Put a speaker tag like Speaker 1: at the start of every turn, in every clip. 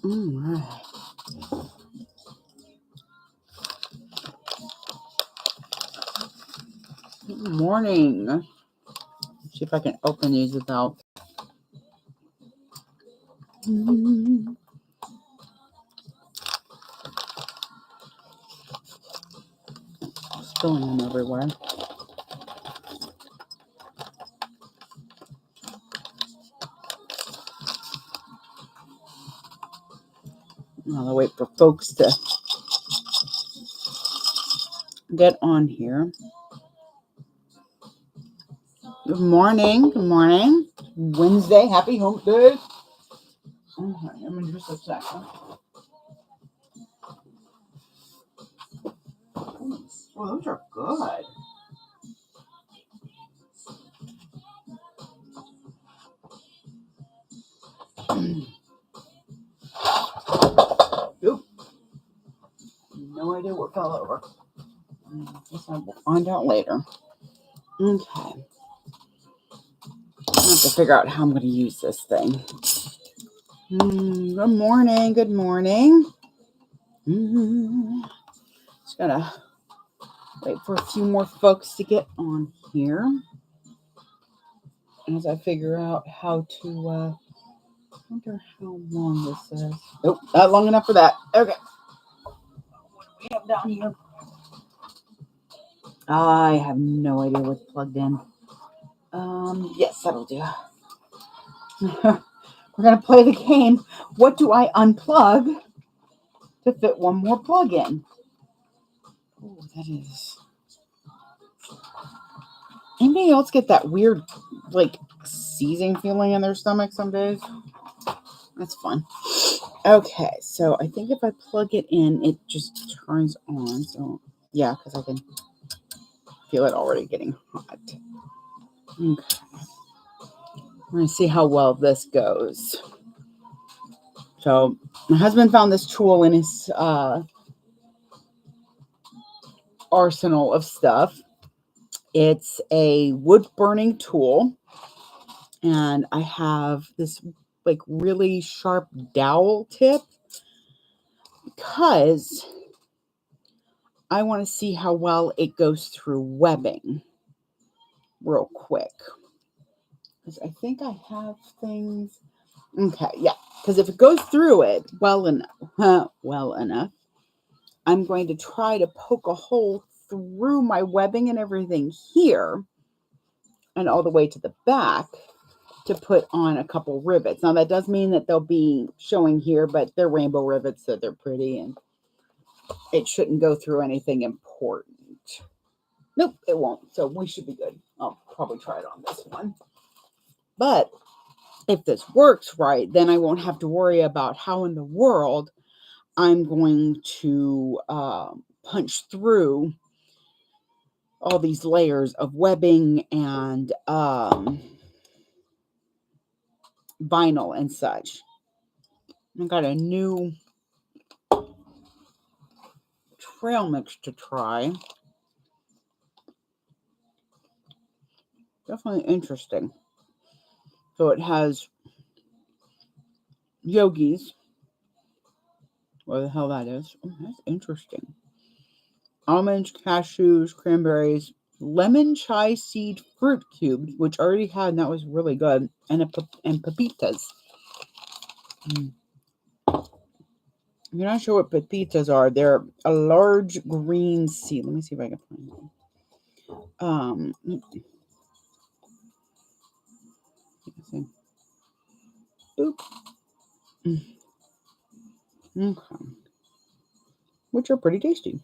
Speaker 1: All right. Good morning. Let's see if I can open these without spilling them everywhere. I'll wait for folks to get on here. Good morning. Good morning. Wednesday. Happy hump day. Okay, I'm in just a second. Oh, those are good. Oop. No idea what fell over. Guess I will find out later. Okay. I have to figure out how I'm going to use this thing. Good morning. Good morning. Just gonna wait for a few more folks to get on here as I figure out how to. I wonder how long this is. Nope, not long enough for that. Okay. What do we have down here? I have no idea what's plugged in. Yes, that'll do. We're gonna play the game. What do I unplug to fit one more plug in? Oh, that is. Anybody else get that weird, like, seizing feeling in their stomach some days? That's fun. Okay, so I think if I plug it in, it just turns on. So, yeah, because I can feel it already getting hot. Okay. We're going to see how well this goes. So, my husband found this tool in his arsenal of stuff. It's a wood-burning tool. And I have this, like, really sharp dowel tip because I want to see how well it goes through webbing real quick. Because I think I have things. Okay, yeah. Because if it goes through it well enough, I'm going to try to poke a hole through my webbing and everything here and all the way to the back to put on a couple rivets. Now, that does mean that they'll be showing here, but they're rainbow rivets, so they're pretty, and it shouldn't go through anything important. Nope, it won't. So we should be good. I'll probably try it on this one. But if this works right, then I won't have to worry about how in the world I'm going to punch through all these layers of webbing and vinyl and such. I got a new trail mix to try. Definitely interesting. So it has yogis. What the hell that is. Oh, that's interesting. Almonds, cashews, cranberries, lemon chai seed fruit cubes, which I already had, and that was really good, and pepitas. You're not sure what pepitas are. They're a large green seed. Let me see if I can find them. Oop. Okay. Which are pretty tasty.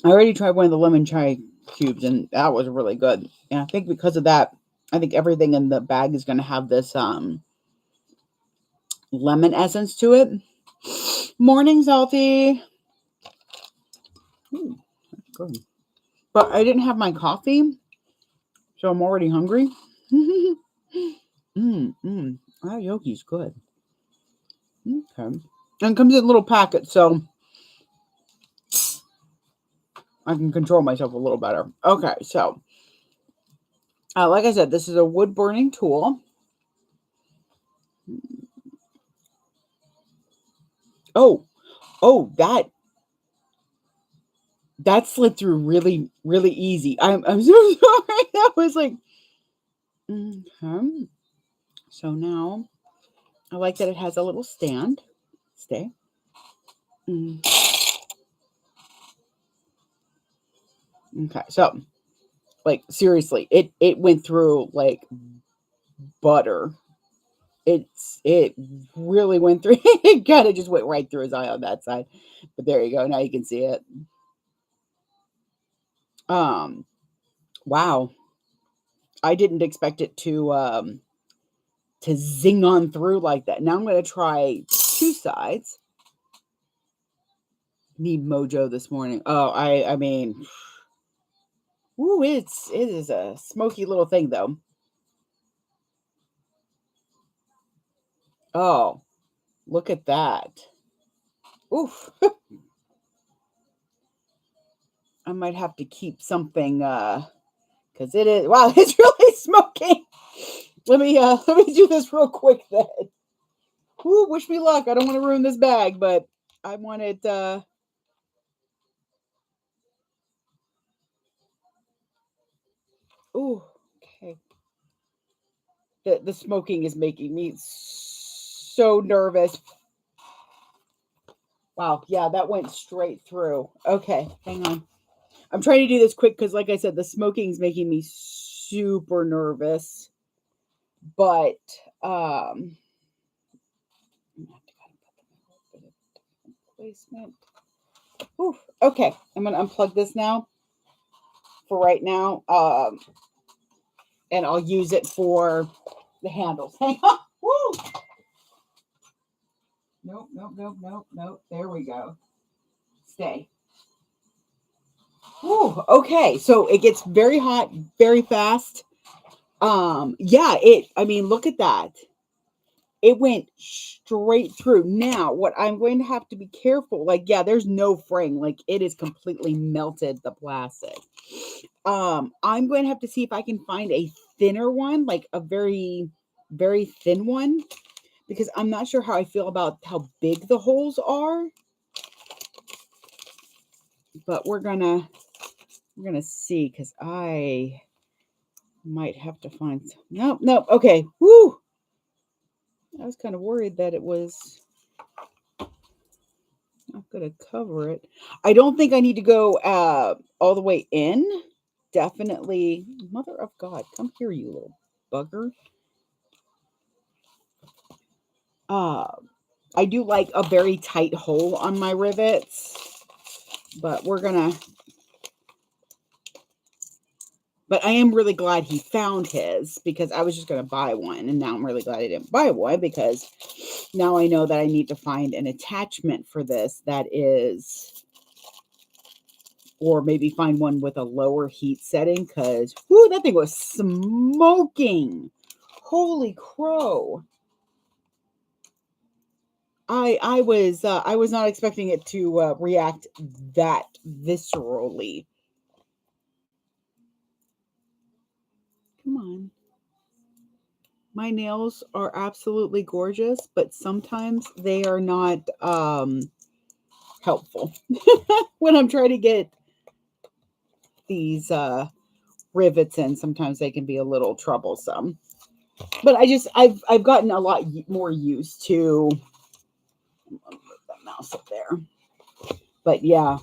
Speaker 1: I already tried one of the lemon chai cubes, and that was really good. And I think because of that, I think everything in the bag is going to have this lemon essence to it. Morning, Salty. Ooh, that's good. But I didn't have my coffee, so I'm already hungry. That yogi's good. Okay. And it comes in little packets, so I can control myself a little better. Okay, so like I said, this is a wood burning tool. Oh, that slid through really, really easy. I'm so sorry. That was like, mhm. So now I like that it has a little stand. Stay. Mm, okay. So like seriously, it went through like butter. It really went through. It kind of just went right through his eye on that side. But there you go. Now you can see it. Um. Wow. I didn't expect it to zing on through like that. Now I'm going to try two sides. Need mojo this morning. Oh, I mean, ooh, it is a smoky little thing though. Oh, look at that. Oof. I might have to keep something because it is wow, it's really smoking. Let me do this real quick then. Ooh, wish me luck. I don't want to ruin this bag, but I want it ooh, okay. The smoking is making me so nervous. Wow, yeah, that went straight through. Okay, hang on. I'm trying to do this quick because, like I said, the smoking is making me super nervous. But I'm gonna have to kind of put them in a little bit of placement. Whew. Okay, I'm gonna unplug this now for right now. And I'll use it for the handles. Hang on. Woo! Nope, nope, nope, nope, nope. There we go. Stay. Whew. Okay, so it gets very hot very fast. Yeah, I mean, look at that. It went straight through. Now, what I'm going to have to be careful, like, yeah, there's no fraying, like it is completely melted the plastic. I'm going to have to see if I can find a thinner one, like a very, very thin one, because I'm not sure how I feel about how big the holes are. But we're gonna see because I might have to find some. Nope, nope. Okay. Woo! I was kind of worried that it was not gonna cover it. I don't think I need to go all the way in. Definitely, mother of God, come here, you little bugger. Uh, I do like a very tight hole on my rivets, but but I am really glad he found his because I was just going to buy one. And now I'm really glad I didn't buy one because now I know that I need to find an attachment for this that is, or maybe find one with a lower heat setting because, whoo, that thing was smoking. Holy crow. I was not expecting it to react that viscerally. Come on. My nails are absolutely gorgeous, but sometimes they are not helpful when I'm trying to get these rivets in. Sometimes they can be a little troublesome. But I've gotten a lot more used to put that mouse up there. But yeah,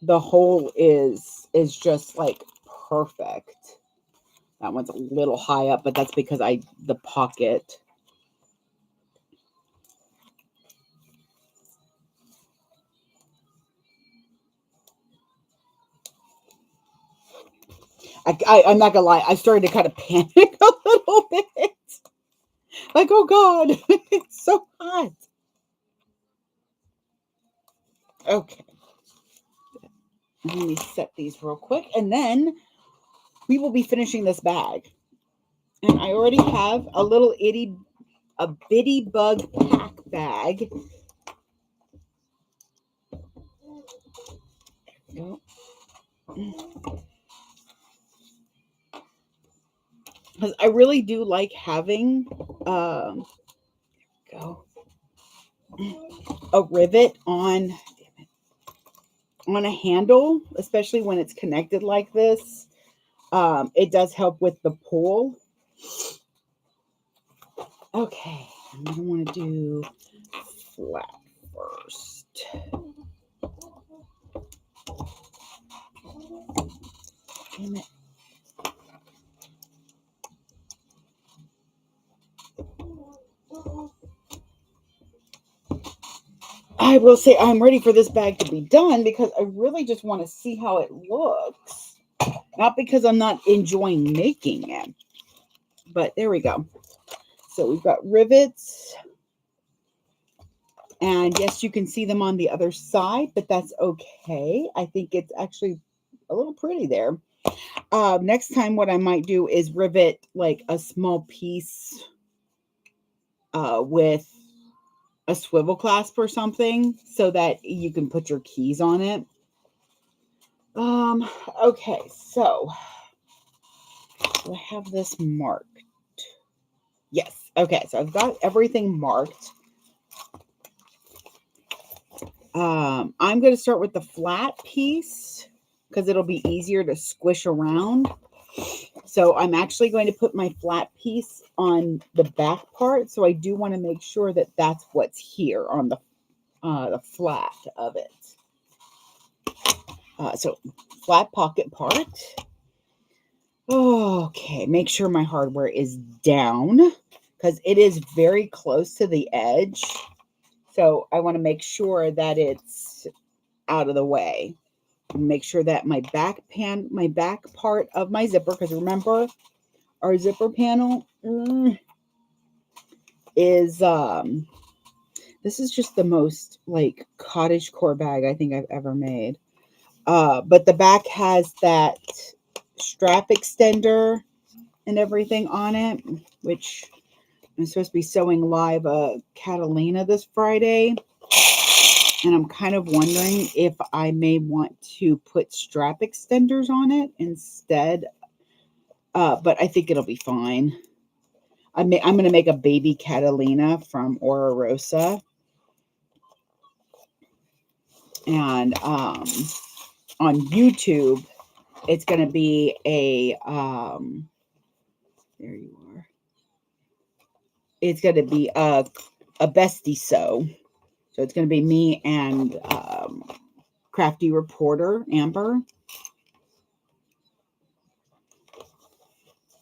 Speaker 1: the hole is just like perfect. That one's a little high up, but that's because the pocket. I'm not gonna lie, I started to kind of panic a little bit. Like, oh God, it's so hot. Okay, let me set these real quick, and then we will be finishing this bag. And I already have a bitty bug pack bag. Because I really do like having, go. a rivet on a handle, especially when it's connected like this. It does help with the pull. Okay, I'm gonna want to do flat first. Damn it. I will say I'm ready for this bag to be done because I really just want to see how it looks. Not because I'm not enjoying making it. But there we go. So we've got rivets. And yes, you can see them on the other side, but that's okay. I think it's actually a little pretty there. Next time what I might do is rivet like a small piece with a swivel clasp or something so that you can put your keys on it. Okay, so do I have this marked? Yes. Okay, so I've got everything marked. I'm going to start with the flat piece because it'll be easier to squish around. So I'm actually going to put my flat piece on the back part. So I do want to make sure that that's what's here on the flat of it. So flat pocket part. Okay, make sure my hardware is down because it is very close to the edge. So I want to make sure that it's out of the way. Make sure that my back part of my zipper, because remember our zipper panel is this is just the most like cottagecore bag I think I've ever made. But the back has that strap extender and everything on it, which I'm supposed to be sewing live a Catalina this Friday. And I'm kind of wondering if I may want to put strap extenders on it instead. But I think it'll be fine. I'm going to make a baby Catalina from Ora Rosa. And on YouTube, it's going to be a, there you are. It's going to be a bestie sew. So it's going to be me and Crafty Reporter, Amber.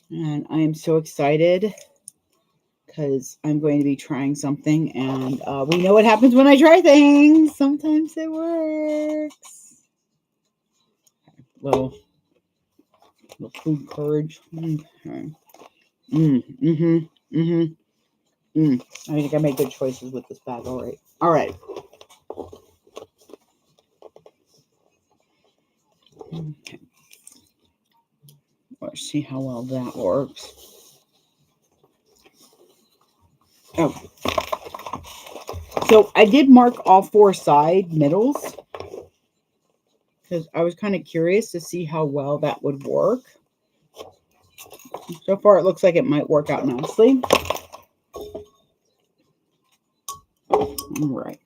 Speaker 1: And I am so excited because I'm going to be trying something. And we know what happens when I try things. Sometimes it works. Little food courage. Okay. I think I made good choices with this bag. All right. All right. Okay. Let's see how well that works. Oh. So I did mark all 4 side middles because I was kind of curious to see how well that would work. So far, it looks like it might work out nicely. All right.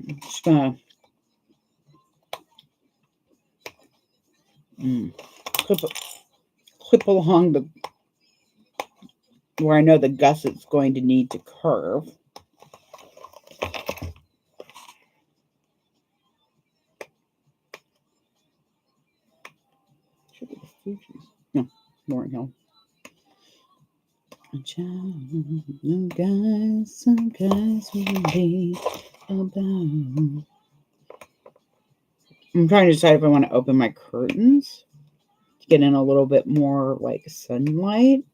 Speaker 1: I'm just going to clip along the where I know the gusset's going to need to curve. No, Lauren Hill. Some guys will be about. I'm trying to decide if I want to open my curtains to get in a little bit more like sunlight.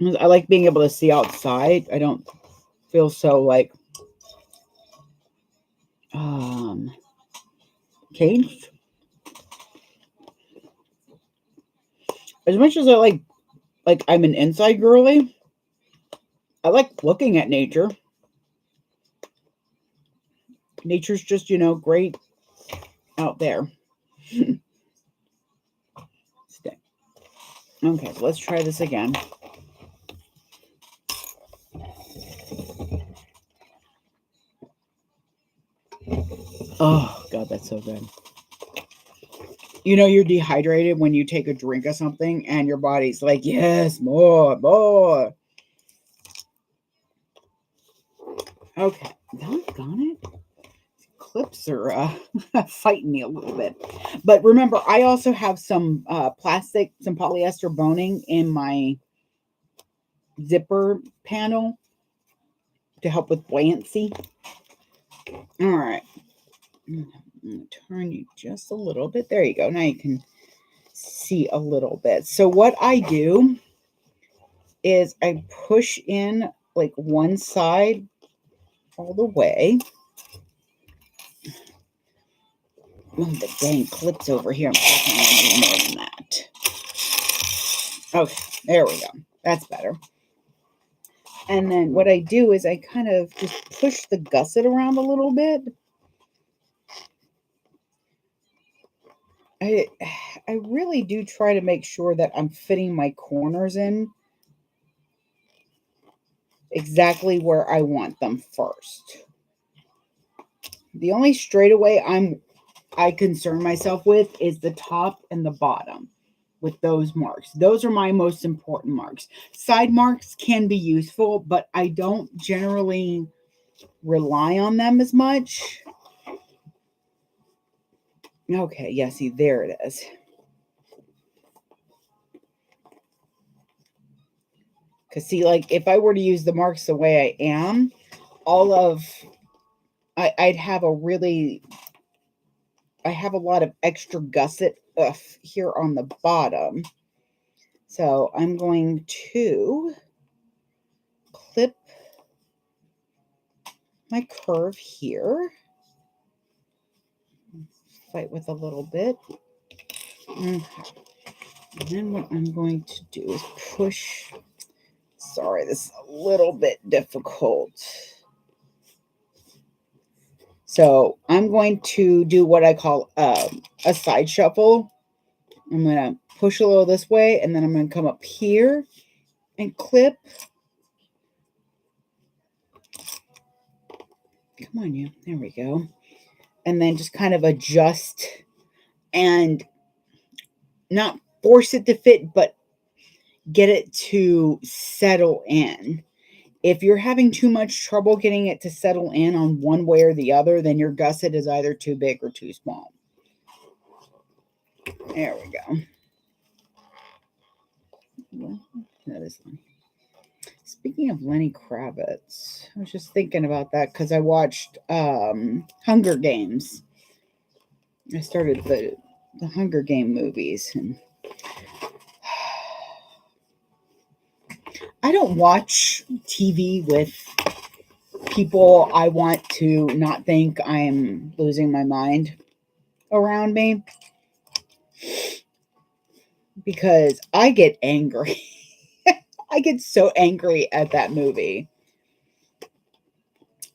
Speaker 1: I like being able to see outside. I don't feel so like caged. As much as I like I'm an inside girly, I like looking at nature. Nature's just, great out there. Okay, so let's try this again. Oh, God, that's so good. You know, you're dehydrated when you take a drink of something and your body's like, yes, more, more. Okay, doggone it. Clips are fighting me a little bit. But remember, I also have some plastic, some polyester boning in my zipper panel to help with buoyancy. All right. I'm going to turn you just a little bit. There you go. Now you can see a little bit. So what I do is I push in like one side all the way. Oh, the dang clips over here. I'm pushing a little more than that. Okay, there we go. That's better. And then what I do is I kind of just push the gusset around a little bit. I really do try to make sure that I'm fitting my corners in exactly where I want them first. The only straightaway I concern myself with is the top and the bottom with those marks. Those are my most important marks. Side marks can be useful, but I don't generally rely on them as much. Okay, yeah, see, there it is. Because see, like, if I were to use the marks the way I am, I'd have I have a lot of extra gusset here on the bottom. So I'm going to clip my curve here. Fight with a little bit. Okay. And then what I'm going to do is push. Sorry, this is a little bit difficult. So I'm going to do what I call a side shuffle. I'm going to push a little this way, and then I'm going to come up here and clip. Come on, you. There we go. And then just kind of adjust and not force it to fit, but get it to settle in. If you're having too much trouble getting it to settle in on one way or the other, then your gusset is either too big or too small. There we go. Well, that is funny. Speaking of Lenny Kravitz, I was just thinking about that because I watched Hunger Games. I started the Hunger Game movies, and I don't watch TV with people I want to not think I'm losing my mind around me because I get angry. I get so angry at that movie.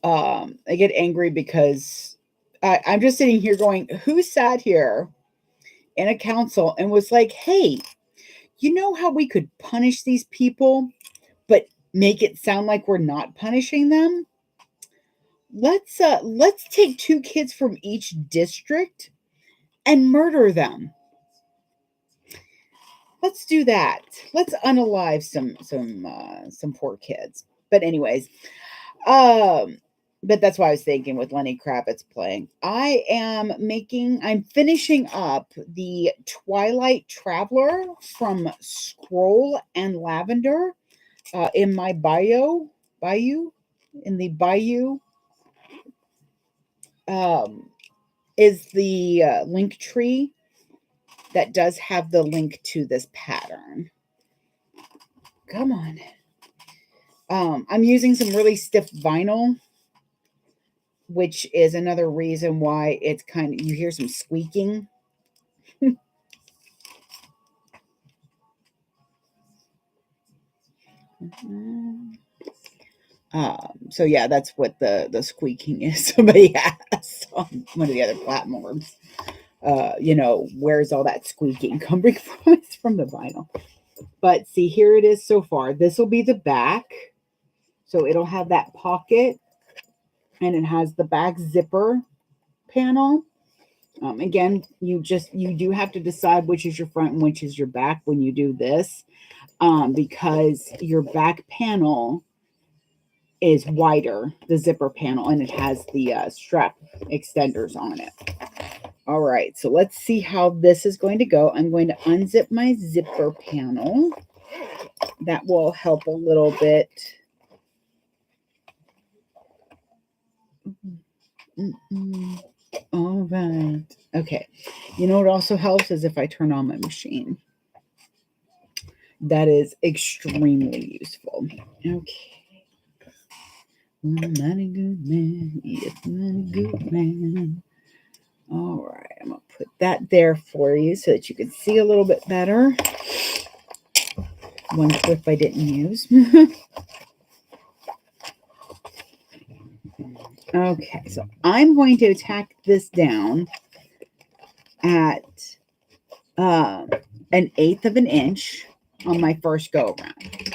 Speaker 1: I get angry because I'm just sitting here going, who sat here in a council and was like, hey, you know how we could punish these people, but make it sound like we're not punishing them? Let's take 2 kids from each district and murder them. Let's do that. Let's unalive some poor kids. But anyways, but that's why I was thinking with Lenny Kravitz playing. I'm finishing up the Twilight Traveler from Scroll and Lavender in my in the bayou is the link tree that does have the link to this pattern. Come on. I'm using some really stiff vinyl, which is another reason why it's kind of, you hear some squeaking. So yeah, that's what the squeaking is. Somebody asked on one of the other platforms. Where's all that squeaking coming from? It's from the vinyl. But see, here it is so far. This will be the back. So it'll have that pocket, and it has the back zipper panel. Again, you do have to decide which is your front and which is your back when you do this, because your back panel is wider, the zipper panel, and it has the strap extenders on it. All right, so let's see how this is going to go. I'm going to unzip my zipper panel. That will help a little bit. All right. Okay. You know what also helps is if I turn on my machine. That is extremely useful. Okay. Mighty good man. Yes, mighty good man. All right. I'm going to put that there for you so that you can see a little bit better. One clip I didn't use. Okay, so I'm going to tack this down at 1/8 of an inch on my first go around.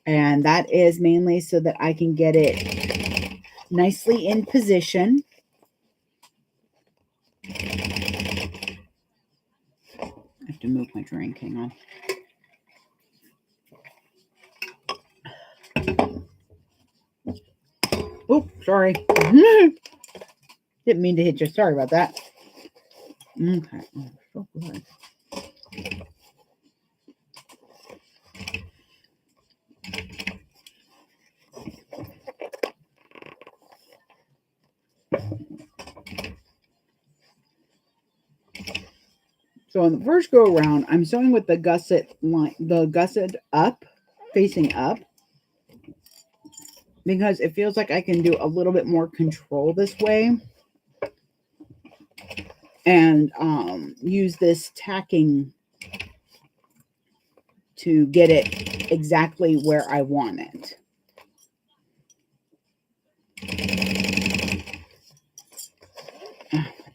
Speaker 1: And that is mainly so that I can get it nicely in position. I have to move my drink, hang on. Oh, sorry. Didn't mean to hit you. Sorry about that. Okay. Oh, so good. So on the first go around, I'm sewing with the gusset line, the gusset up, facing up, because it feels like I can do a little bit more control this way, and use this tacking to get it exactly where I want it. Put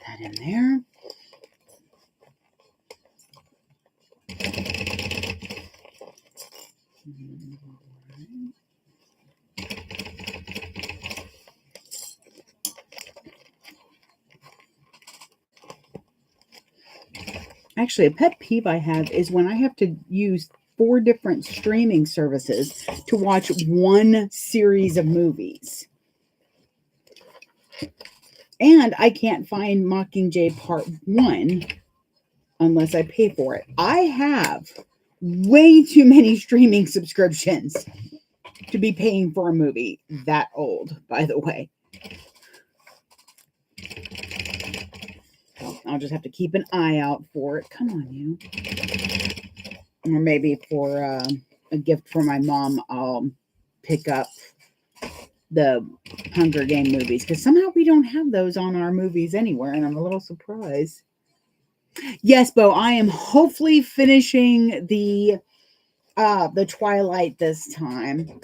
Speaker 1: that in there. Actually, a pet peeve I have is when I have to use 4 different streaming services to watch one series of movies. And I can't find Mockingjay Part 1 unless I pay for it. I have way too many streaming subscriptions to be paying for a movie that old, by the way. I'll just have to keep an eye out for it. Come on, you. Or maybe for a gift for my mom, I'll pick up the Hunger Game movies, because somehow we don't have those on our movies anywhere, and I'm a little surprised. Yes, Bo, I am hopefully finishing the Twilight this time.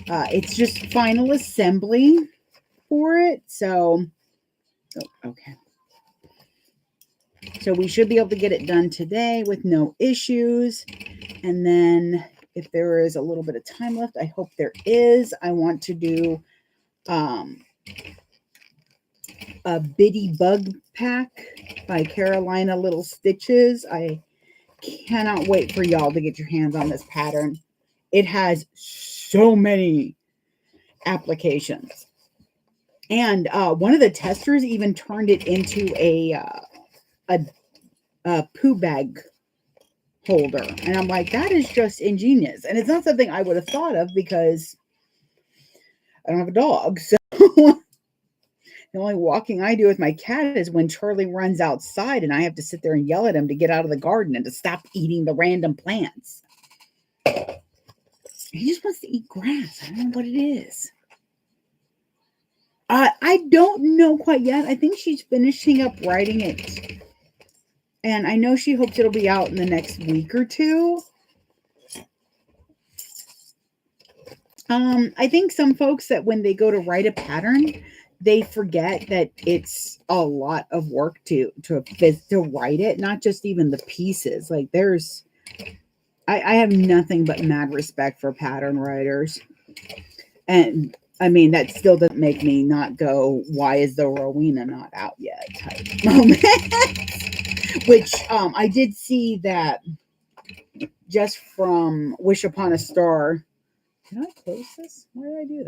Speaker 1: It's just final assembly for it, so okay. So we should be able to get it done today with no issues. And then if there is a little bit of time left, I hope there is, I want to do a Bitty Bug Pack by Carolina Little Stitches. I cannot wait for y'all to get your hands on this pattern. It has so many applications. And one of the testers even turned it into a poo bag holder. And I'm like, that is just ingenious. And it's not something I would have thought of because I don't have a dog. So the only walking I do with my cat is when Charlie runs outside and I have to sit there and yell at him to get out of the garden and to stop eating the random plants. He just wants to eat grass. I don't know what it is. I don't know quite yet. I think she's finishing up writing it. And I know she hopes it'll be out in the next week or two. I think some folks that when they go to write a pattern, they forget that it's a lot of work to write it, not just even the pieces. Like I have nothing but mad respect for pattern writers. And I mean, that still doesn't make me not go, why is the Rowena not out yet type moment. Which I did see that just from Wish Upon a Star. Did I close this? Why did I do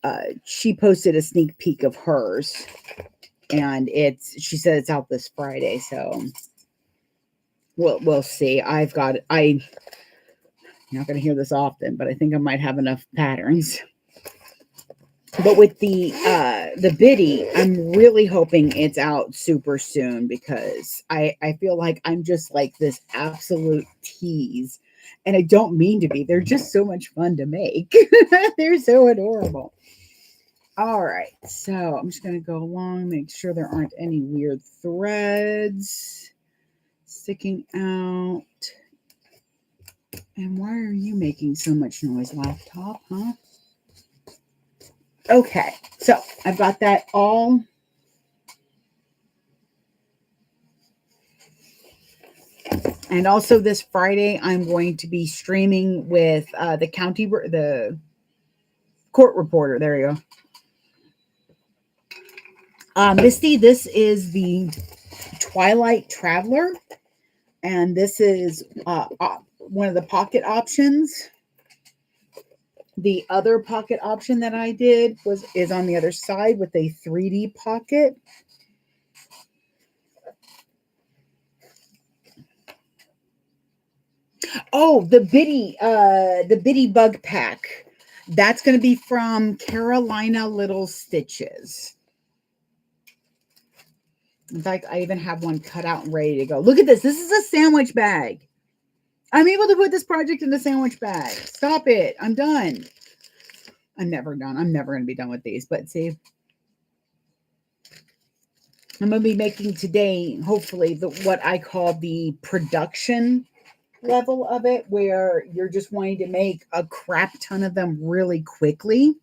Speaker 1: that? She posted a sneak peek of hers, and she said it's out this Friday, so we'll see. I'm not going to hear this often, but I think I might have enough patterns. But with the biddy, I'm really hoping it's out super soon because I feel like I'm just like this absolute tease. And I don't mean to be. They're just so much fun to make. They're so adorable. All right. So I'm just going to go along, make sure there aren't any weird threads sticking out. And why are you making so much noise, laptop, huh? Okay, so I've got that all. And also this Friday, I'm going to be streaming with the court reporter. There you go. Misty, this is the Twilight Traveler. And this is one of the pocket options. The other pocket option that I did is on the other side with a 3D pocket. Oh, the Bitty Bug Pack. That's going to be from Carolina Little Stitches. In fact, I even have one cut out and ready to go. Look at this. This is a sandwich bag. I'm able to put this project in the sandwich bag. Stop it. I'm done. I'm never done. I'm never going to be done with these. But see, I'm going to be making today, hopefully, what I call the production level of it, where you're just wanting to make a crap ton of them really quickly.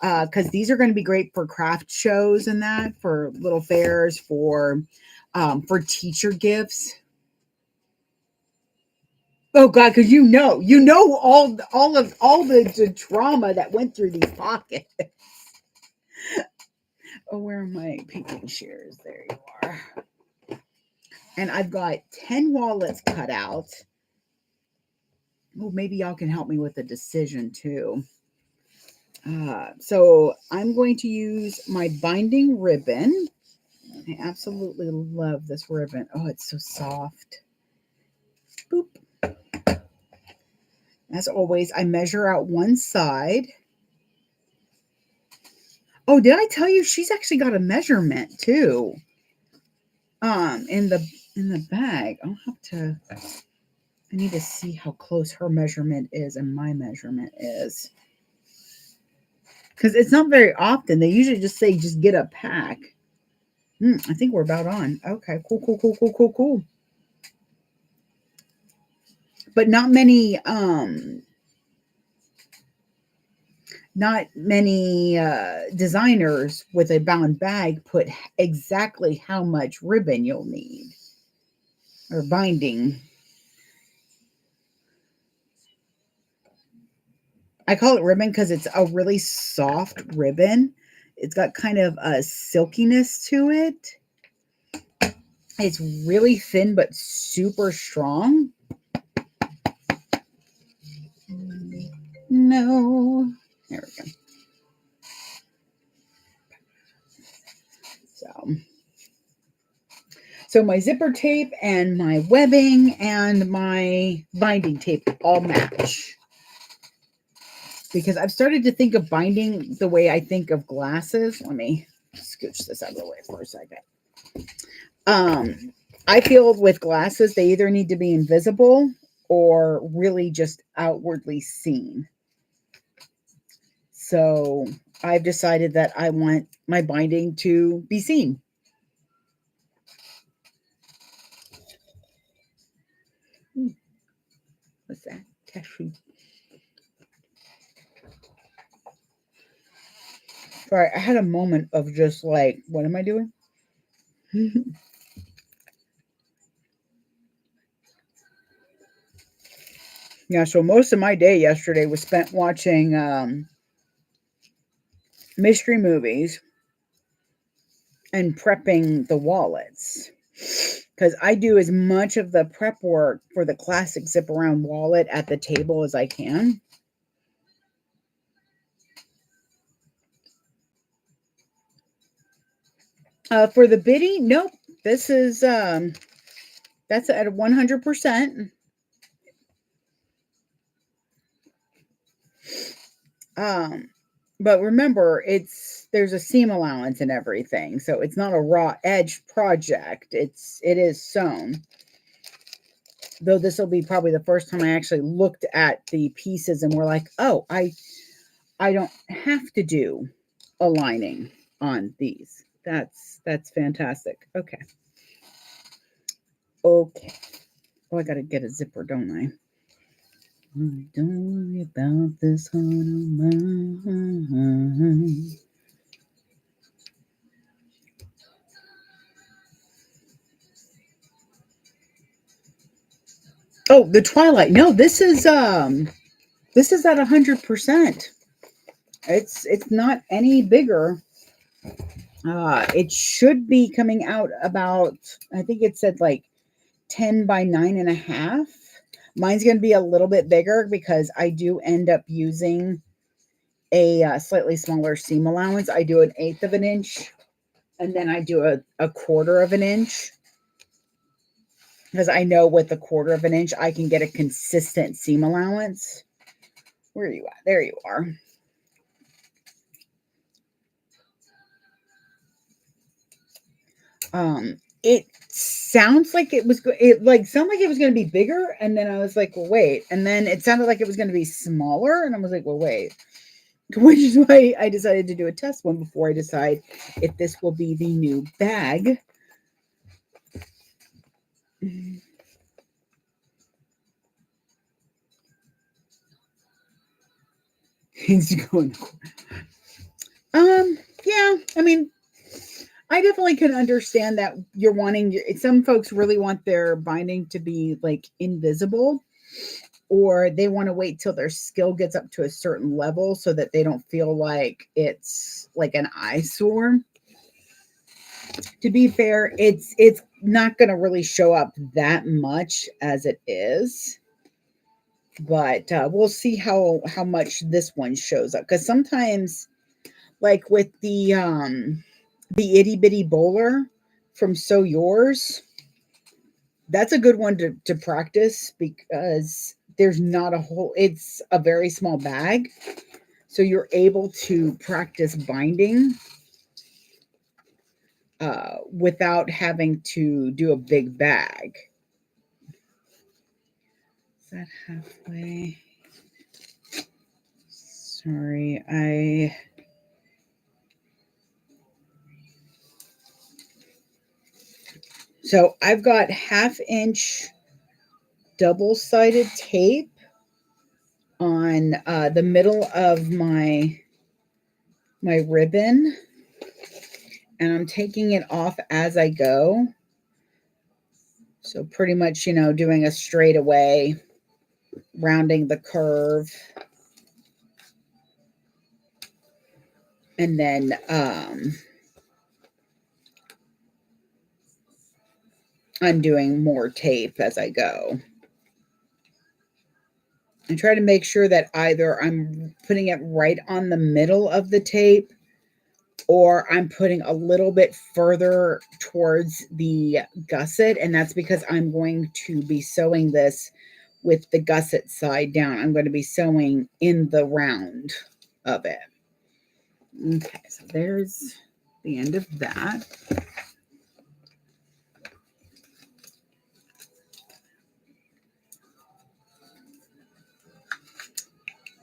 Speaker 1: Because these are going to be great for craft shows and that, for little fairs, for teacher gifts. Oh God, because you know all the drama that went through these pockets. Oh, where are my pinking shears? There you are. And I've got 10 wallets cut out. Oh, maybe y'all can help me with the decision too. So I'm going to use my binding ribbon. I absolutely love this ribbon. Oh, it's so soft. Boop. As always, I measure out one side. Oh, did I tell you she's actually got a measurement too? In the bag. I'll have to. I need to see how close her measurement is and my measurement is. Because it's not very often. They usually just say, just get a pack. I think we're about on. Okay, cool. But not many designers with a bound bag put exactly how much ribbon you'll need or binding. I call it ribbon because it's a really soft ribbon. It's got kind of a silkiness to it. It's really thin but super strong. No. There we go. So my zipper tape and my webbing and my binding tape all match. Because I've started to think of binding the way I think of glasses. Let me scooch this out of the way for a second. I feel with glasses, they either need to be invisible or really just outwardly seen. So I've decided that I want my binding to be seen. What's that? Cashew. Sorry, I had a moment of just like, what am I doing? Yeah, so most of my day yesterday was spent watching mystery movies and prepping the wallets. Because I do as much of the prep work for the classic zip around wallet at the table as I can. For the biddy, nope. This is that's at 100%. But remember, there's a seam allowance and everything, so it's not a raw edge project. It is sewn. Though this will be probably the first time I actually looked at the pieces and were like, oh, I don't have to do a lining on these. That's fantastic. Okay. Okay. Oh, I gotta get a zipper, don't I? Don't worry about this heart of mine. Oh, the Twilight. No, this is at 100%. It's not any bigger. It should be coming out about, I think it said like 10 by 9.5. Mine's going to be a little bit bigger because I do end up using a slightly smaller seam allowance. I do 1/8 of an inch, and then I do a 1/4 of an inch, because I know with the 1/4 of an inch, I can get a consistent seam allowance. Where are you at? There you are. It sounds like it was, it like sounded like it was going to be bigger. And then I was like, well, wait. And then it sounded like it was going to be smaller. And I was like, well, wait, which is why I decided to do a test one before I decide if this will be the new bag. He's going, yeah, I mean, I definitely can understand that you're wanting, some folks really want their binding to be like invisible, or they want to wait till their skill gets up to a certain level so that they don't feel like it's like an eyesore. To be fair, it's not going to really show up that much as it is, but we'll see how much this one shows up, because sometimes, like with the itty bitty bowler from Sew Yours, that's a good one to practice, because there's not a whole, it's a very small bag, so you're able to practice binding without having to do a big bag. Is that halfway? Sorry, so I've got 1/2 inch double-sided tape on the middle of my ribbon, and I'm taking it off as I go. So pretty much, doing a straightaway, rounding the curve. And then I'm doing more tape as I go. I try to make sure that either I'm putting it right on the middle of the tape, or I'm putting a little bit further towards the gusset, and that's because I'm going to be sewing this with the gusset side down. I'm going to be sewing in the round of it. Okay, so there's the end of that.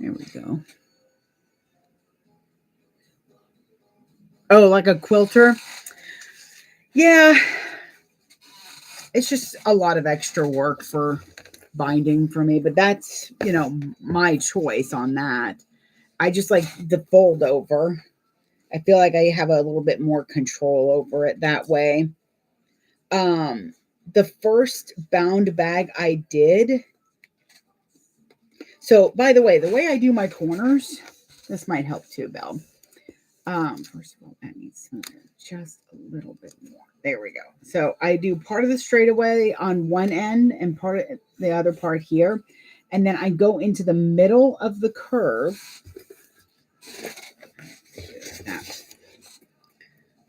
Speaker 1: There we go. Oh, like a quilter? Yeah. It's just a lot of extra work for binding for me, but that's, my choice on that. I just like the fold over. I feel like I have a little bit more control over it that way. The first bound bag I did. So, by the way I do my corners, this might help too, Belle. First of all, that needs just a little bit more. There we go. So I do part of the straightaway on one end and part of the other part here. And then I go into the middle of the curve.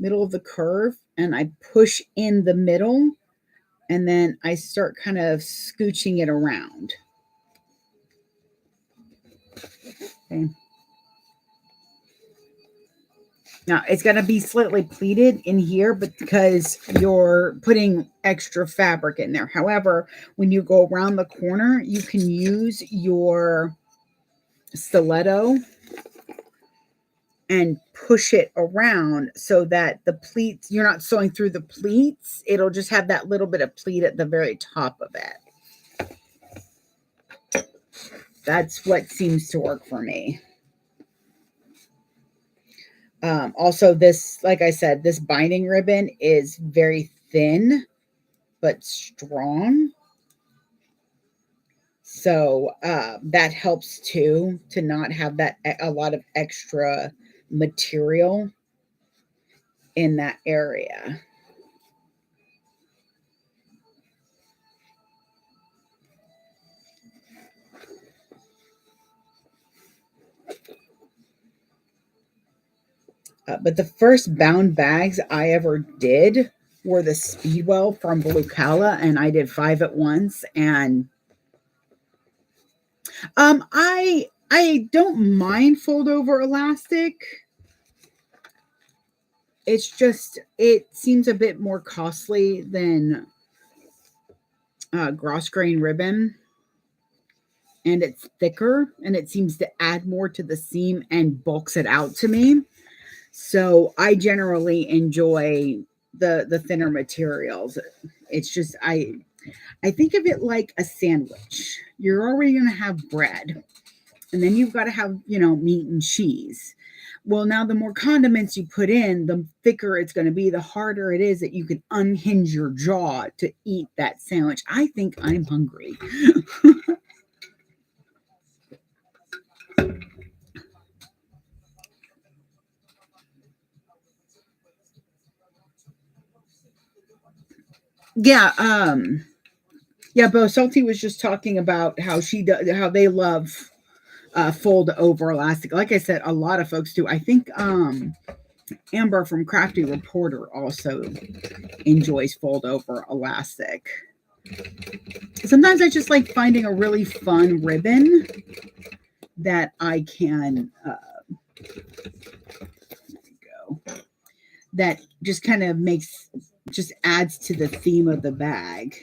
Speaker 1: Middle of the curve, and I push in the middle, and then I start kind of scooching it around. Okay. Now it's going to be slightly pleated in here, but because you're putting extra fabric in there. However, when you go around the corner, you can use your stiletto and push it around so that the pleats, you're not sewing through the pleats. It'll just have that little bit of pleat at the very top of it. That's what seems to work for me. Also, this, like I said, this binding ribbon is very thin, but strong. So that helps too, to not have that a lot of extra material in that area. But the first bound bags I ever did were the Speedwell from Blue Cala, and I did 5 at once. And I don't mind fold over elastic. It's just, it seems a bit more costly than gross grain ribbon, and it's thicker, and it seems to add more to the seam and bulks it out to me. So I generally enjoy the thinner materials. It's just, I think of it like a sandwich. You're already going to have bread, and then you've got to have, meat and cheese. Well, now the more condiments you put in, the thicker it's going to be, the harder it is that you can unhinge your jaw to eat that sandwich. I think I'm hungry. Yeah, Bo Salty was just talking about how how they love fold over elastic. Like I said, a lot of folks do. I think Amber from Crafty Reporter also enjoys fold over elastic. Sometimes I just like finding a really fun ribbon that I can that just kind of just adds to the theme of the bag.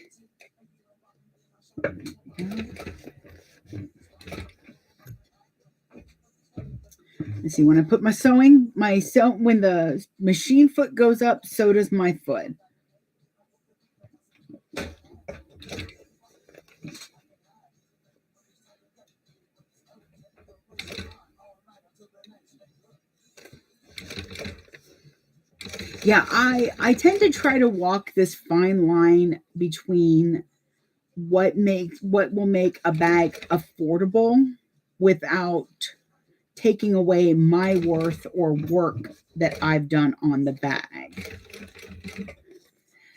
Speaker 1: Let's see, when I put when the machine foot goes up, so does my foot. Yeah, I tend to try to walk this fine line between what will make a bag affordable without taking away my worth or work that I've done on the bag.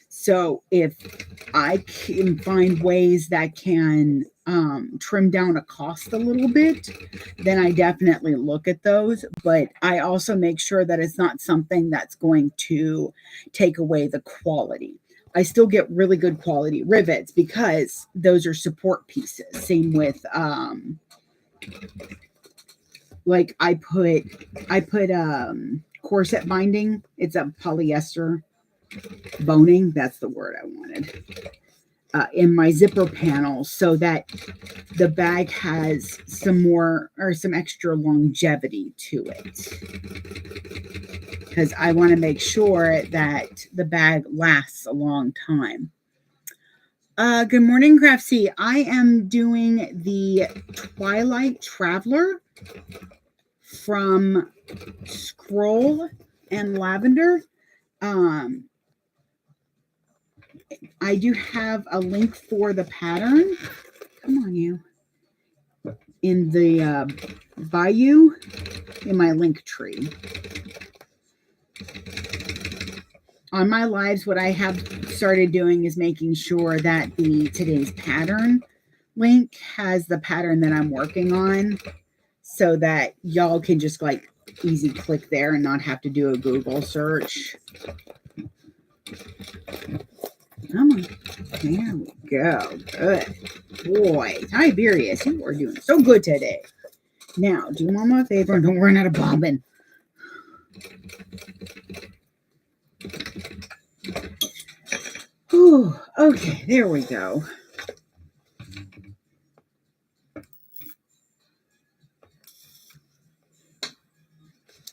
Speaker 1: So if I can find ways that can trim down a cost a little bit, then I definitely look at those. But I also make sure that it's not something that's going to take away the quality. I still get really good quality rivets because those are support pieces. Same with like I put corset binding. It's a polyester boning. That's the word I wanted. In my zipper panel so that the bag has some extra longevity to it. Because I want to make sure that the bag lasts a long time. Good morning, Craftsy. I am doing the Twilight Traveler from Scroll and Lavender. I do have a link for the pattern. Come on, you. In the Bayou in my link tree. On my lives, what I have started doing is making sure that the today's pattern link has the pattern that I'm working on so that y'all can just like easy click there and not have to do a Google search. Come on. There we go. Good. Boy, Tiberius, you are doing so good today. Now, do mama a favor and don't run out of bobbin. Whew, okay, there we go.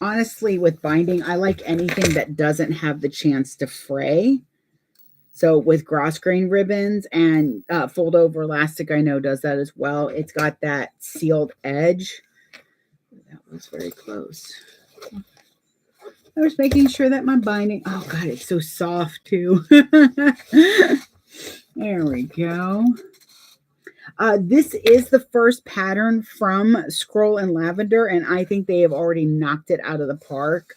Speaker 1: Honestly, with binding, I like anything that doesn't have the chance to fray. So with grosgrain ribbons and fold over elastic, I know does that as well. It's got that sealed edge. That was very close. I was making sure that my binding, oh God, it's so soft too. There we go. This is the first pattern from Scroll and Lavender, and I think they have already knocked it out of the park.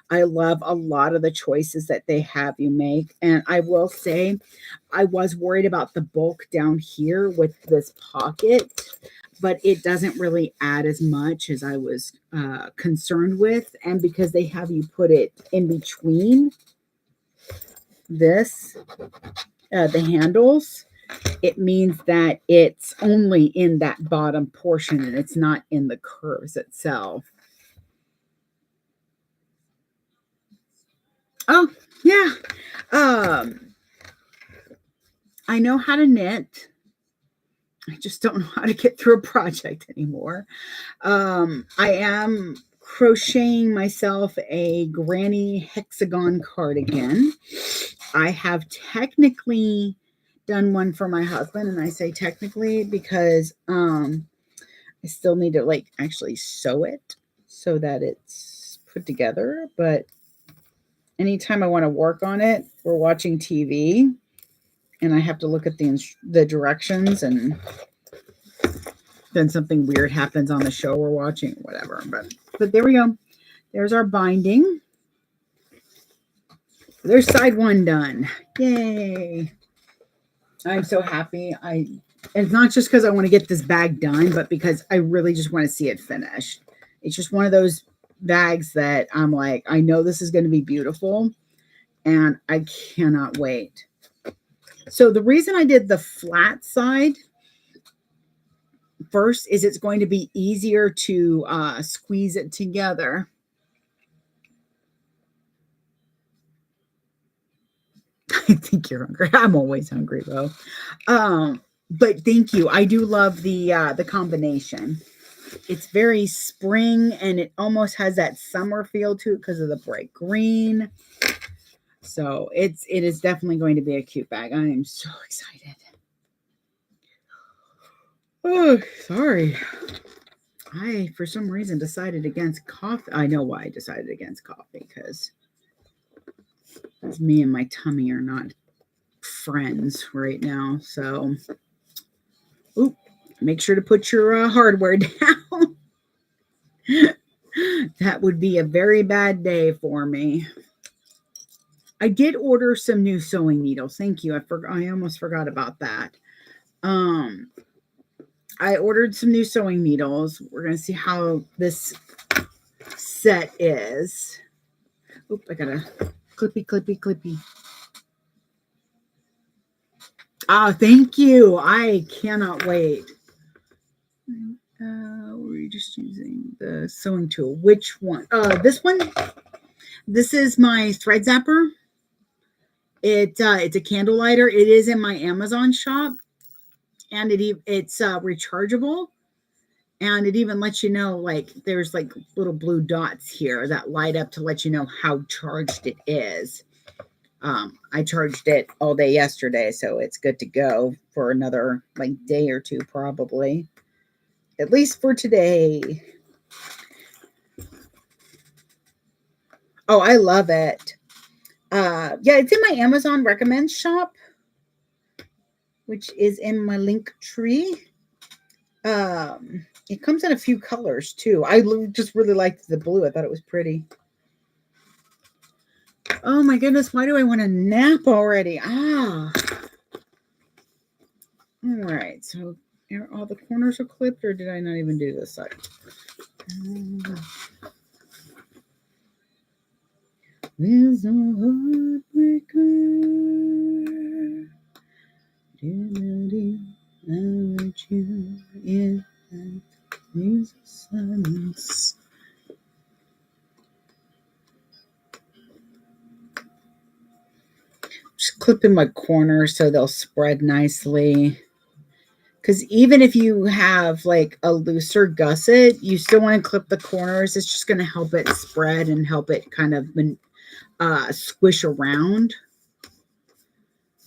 Speaker 1: I love a lot of the choices that they have you make. And I will say, I was worried about the bulk down here with this pocket, but it doesn't really add as much as I was concerned with. And because they have you put it in between this, the handles, it means that it's only in that bottom portion and it's not in the curves itself. Oh, yeah. I know how to knit. I just don't know how to get through a project anymore. I am crocheting myself a granny hexagon cardigan. I have technically done one for my husband, and I say technically because I still need to like actually sew it so that it's put together. But anytime I want to work on it, we're watching TV, and I have to look at the directions, and then something weird happens on the show we're watching, whatever. But there we go. There's our binding. There's side one done. Yay! I'm so happy. It's not just because I want to get this bag done, but because I really just want to see it finished. It's just one of those bags that I'm like, I know this is going to be beautiful, and I cannot wait. So the reason I did the flat side first is it's going to be easier to squeeze it together. I think you're hungry. I'm always hungry though. But thank you. I do love the combination. It's very spring and it almost has that summer feel to it because of the bright green. So it is definitely going to be a cute bag. I am so excited. Oh, sorry. I, for some reason, decided against coffee. I know why I decided against coffee, because me and my tummy are not friends right now. So, make sure to put your hardware down. That would be a very bad day for me. I did order some new sewing needles. Thank you. I almost forgot about that. I ordered some new sewing needles. We're going to see how this set is. Oop, I got a clippy. Ah, thank you. I cannot wait. We're just using the sewing tool. Which one? This one. This is my thread zapper. It's a candle lighter. It is in my Amazon shop, and it's rechargeable. And it even lets you know, like, there's like little blue dots here that light up to let you know how charged it is. I charged it all day yesterday, so it's good to go for another like day or two, probably. At least for today. Oh, I love it. Yeah, it's in my Amazon recommend shop, which is in my link tree. It comes in a few colors too. I just really liked the blue. I thought it was pretty. Oh my goodness, why do I want to nap already? Ah. All right, so all the corners are clipped, or did I not even do this side? There's a heartbreaker. I want you in there's silence. Just clipping my corners so they'll spread nicely. Because even if you have like a looser gusset, you still want to clip the corners. It's just going to help it spread and help it kind of squish around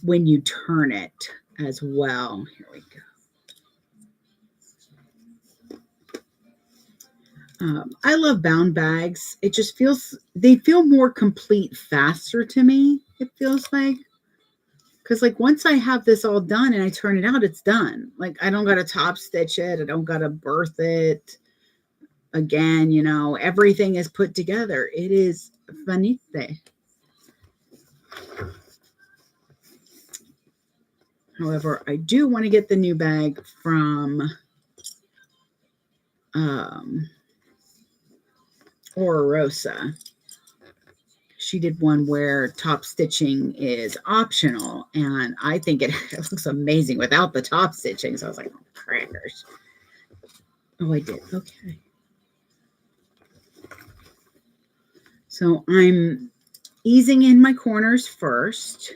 Speaker 1: when you turn it as well. Here we go. I love bound bags. It just they feel more complete faster to me. It feels like. Because like once I have this all done and I turn it out, it's done. Like I don't got to top stitch it. I don't got to birth it. Again, you know, everything is put together. It is finite. However, I do want to get the new bag from Rosa. She did one where top stitching is optional, and I think it looks amazing without the top stitching. So I was like, oh, crackers. Oh, I did. Okay. So I'm easing in my corners first.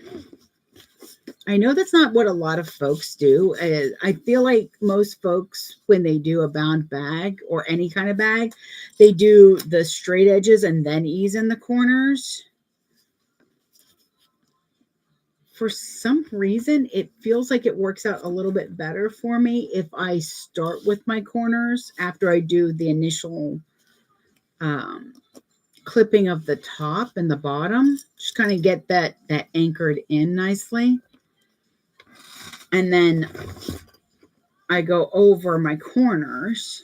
Speaker 1: I know that's not what a lot of folks do. I feel like most folks, when they do a bound bag or any kind of bag, they do the straight edges and then ease in the corners. For some reason, it feels like it works out a little bit better for me if I start with my corners after I do the initial clipping of the top and the bottom. Just kind of get that anchored in nicely. And then I go over my corners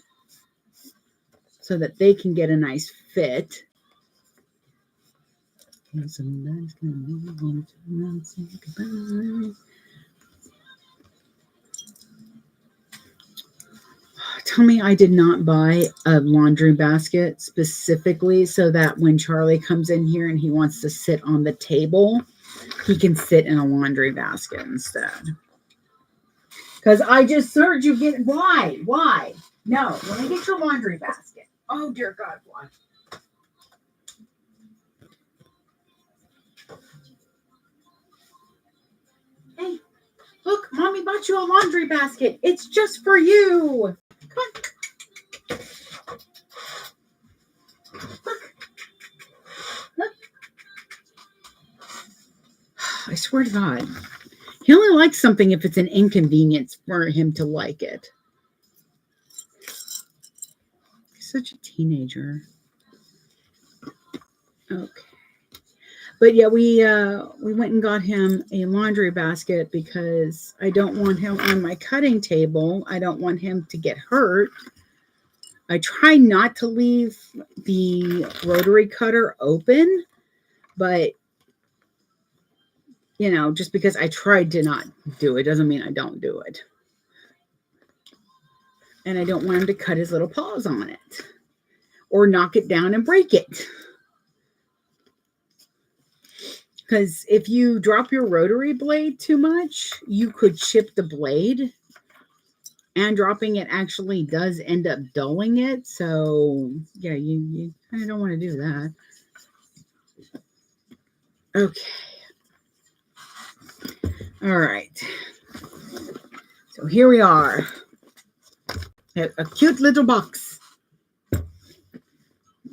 Speaker 1: so that they can get a nice fit. Tell me I did not buy a laundry basket specifically so that when Charlie comes in here and he wants to sit on the table, he can sit in a laundry basket instead. Because I just heard you get, why? No, let me get your laundry basket. Oh, dear God, why? Hey, look, Mommy bought you a laundry basket. It's just for you. Come on. Look. I swear to God. He only likes something if it's an inconvenience for him to like it. He's such a teenager. Okay. But yeah, we went and got him a laundry basket because I don't want him on my cutting table. I don't want him to get hurt. I try not to leave the rotary cutter open, but you know, just because I tried to not do it doesn't mean I don't do it. And I don't want him to cut his little paws on it or knock it down and break it. Because if you drop your rotary blade too much, you could chip the blade. And dropping it actually does end up dulling it. So, yeah, you kind of don't want to do that. Okay. All right. So here we are. A cute little box.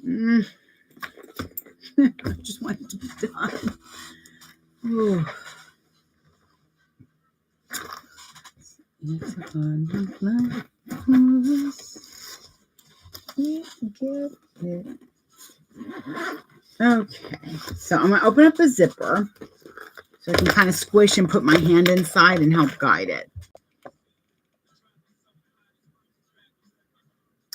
Speaker 1: I just want it to be done. Ooh. It's a fun life for us. We get it. Okay, so I'm going to open up the zipper so I can kind of squish and put my hand inside and help guide it.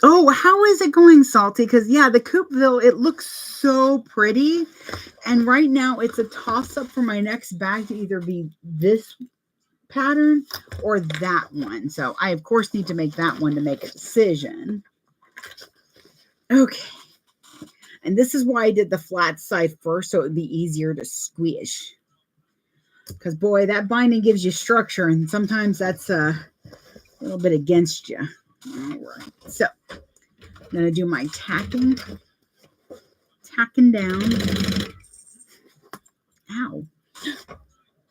Speaker 1: Oh, how is it going, Salty? Because, yeah, the Coupeville, it looks so pretty. And right now it's a toss up for my next bag to either be this pattern or that one. So I, of course, need to make that one to make a decision. Okay. And this is why I did the flat side first, so it would be easier to squish. Because, boy, that binding gives you structure, and sometimes that's a little bit against you. All right. So I'm going to do my tacking down. Ow.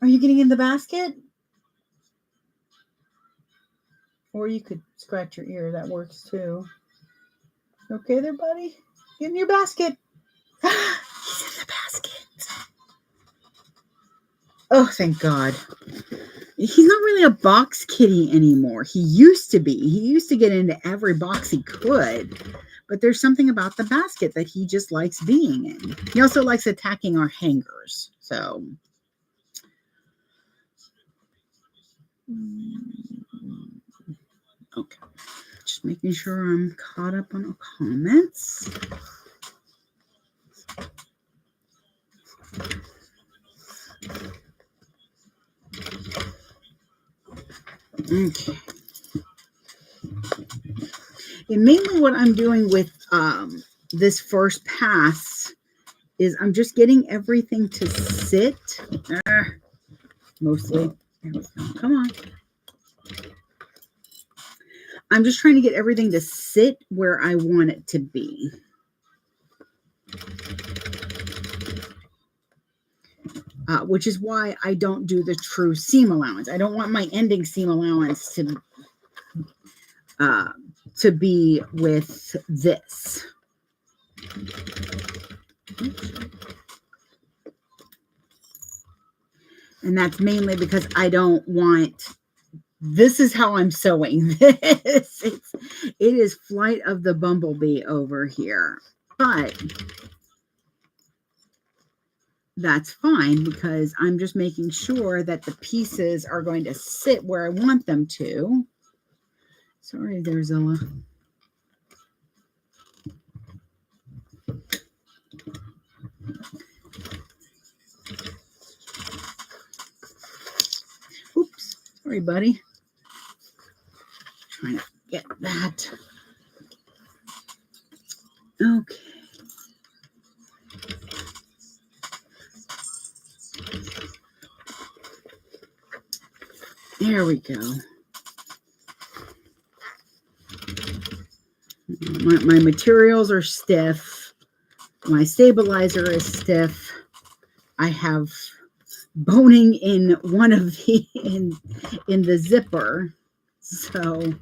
Speaker 1: Are you getting in the basket? Or you could scratch your ear. That works too. Okay there, buddy? Get in your basket. He's in the basket. Oh, thank God. He's not really a box kitty anymore. He used to be. He used to get into every box he could. But there's something about the basket that he just likes being in. He also likes attacking our hangers. So... okay, just making sure I'm caught up on the comments. Okay. And mainly what I'm doing with this first pass is I'm just getting everything to sit. Mostly. There we go. Come on. I'm just trying to get everything to sit where I want it to be. Which is why I don't do the true seam allowance. I don't want my ending seam allowance to be with this. And that's mainly because I don't want... this is how I'm sewing this. It is Flight of the Bumblebee over here. But that's fine because I'm just making sure that the pieces are going to sit where I want them to. Sorry there, Zilla. Oops. Sorry, buddy. Trying to get that. Okay. There we go. My materials are stiff. My stabilizer is stiff. I have boning in one of the in the zipper, so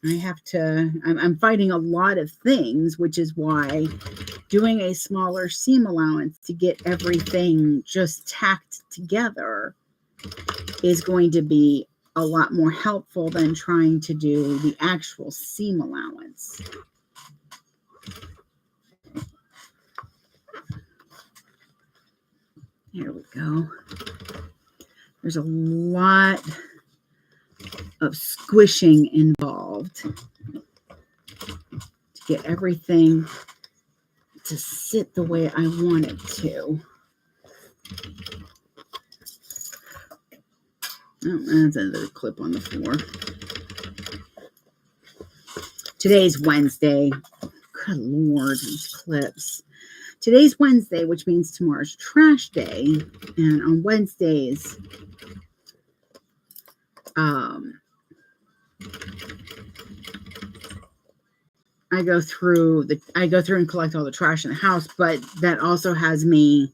Speaker 1: I have to. I'm fighting a lot of things, which is why doing a smaller seam allowance to get everything just tacked together is going to be a lot more helpful than trying to do the actual seam allowance. Here we go. There's a lot of squishing involved to get everything to sit the way I want it to. Oh, that's another clip on the floor. Today's Wednesday. Good Lord, these clips. Today's Wednesday, which means tomorrow's trash day. And on Wednesdays, I go through and collect all the trash in the house, but that also has me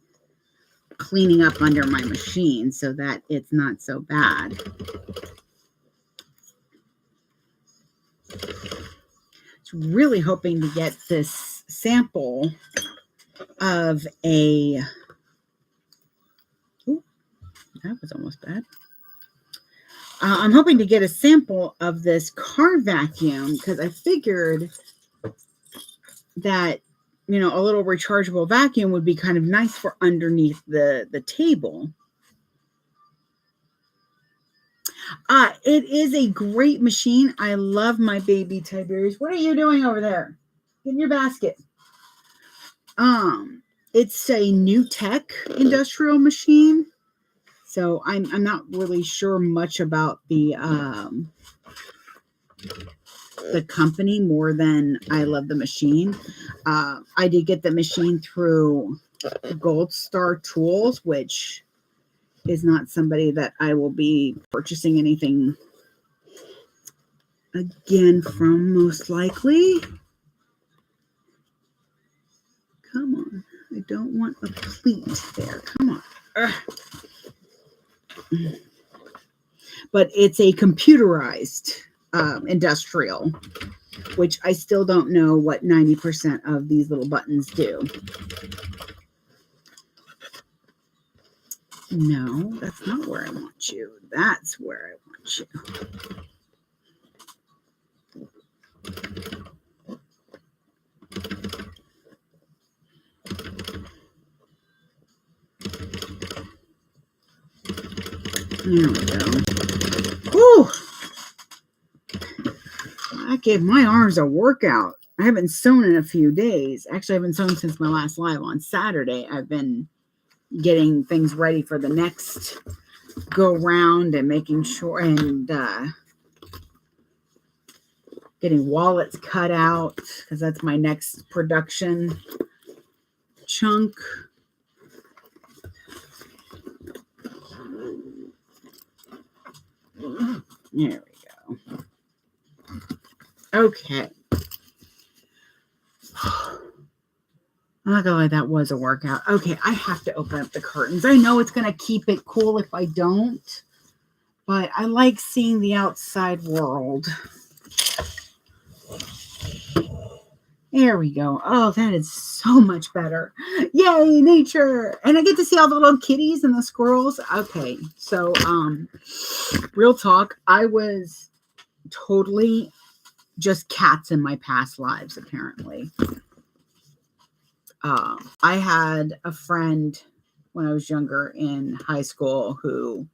Speaker 1: cleaning up under my machine so that it's not so bad. Just really hoping to get this sample of a... ooh, that was almost bad. I'm hoping to get a sample of this car vacuum because I figured that, you know, a little rechargeable vacuum would be kind of nice for underneath the table. It is a great machine. I love my baby Tiberius. What are you doing over there? Get in your basket. It's a new tech industrial machine. So I'm not really sure much about the company more than I love the machine. I did get the machine through Gold Star Tools, which is not somebody that I will be purchasing anything again from, most likely. Come on. I don't want a pleat there. Come on. Ugh. But it's a computerized industrial, which I still don't know what 90% of these little buttons do. No, that's not where I want you. That's where I want you. There we go. Whew. I gave my arms a workout. I haven't sewn in a few days. Actually, I haven't sewn since my last live on Saturday. I've been getting things ready for the next go round and making sure, and getting wallets cut out, because that's my next production chunk. There we go. Okay. I'm not gonna lie, that was a workout. Okay, I have to open up the curtains. I know it's gonna keep it cool if I don't, but I like seeing the outside world. There we go. Oh, that is so much better. Yay, nature. And I get to see all the little kitties and the squirrels. Okay, so real talk, I was totally just cats in my past lives, apparently. I had a friend when I was younger in high school who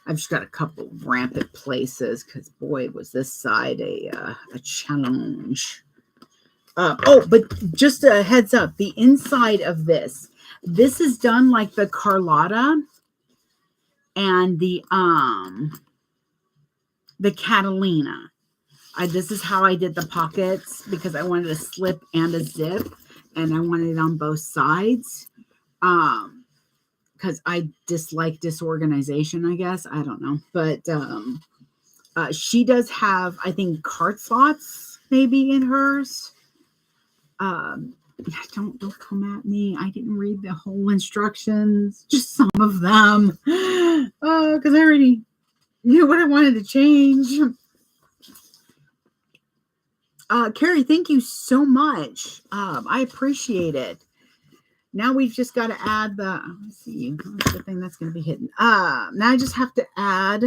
Speaker 1: I've just got a couple rampant places, because boy, was this side a challenge. But just a heads up, the inside of this is done like the Carlotta and the Catalina. This is how I did the pockets, because I wanted a slip and a zip, and I wanted it on both sides. Because I dislike disorganization, I guess. I don't know. But she does have, I think, cart slots maybe in hers. Don't come at me. I didn't read the whole instructions, just some of them. Because I already knew what I wanted to change. Carrie, thank you so much. I appreciate it. Now we've just got to add the, let's see, what's the thing that's going to be hidden? Now I just have to add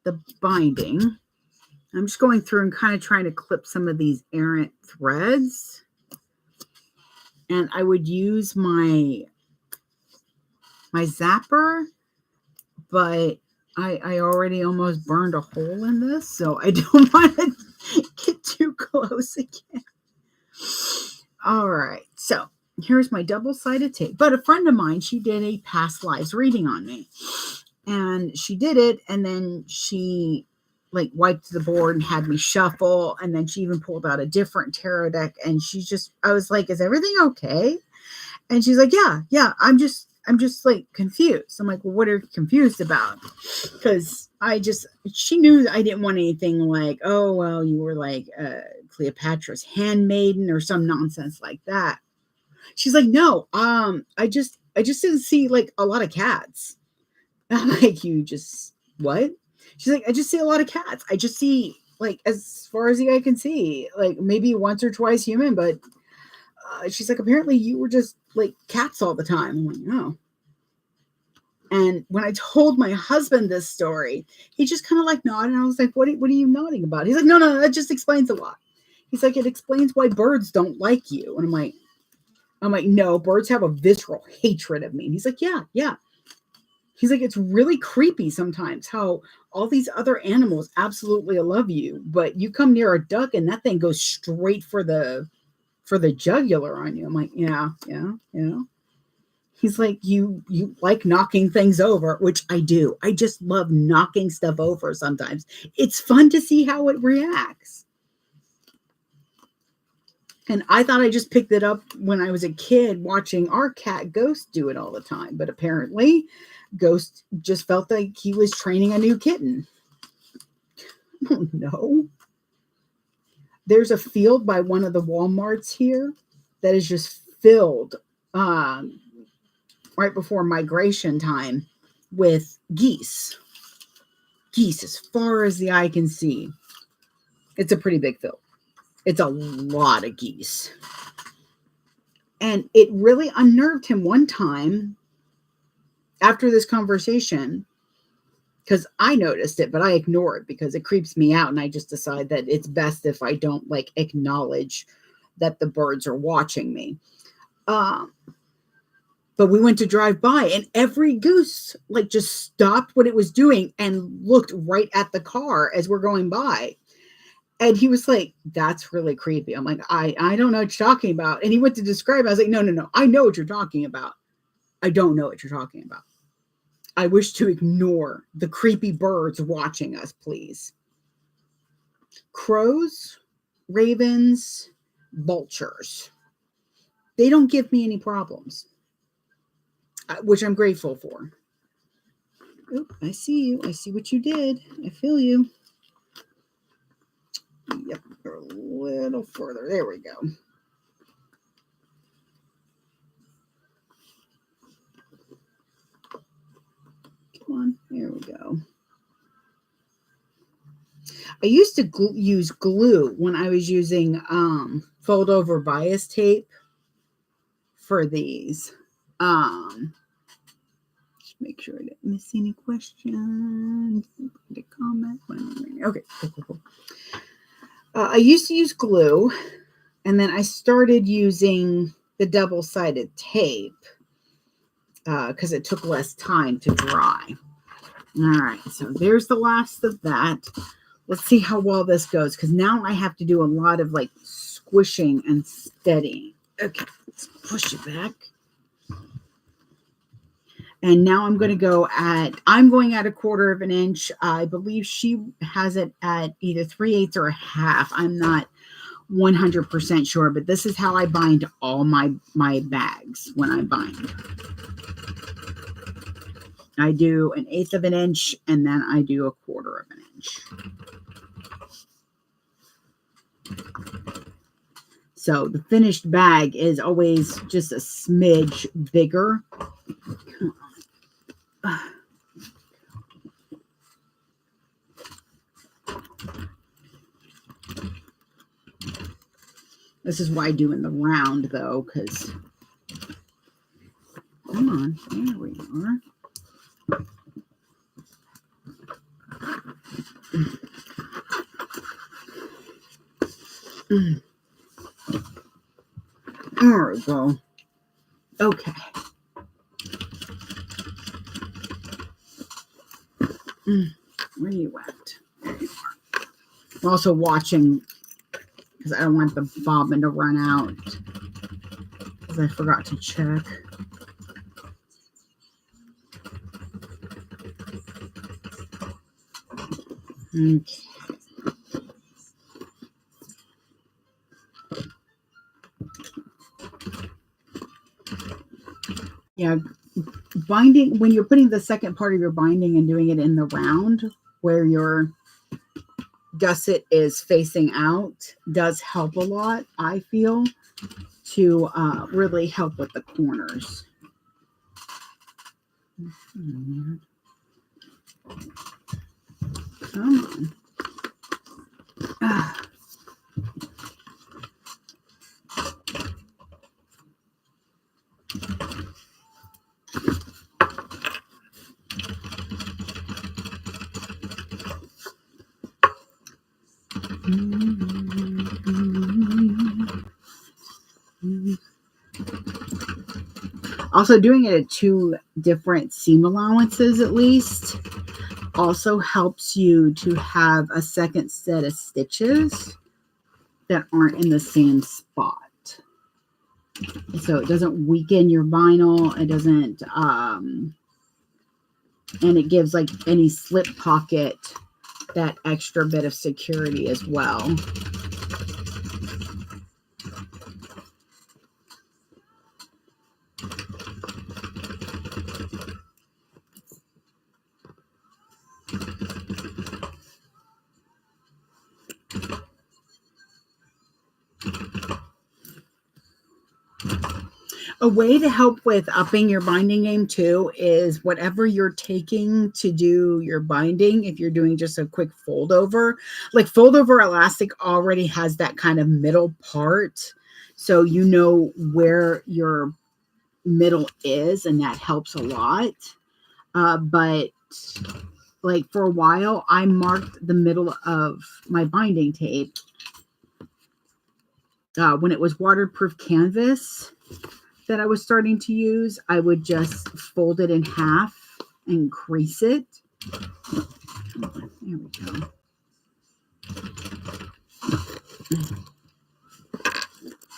Speaker 1: the binding. I'm just going through and kind of trying to clip some of these errant threads. And I would use my zapper, but I already almost burned a hole in this, so I don't want to get too close again. All right, so here's my double-sided tape. But a friend of mine, she did a past lives reading on me. And she did it, and then she like wiped the board and had me shuffle, and then she even pulled out a different tarot deck, and I was like, is everything okay? And she's like, yeah, I'm just like confused. I'm like, well, what are you confused about? Because she knew I didn't want anything like, oh, well, you were like Cleopatra's handmaiden or some nonsense like that. She's like, no, I just didn't see like a lot of cats. I'm like, you just what? She's like, I just see a lot of cats. I just see, like, as far as the eye can see, like maybe once or twice human, but she's like, apparently you were just like cats all the time. I'm like, no. And when I told my husband this story, he just kind of like nodded. And I was like, what are you nodding about? He's like, no, that just explains a lot. He's like, it explains why birds don't like you. And I'm like, no, birds have a visceral hatred of me. And he's like, yeah. He's like, it's really creepy sometimes how all these other animals absolutely love you, but you come near a duck and that thing goes straight for the for the jugular on you. I'm like, yeah. He's like, you like knocking things over, which I do. I just love knocking stuff over sometimes. It's fun to see how it reacts. And I thought I just picked it up when I was a kid watching our cat Ghost do it all the time. But apparently Ghost just felt like he was training a new kitten. I don't know. There's a field by one of the Walmarts here that is just filled right before migration time with geese. Geese as far as the eye can see. It's a pretty big field. It's a lot of geese. And it really unnerved him one time after this conversation, because I noticed it, but I ignore it because it creeps me out. And I just decide that it's best if I don't like acknowledge that the birds are watching me. But we went to drive by and every goose like just stopped what it was doing and looked right at the car as we're going by. And he was like, that's really creepy. I'm like, I don't know what you're talking about. And he went to describe it. I was like, no. I know what you're talking about. I don't know what you're talking about. I wish to ignore the creepy birds watching us, please. Crows, ravens, vultures. They don't give me any problems, which I'm grateful for. Oh, I see you. I see what you did. I feel you. Yep, a little further. There we go. Come on, there we go. I used to use glue when I was using fold over bias tape for these. Just make sure I didn't miss any questions. The comment. Okay, cool. I used to use glue, and then I started using the double-sided tape because it took less time to dry. All right, so there's the last of that. Let's see how well this goes, because now I have to do a lot of like squishing and steadying. Okay, let's push it back. And now I'm going going at 1/4 of an inch. I believe she has it at either 3/8 or a half. I'm not 100% sure, but this is how I bind all my bags when I bind. I do 1/8 of an inch, and then I do 1/4 of an inch. So the finished bag is always just a smidge bigger. This is why I do in the round, though, because, come on, there we are. There we go. Okay. Where are you at? There you are. I'm also watching because I don't want the bobbin to run out because I forgot to check. Okay. Yeah, binding, when you're putting the second part of your binding and doing it in the round where your gusset is facing out, does help a lot, I feel, to really help with the corners. Come on. Also, doing it at 2 different seam allowances at least also helps you to have a second set of stitches that aren't in the same spot. So it doesn't weaken your vinyl. It doesn't, and it gives like any slip pocket that extra bit of security as well. A way to help with upping your binding game too is whatever you're taking to do your binding, if you're doing just a quick fold over, like fold over elastic already has that kind of middle part. So you know where your middle is, and that helps a lot. But like for a while, I marked the middle of my binding tape when it was waterproof canvas that I was starting to use. I would just fold it in half and crease it. There we go.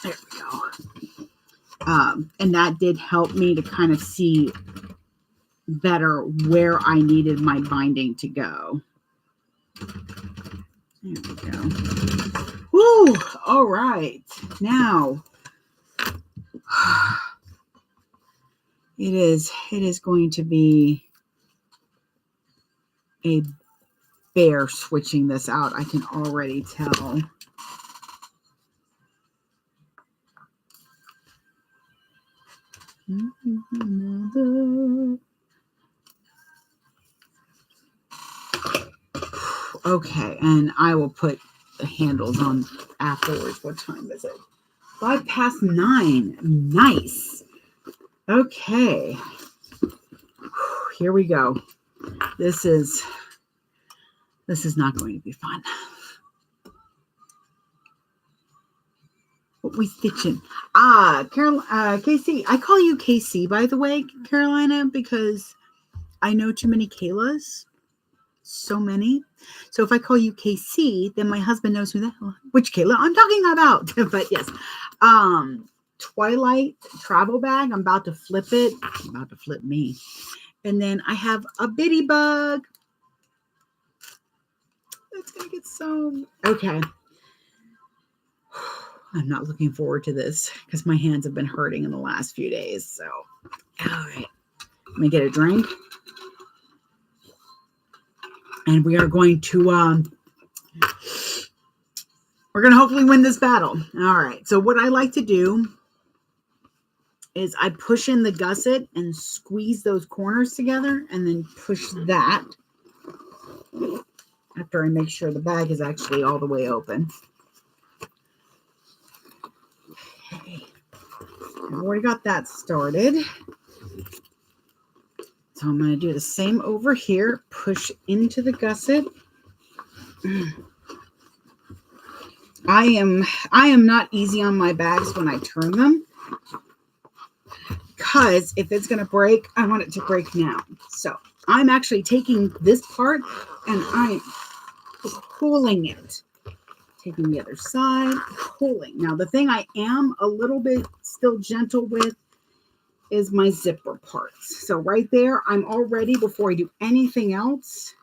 Speaker 1: There we go. And that did help me to kind of see better where I needed my binding to go. There we go. Woo! All right. Now, it is going to be a bear switching this out. I can already tell. Okay, and I will put the handles on afterwards. What time is it? 9:05. Nice. Okay. Here we go. This is not going to be fun. What we stitching? KC. I call you KC, by the way, Carolina, because I know too many Kaylas. So many. So if I call you KC, then my husband knows which Kayla I'm talking about. But yes. Twilight travel bag. I'm about to flip it. I'm about to flip me. And then I have a bitty bug. That's going to get sewn. Okay. I'm not looking forward to this because my hands have been hurting in the last few days. So, all right. Let me get a drink. And we are going to hopefully win this battle. All right. So what I like to do is I push in the gusset and squeeze those corners together and then push that after I make sure the bag is actually all the way open. Okay. I've already got that started. So I'm going to do the same over here. Push into the gusset. I am not easy on my bags when I turn them, because if it's going to break, I want it to break now. So I'm actually taking this part and I'm pulling it. Taking the other side, pulling. Now the thing I am a little bit still gentle with is my zipper parts. So right there, I'm already, before I do anything else,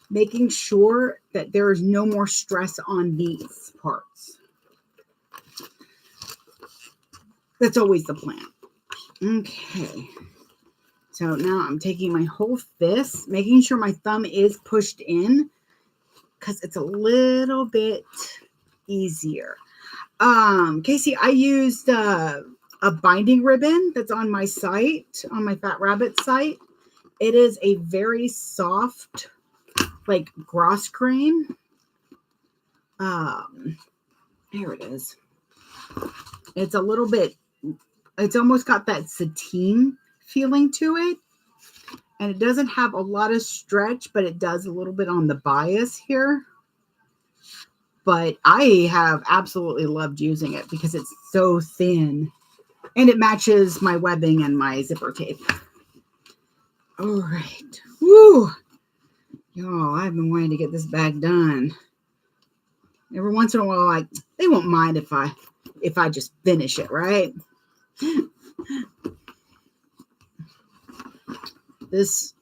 Speaker 1: making sure that there is no more stress on these parts. That's always the plan. Okay. So now I'm taking my whole fist, making sure my thumb is pushed in because it's a little bit easier. Casey, I used a binding ribbon that's on my site, on my Fat Rabbit site. It is a very soft, like gross grain. Here it is. It's a little bit, it's almost got that sateen feeling to it. And it doesn't have a lot of stretch, but it does a little bit on the bias here. But I have absolutely loved using it because it's so thin. And it matches my webbing and my zipper tape. All right. Woo! Y'all, I've been wanting to get this bag done. Every once in a while, they won't mind if I just finish it, right?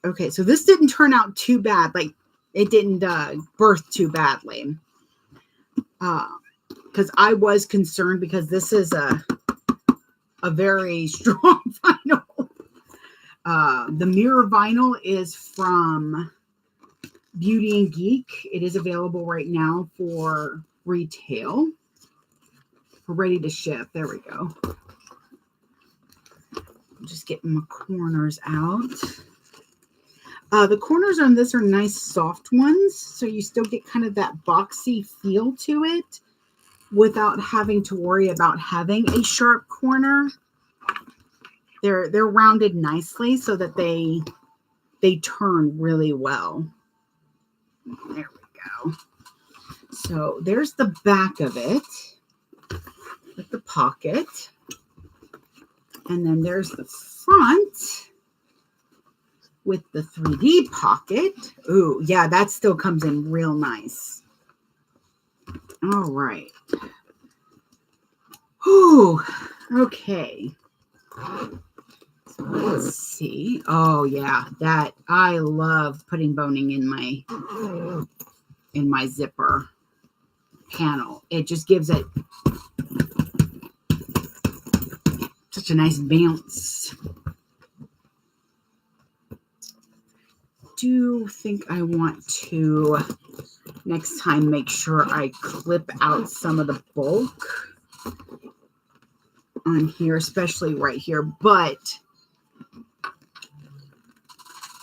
Speaker 1: Okay, so this didn't turn out too bad. Like, it didn't birth too badly. Because I was concerned, because this is a very strong vinyl. The mirror vinyl is from Beauty and Geek. It is available right now for retail. We're ready to ship. There we go. I'm just getting my corners out. The corners on this are nice soft ones, so you still get kind of that boxy feel to it without having to worry about having a sharp corner. They're rounded nicely so that they turn really well. There we go. So there's the back of it with the pocket. And then there's the front with the 3D pocket. Ooh, yeah, that still comes in real nice. All right. Ooh, okay. So let's see. Oh yeah, that I love putting boning in my zipper panel. It just gives it such a nice bounce. Do think I want to next time make sure I clip out some of the bulk on here, especially right here. But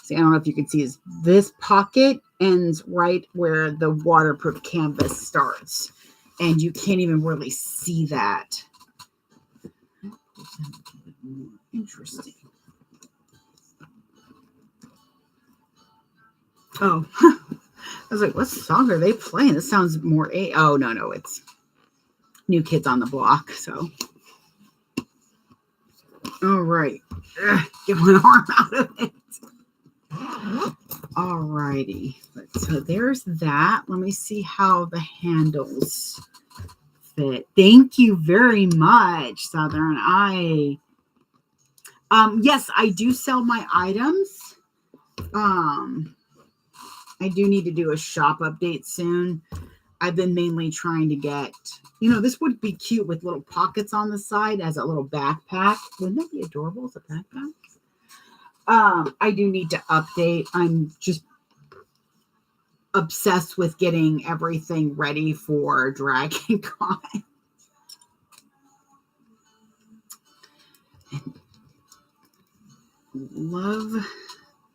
Speaker 1: see, I don't know if you can see this pocket ends right where the waterproof canvas starts, and you can't even really see that. Interesting. Oh, I was like, what song are they playing? This sounds more oh, no, it's New Kids on the Block. So, all right, get one arm out of it. All righty, so there's that. Let me see how the handles fit. Thank you very much, Southern. Yes, I do sell my items. I do need to do a shop update soon. I've been mainly trying to get, this would be cute with little pockets on the side as a little backpack. Wouldn't that be adorable as a backpack? I do need to update. I'm just obsessed with getting everything ready for Dragon Con. Love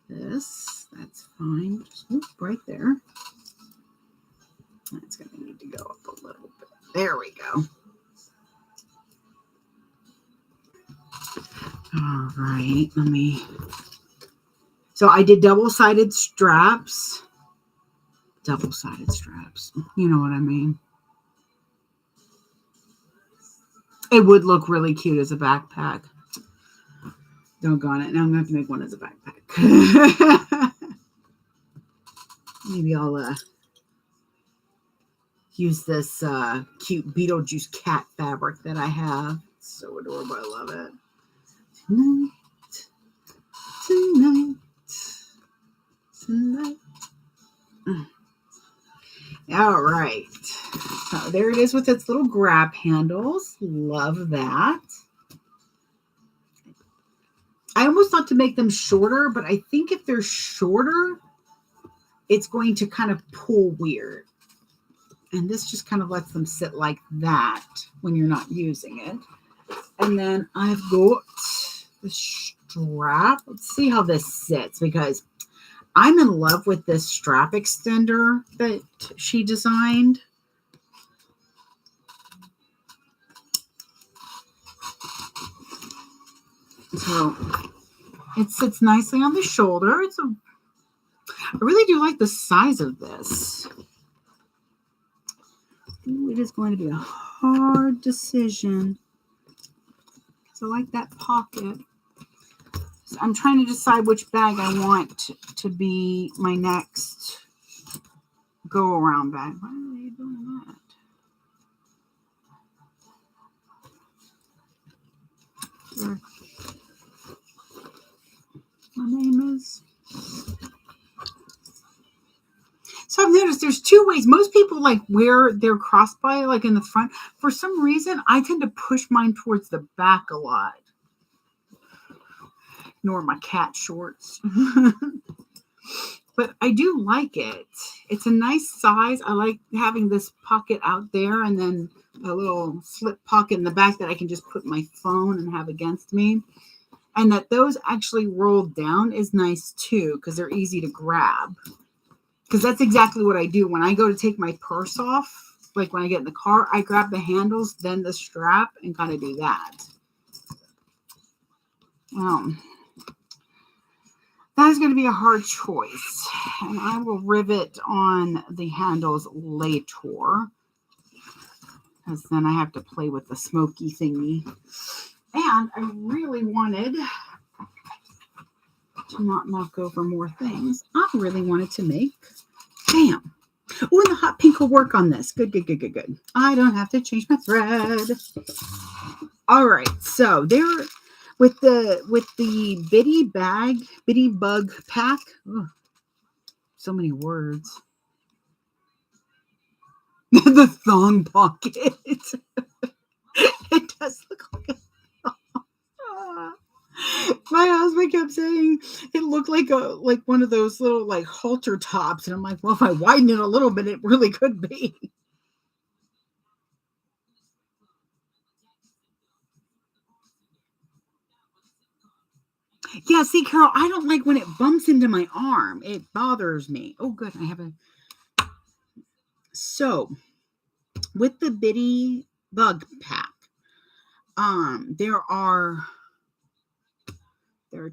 Speaker 1: this. That's fine. Just right there. That's going to need to go up a little bit. There we go. All right. So I did double-sided straps. Double-sided straps. You know what I mean. It would look really cute as a backpack. Doggone it. Now I'm going to have to make one as a backpack. Maybe I'll use this cute Beetlejuice cat fabric that I have. It's so adorable. I love it. Tonight. All right. So there it is with its little grab handles. Love that. I almost thought to make them shorter, but I think if they're shorter, it's going to kind of pull weird. And this just kind of lets them sit like that when you're not using it. And then I've got the strap. Let's see how this sits, because I'm in love with this strap extender that she designed. So it sits nicely on the shoulder. I really do like the size of this. Ooh, it is going to be a hard decision. So I like that pocket. So I'm trying to decide which bag I want to be my next go-around bag. Why are they doing that? My name is. So I've noticed there's two ways. Most people like wear their crossbody like in the front. For some reason, I tend to push mine towards the back a lot. Nor my cat shorts. But I do like it. It's a nice size. I like having this pocket out there and then a little slip pocket in the back that I can just put my phone and have against me. And that those actually roll down is nice too because they're easy to grab. Because that's exactly what I do. When I go to take my purse off, like when I get in the car, I grab the handles, then the strap, and kind of do that. That is going to be a hard choice. And I will rivet on the handles later. Because then I have to play with the smoky thingy. And I really wanted to not knock over more things. I really wanted to make, bam. Oh, and the hot pink will work on this. Good. I don't have to change my thread. All right, so there, with the bitty bug pack. Oh, so many words. The thong pocket. It does look like a thong. My husband kept saying it looked like one of those little like halter tops, and I'm like, well, if I widen it a little bit, it really could be. Yeah, see, Carol, I don't like when it bumps into my arm. It bothers me. Oh, good. I have a. So, with the bitty bug pack, there are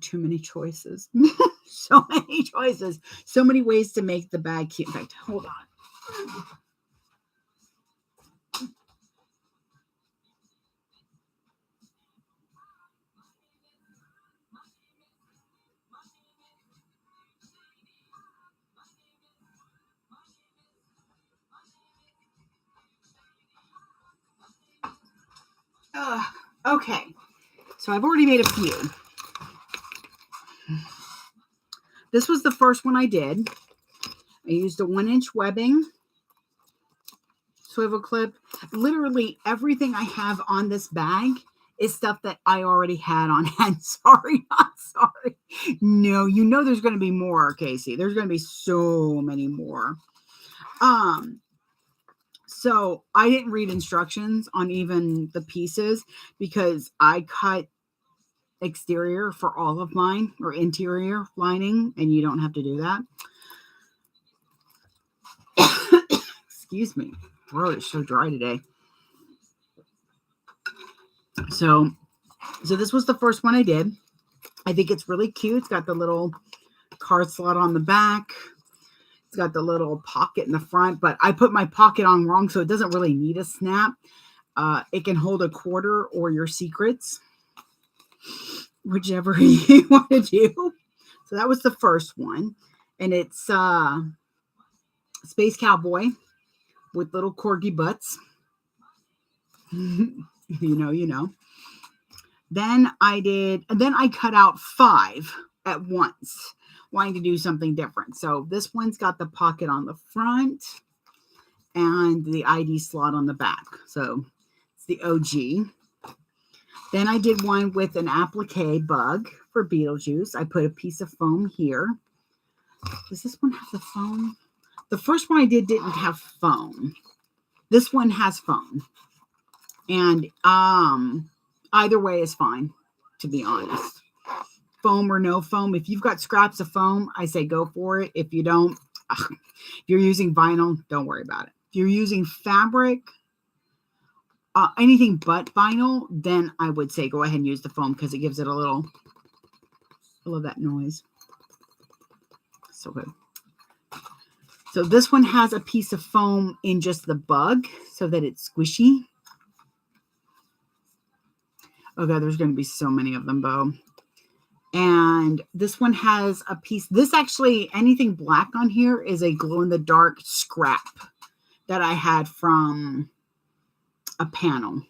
Speaker 1: too many choices. So many choices. So many ways to make the bag cute. In fact, hold on. Okay, so I've already made a few. This was the first one I did. I used a 1-inch webbing, swivel clip. Literally everything I have on this bag is stuff that I already had on hand. Sorry, not sorry. No, you know there's going to be more, Casey. There's going to be so many more. So I didn't read instructions on even the pieces because I cut exterior for all of mine, or interior lining, and you don't have to do that. Excuse me, throat is so dry today. So this was the first one I did. I think it's really cute. It's got the little card slot on the back. It's got the little pocket in the front, but I put my pocket on wrong, so it doesn't really need a snap. It can hold a quarter or your secrets, whichever you want to do. So that was the first one. And it's Space Cowboy with little corgi butts. you know. Then I cut out 5 at once, wanting to do something different. So this one's got the pocket on the front and the ID slot on the back. So it's the OG. Then I did one with an applique bug for Beetlejuice. I put a piece of foam here. Does this one have the foam? The first one I did didn't have foam. This one has foam. And either way is fine, to be honest. Foam or no foam. If you've got scraps of foam, I say go for it. If you don't, if you're using vinyl, don't worry about it. If you're using fabric, anything but vinyl, then I would say go ahead and use the foam because it gives it a little, I love that noise. So good. So this one has a piece of foam in just the bug so that it's squishy. Oh God, there's going to be so many of them, Bo. And this one has a piece. This actually, anything black on here is a glow-in-the-dark scrap that I had from a panel.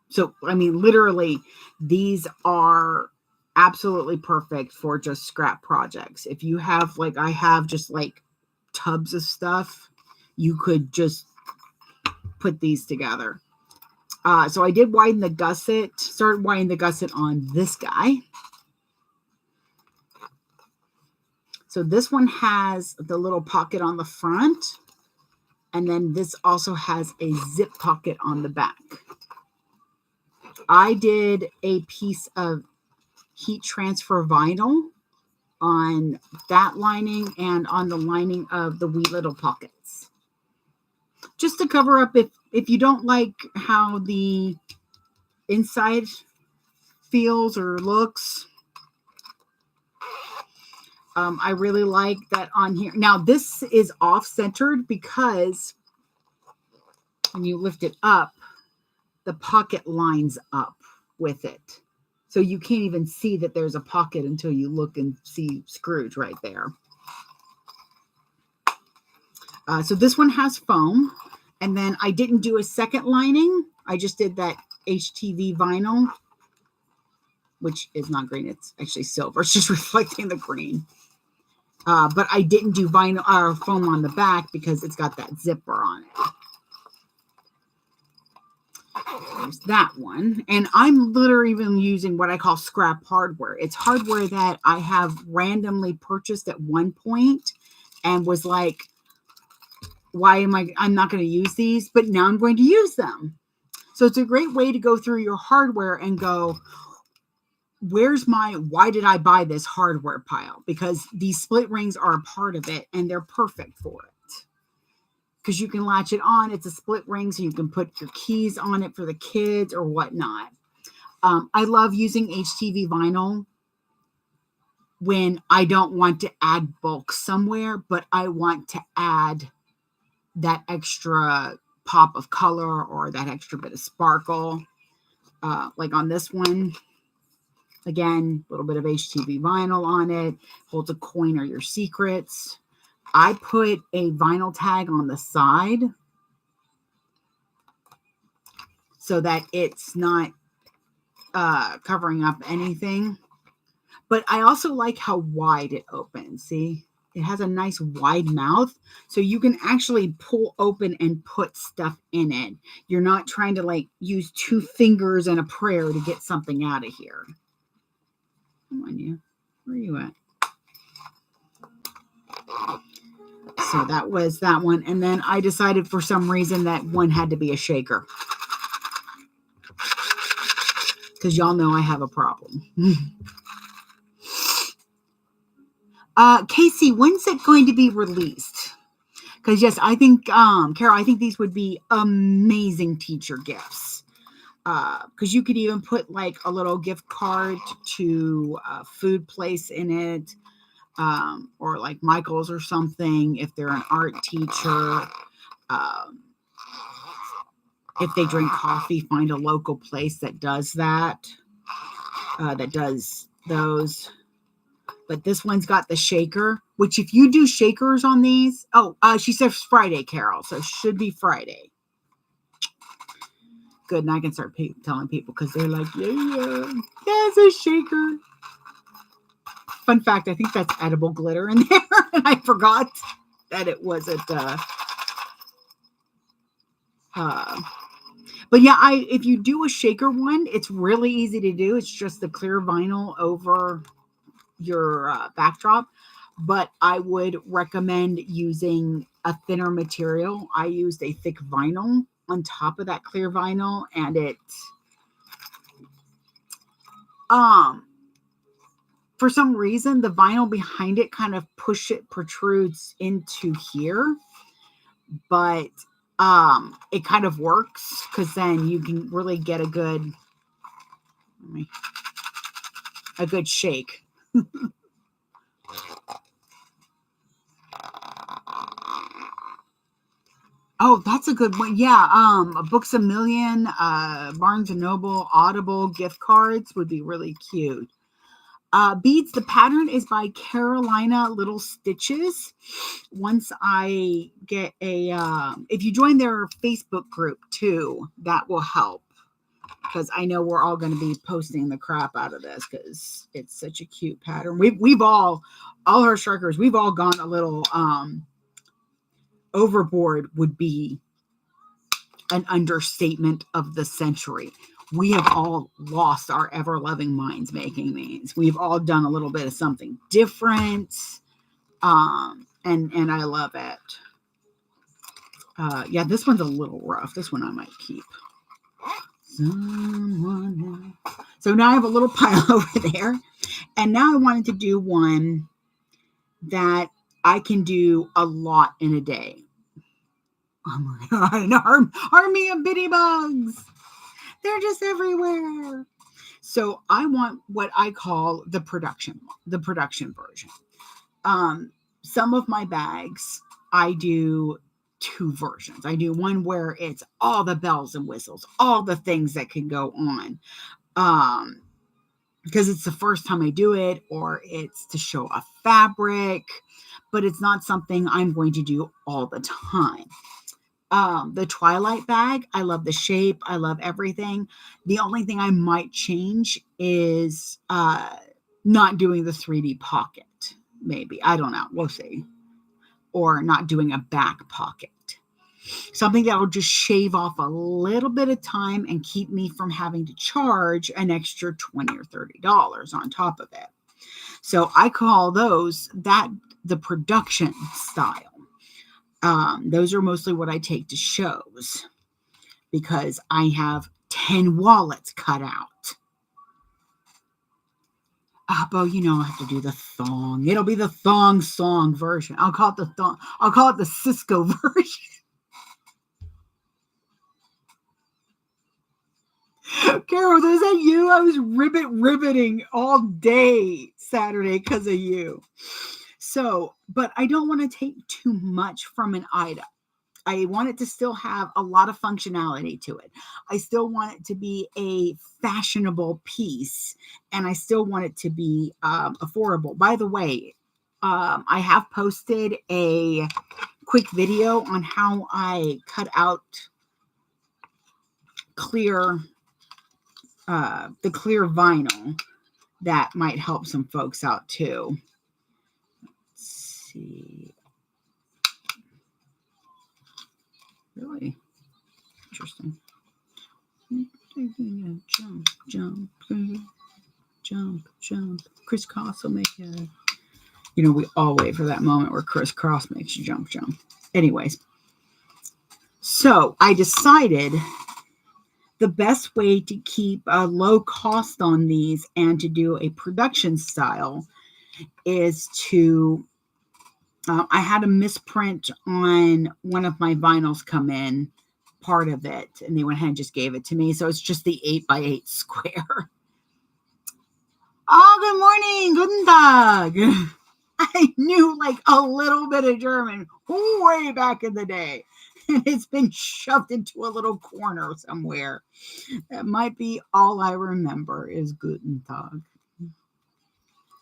Speaker 1: So, I mean, literally, these are absolutely perfect for just scrap projects. If you have, like, I have just like tubs of stuff, you could just put these together. So I did widen the gusset, started widening the gusset on this guy. So this one has the little pocket on the front, and then this also has a zip pocket on the back. I did a piece of heat transfer vinyl on that lining and on the lining of the wee little pockets, just to cover up if you don't like how the inside feels or looks. I really like that on here. Now this is off-centered because when you lift it up, the pocket lines up with it. So you can't even see that there's a pocket until you look and see Scrooge right there. So this one has foam. And then I didn't do a second lining. I just did that HTV vinyl, which is not green. It's actually silver. It's just reflecting the green. But I didn't do vinyl or foam on the back because it's got that zipper on it. There's that one. And I'm literally even using what I call scrap hardware. It's hardware that I have randomly purchased at one point and was like, I'm not going to use these, but now I'm going to use them. So it's a great way to go through your hardware and go, why did I buy this hardware pile? Because these split rings are a part of it and they're perfect for it. Because you can latch it on. It's a split ring, so you can put your keys on it for the kids or whatnot. I love using HTV vinyl when I don't want to add bulk somewhere, but I want to add that extra pop of color or that extra bit of sparkle. Like on this one, again, a little bit of HTV vinyl on it, holds a coin or your secrets. I put a vinyl tag on the side so that it's not covering up anything. But I also like how wide it opens. See, it has a nice wide mouth, so you can actually pull open and put stuff in it. You're not trying to like use 2 fingers and a prayer to get something out of here. Come on, you. Where are you at? So that was that one. And then I decided for some reason that one had to be a shaker. Because y'all know I have a problem. Casey, when's it going to be released? Because yes, I think, Carol, I think these would be amazing teacher gifts. Because you could even put like a little gift card to a food place in it. Or like Michael's or something, if they're an art teacher. If they drink coffee, find a local place that does that, that does those. But this one's got the shaker, which if you do shakers on these, she says Friday, Carol, so it should be Friday. Good, and I can start telling people because they're like, yeah, it's a shaker. Fun fact, I think that's edible glitter in there, and I forgot that it wasn't. But yeah, if you do a shaker one, it's really easy to do. It's just the clear vinyl over your backdrop. But I would recommend using a thinner material. I used a thick vinyl on top of that clear vinyl, and it for some reason the vinyl behind it kind of protrudes into here, but it kind of works because then you can really get a good shake. Oh, that's a good one. Yeah, Books A Million, Barnes & Noble, Audible gift cards would be really cute. Beads, the pattern is by Carolina Little Stitches. Once I get if you join their Facebook group too, that will help. because I know we're all going to be posting the crap out of this because it's such a cute pattern. We've all our strikers, we've all gone a little overboard would be an understatement of the century. We have all lost our ever-loving minds making these. We've all done a little bit of something different. And I love it. Yeah, this one's a little rough. This one I might keep. So now I have a little pile over there. And now I wanted to do one that I can do a lot in a day. Oh my God, an army of bitty bugs. They're just everywhere. So I want what I call the production version. Some of my bags, I do two versions. I do one where it's all the bells and whistles, all the things that can go on. Because it's the first time I do it, or it's to show a fabric, but it's not something I'm going to do all the time. The Twilight bag, I love the shape. I love everything. The only thing I might change is not doing the 3D pocket. Maybe. I don't know. We'll see. Or not doing a back pocket. Something that will just shave off a little bit of time and keep me from having to charge an extra $20 or $30 on top of it. So I call those the production style. Those are mostly what I take to shows because I have 10 wallets cut out. Bo, you know I have to do the thong. It'll be the thong song version. I'll call it the thong. I'll call it the Cisco version. Carol, is that you? I was riveting all day Saturday because of you. So, but I don't want to take too much from an item. I want it to still have a lot of functionality to it. I still want it to be a fashionable piece, and I still want it to be affordable. By the way, I have posted a quick video on how I cut out the clear vinyl. That might help some folks out too. Let's see. Really interesting. Jump. Crisscross will make it. You know, we all wait for that moment where crisscross makes you jump. Anyways, so I decided the best way to keep a low cost on these and to do a production style is to I had a misprint on one of my vinyls come in, part of it, and they went ahead and just gave it to me. So it's just the 8x8 square. Oh, good morning. Guten Tag. I knew like a little bit of German way back in the day. And it's been shoved into a little corner somewhere. That might be all I remember is Guten Tag.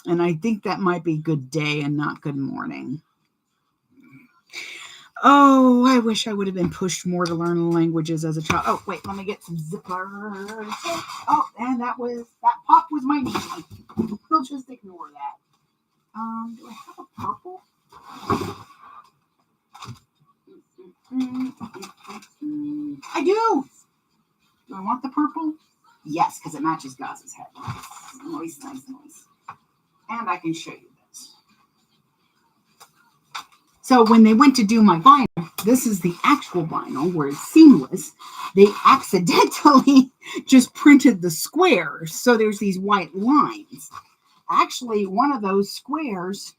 Speaker 1: And I think that might be good day and not good morning. Oh, I wish I would have been pushed more to learn languages as a child. Oh, wait, let me get some zippers. Oh, and that pop was my knee. We'll just ignore that. Do I have a purple? I do. Do I want the purple? Yes, because it matches Gaz's head. Nice. And I can show you this. So when they went to do my vinyl, this is the actual vinyl where it's seamless. They accidentally just printed the squares. So there's these white lines. Actually, one of those squares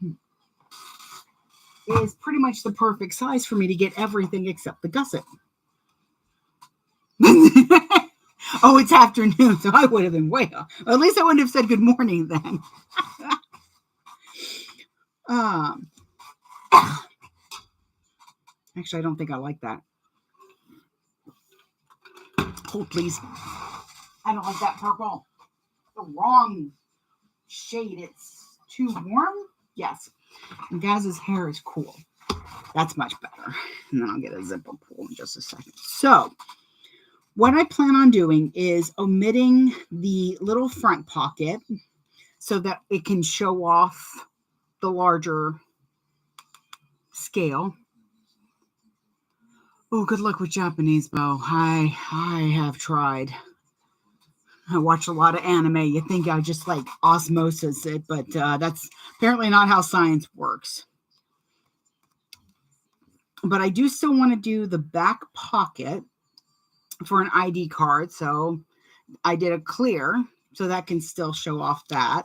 Speaker 1: is pretty much the perfect size for me to get everything except the gusset. Oh, it's afternoon, so I would have been way off. Or at least I wouldn't have said good morning then. Actually, I don't think I like that. Hold, please. I don't like that purple. The wrong shade. It's too warm. Yes. And Gaz's hair is cool. That's much better. And then I'll get a zipper pull in just a second. So what I plan on doing is omitting the little front pocket so that it can show off the larger scale. Oh, good luck with Japanese bow. I have tried. I watch a lot of anime. You think I just like osmosis it, but that's apparently not how science works. But I do still want to do the back pocket for an ID card. So I did a clear, so that can still show off that.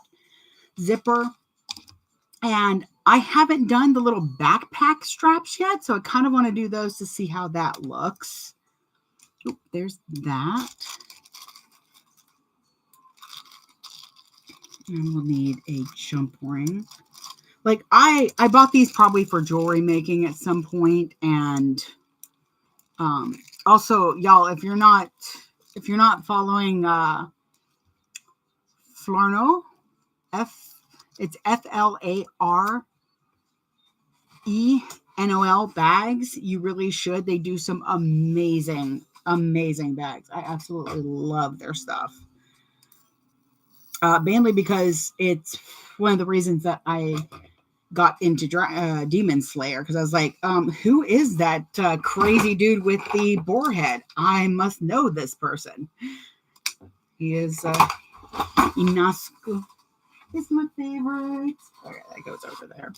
Speaker 1: Zipper. And I haven't done the little backpack straps yet, so I kind of want to do those to see how that looks. Oop, there's that. And we'll need a jump ring. Like I bought these probably for jewelry making at some point, and also y'all, if you're not following Flarno, it's FLARENOL bags. You really should. They do some amazing bags. I absolutely love their stuff. Mainly because it's one of the reasons that I got into Demon Slayer, because I was like, who is that crazy dude with the boar head? I must know this person. He is Inasuku. It's my favorite. Okay, that goes over there.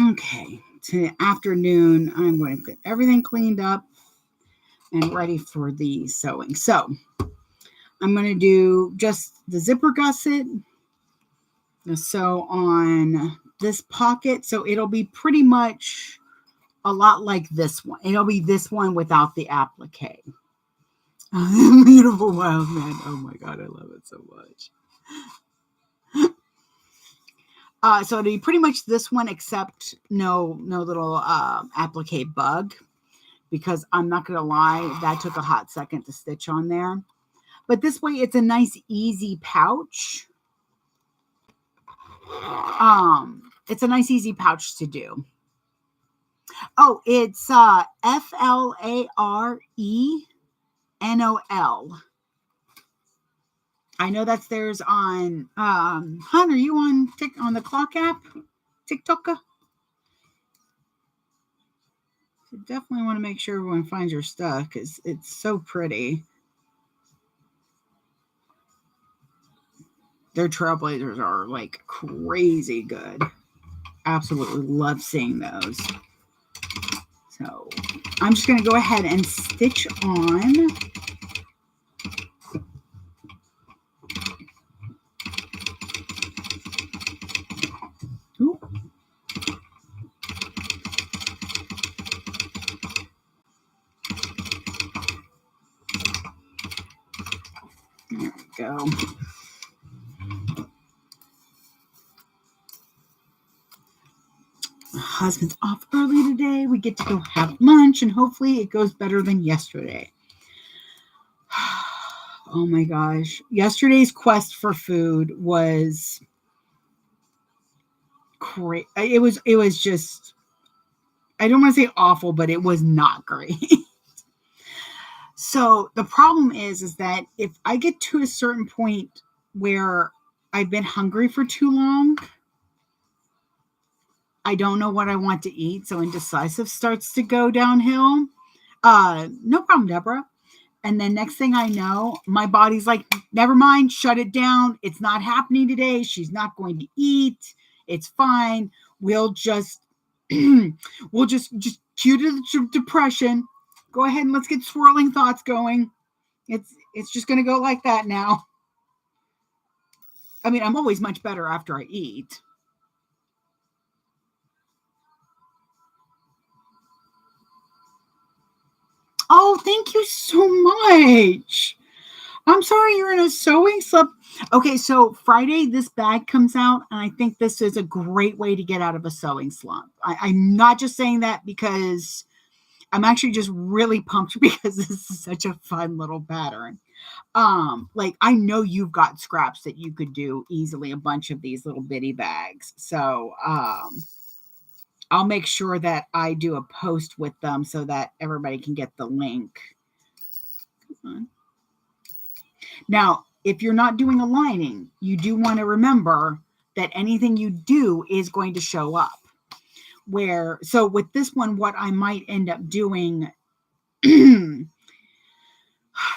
Speaker 1: Okay, to afternoon, I'm going to get everything cleaned up and ready for the sewing. So I'm going to do just the zipper gusset. So on this pocket, so it'll be pretty much a lot like this one. It'll be this one without the applique. Beautiful wild man. Oh my God, I love it so much. So it'll be pretty much this one, except no little applique bug, because I'm not going to lie, that took a hot second to stitch on there. But this way, it's a nice, easy pouch. It's a nice, easy pouch to do. Oh, it's FLARENOL. I know that's theirs on. Hun, are you on the clock app, TikTok? So definitely want to make sure everyone finds your stuff because it's so pretty. Their trailblazers are like crazy good. Absolutely love seeing those. So I'm just going to go ahead and stitch on. Ooh. There we go. My husband's off early today. We get to go have lunch, and hopefully it goes better than yesterday. Oh my gosh. Yesterday's quest for food was great. It was just, I don't want to say awful, but it was not great. So the problem is that if I get to a certain point where I've been hungry for too long, I don't know what I want to eat. So indecisive starts to go downhill. No problem, Deborah. And then next thing I know, my body's like, never mind, shut it down. It's not happening today. She's not going to eat. It's fine. We'll just cue to the depression. Go ahead and let's get swirling thoughts going. It's just going to go like that now. I mean, I'm always much better after I eat. Oh, thank you so much. I'm sorry you're in a sewing slump. Okay, so Friday, this bag comes out, and I think this is a great way to get out of a sewing slump. I'm not just saying that because I'm actually just really pumped because this is such a fun little pattern. Like I know you've got scraps that you could do easily a bunch of these little bitty bags. So I'll make sure that I do a post with them so that everybody can get the link on. Now, if you're not doing a lining, you do want to remember that anything you do is going to show up. So with this one, what I might end up doing, I've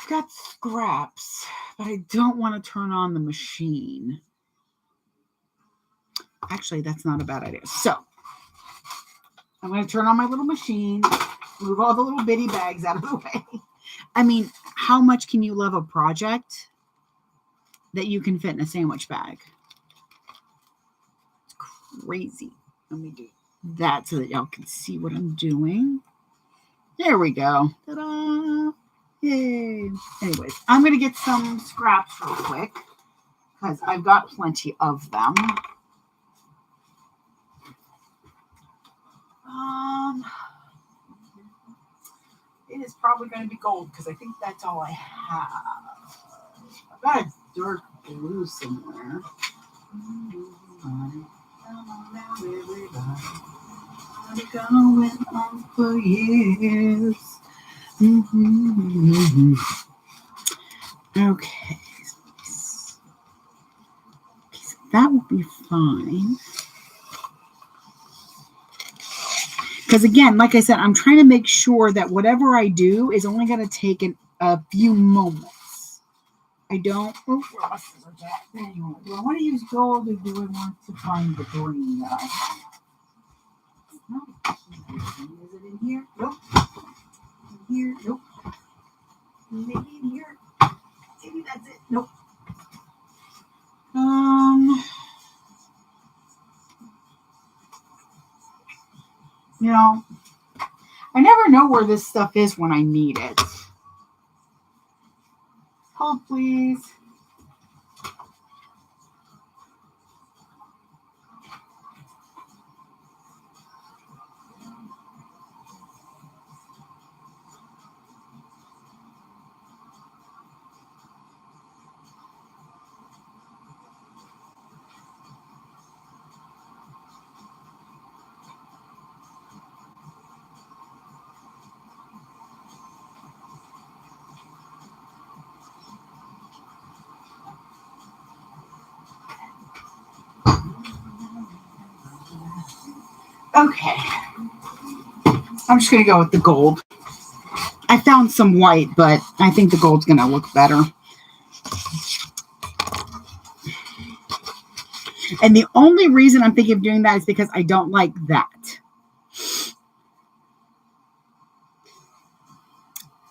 Speaker 1: got scraps, but I don't want to turn on the machine. Actually, that's not a bad idea. So I'm going to turn on my little machine, move all the little bitty bags out of the way. I mean, how much can you love a project that you can fit in a sandwich bag? It's crazy. Let me do that so that y'all can see what I'm doing. There we go. Ta-da! Yay. Anyways, I'm going to get some scraps real quick because I've got plenty of them. It is probably going to be gold because I think that's all I have. I've got a dark blue somewhere. Come on now, everybody. Going on for years. Okay. So that will be fine. Because again, like I said, I'm trying to make sure that whatever I do is only going to take a few moments. I don't. Oh, where my scissors at? Anyway, do I want to use gold or do I want to find the green that I have? No. Is it in here? Nope. In here? Nope. Maybe in here. Maybe that's it. Nope. You know, I never know where this stuff is when I need it. Hold, please. Okay. I'm just going to go with the gold. I found some white, but I think the gold's going to look better. And the only reason I'm thinking of doing that is because I don't like that.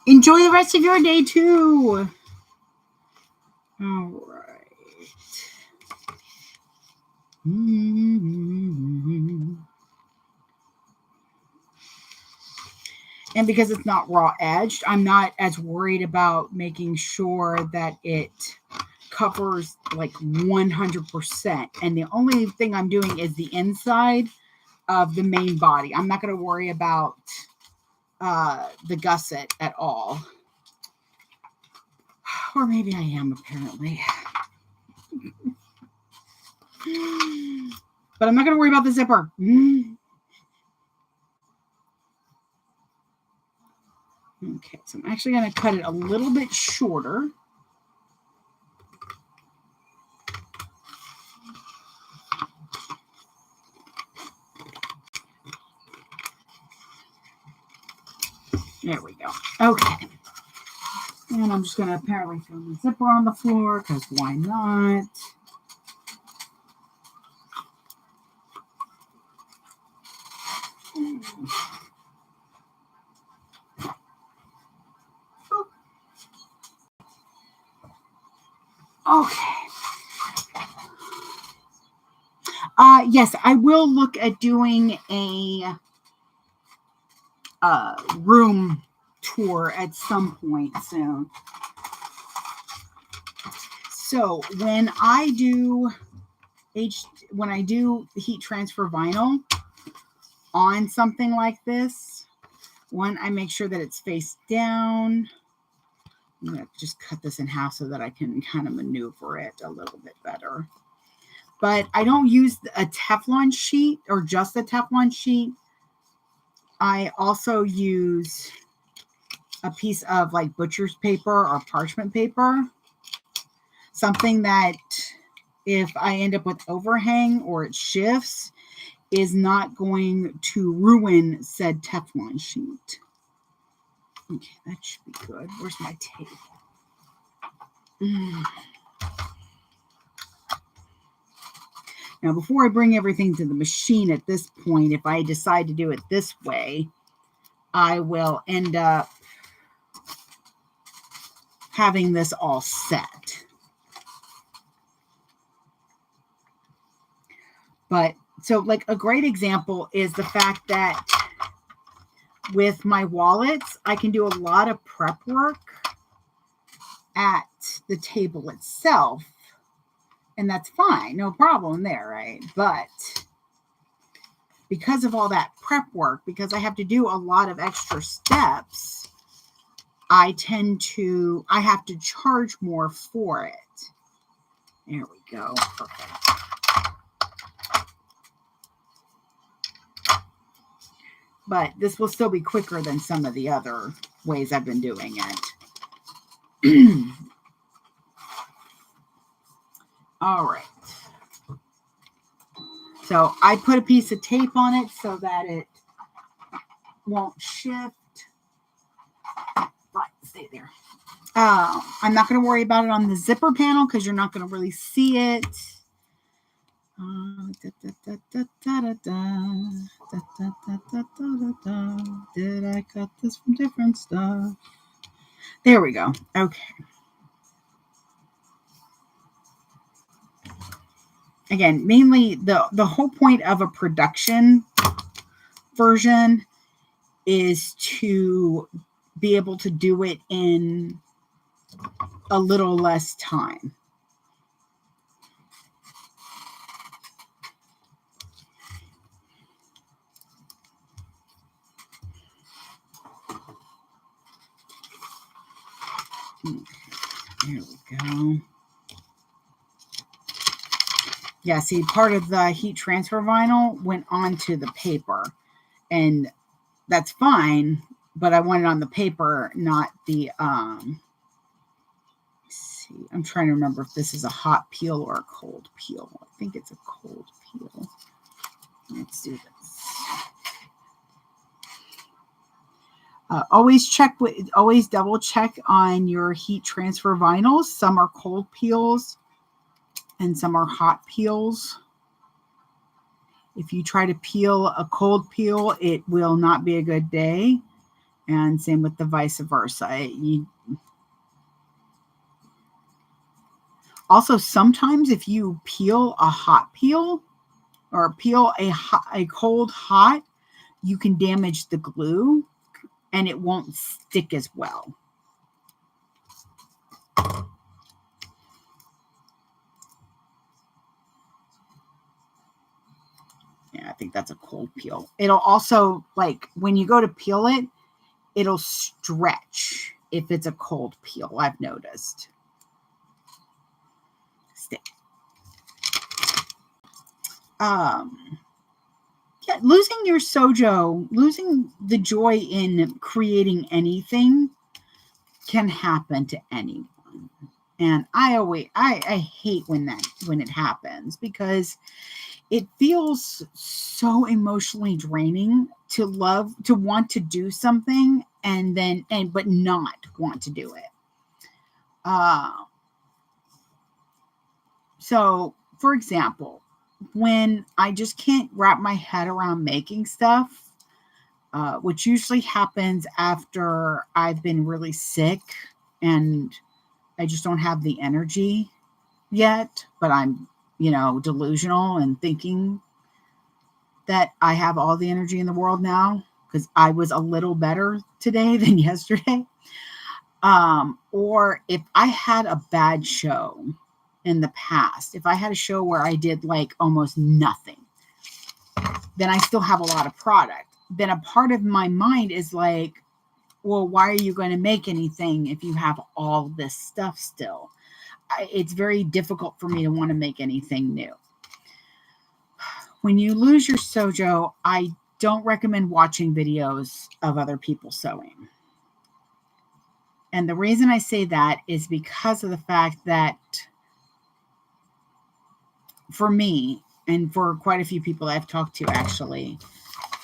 Speaker 1: Enjoy the rest of your day, too. All right. And because it's not raw edged, I'm not as worried about making sure that it covers like 100%. And the only thing I'm doing is the inside of the main body. I'm not going to worry about the gusset at all. Or maybe I am, apparently. But I'm not going to worry about the zipper. Okay, so I'm actually going to cut it a little bit shorter. There we go. Okay. And I'm just going to apparently throw the zipper on the floor because why not? Okay. Yes, I will look at doing a room tour at some point soon. So when I do heat transfer vinyl on something like this, I make sure that it's face down. I'm going to just cut this in half so that I can kind of maneuver it a little bit better. But I don't use a Teflon sheet or just a Teflon sheet. I also use a piece of like butcher's paper or parchment paper. Something that if I end up with overhang or it shifts, is not going to ruin said Teflon sheet. Okay, that should be good. Where's my tape? Now, before I bring everything to the machine at this point, if I decide to do it this way, I will end up having this all set. But so like a great example is the fact that with my wallets, I can do a lot of prep work at the table itself. And that's fine. No problem there, right? But because of all that prep work, because I have to do a lot of extra steps, I have to charge more for it. There we go. Perfect. But this will still be quicker than some of the other ways I've been doing it. All right. So I put a piece of tape on it so that it won't shift. Right, stay there. I'm not going to worry about it on the zipper panel because you're not going to really see it. Did I cut this from different stuff? There we go. Okay. Again, mainly the whole point of a production version is to be able to do it in a little less time. Okay, there we go. Yeah, see, part of the heat transfer vinyl went onto the paper, and that's fine, but I want it on the paper, not the, let's see, I'm trying to remember if this is a hot peel or a cold peel. I think it's a cold peel. Let's do this. Always double check on your heat transfer vinyls. Some are cold peels and some are hot peels. If you try to peel a cold peel, it will not be a good day. And same with the vice versa. Also, sometimes if you peel a hot peel or peel a cold hot, you can damage the glue and it won't stick as well. Yeah, I think that's a cold peel. It'll also, like, when you go to peel it, it'll stretch if it's a cold peel, I've noticed. Stick. Yeah, losing your sojo, losing the joy in creating anything can happen to anyone. And I hate when it happens, because it feels so emotionally draining to want to do something but not want to do it. So for example, when I just can't wrap my head around making stuff, which usually happens after I've been really sick and I just don't have the energy yet, but I'm, delusional and thinking that I have all the energy in the world now because I was a little better today than yesterday. Or if I had a bad show in the past, if I had a show where I did like almost nothing, then I still have a lot of product. Then a part of my mind is like, well, why are you going to make anything if you have all this stuff still? It's very difficult for me to want to make anything new. When you lose your sojo, I don't recommend watching videos of other people sewing. And the reason I say that is because of the fact that for me, and for quite a few people I've talked to actually,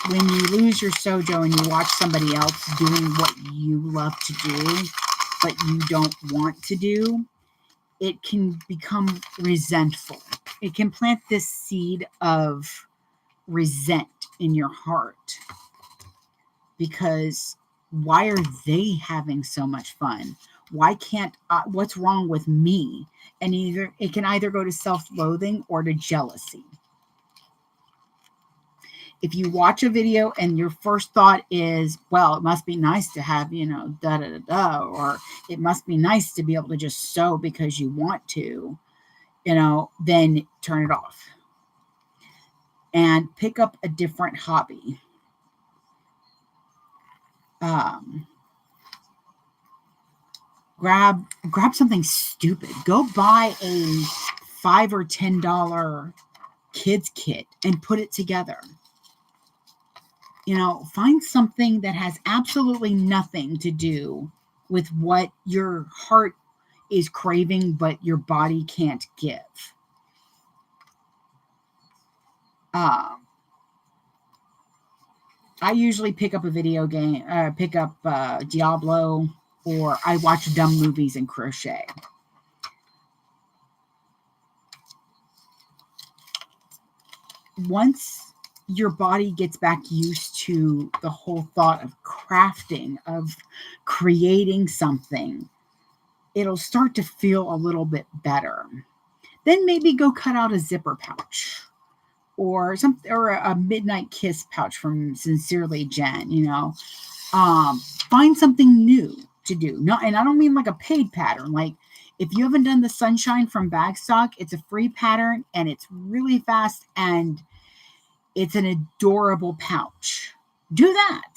Speaker 1: when you lose your sojo and you watch somebody else doing what you love to do, but you don't want to do, it can become resentful. It can plant this seed of resent in your heart. Because why are they having so much fun? Why can't what's wrong with me? And it can either go to self-loathing or to jealousy. If you watch a video and your first thought is, well, it must be nice to have, da da da da, or it must be nice to be able to just sew because you want to, then turn it off and pick up a different hobby. Grab something stupid. Go buy a $5 or $10 kids kit and put it together. Find something that has absolutely nothing to do with what your heart is craving, but your body can't give. I usually pick up a video game, pick up Diablo, or I watch dumb movies and crochet. Once your body gets back used to the whole thought of crafting, of creating something, it'll start to feel a little bit better. Then maybe go cut out a zipper pouch or a midnight kiss pouch from Sincerely Jen, find something new to do. And I don't mean like a paid pattern. Like if you haven't done the Sunshine from Bagstock, it's a free pattern and it's really fast and it's an adorable pouch. Do that.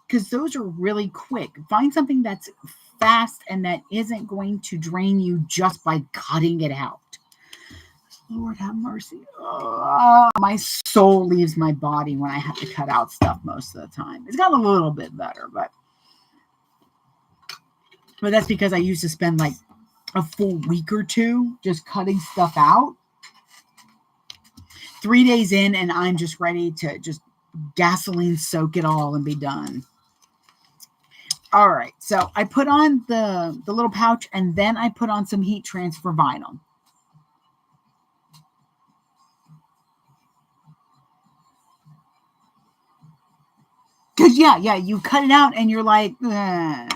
Speaker 1: Because those are really quick. Find something that's fast and that isn't going to drain you just by cutting it out. Lord have mercy. My soul leaves my body when I have to cut out stuff most of the time. It's got a little bit better, but that's because I used to spend like a full week or two just cutting stuff out. 3 days in, and I'm just ready to just gasoline soak it all and be done. All right, so I put on the little pouch, and then I put on some heat transfer vinyl. Because, yeah, you cut it out, and you're like, eh.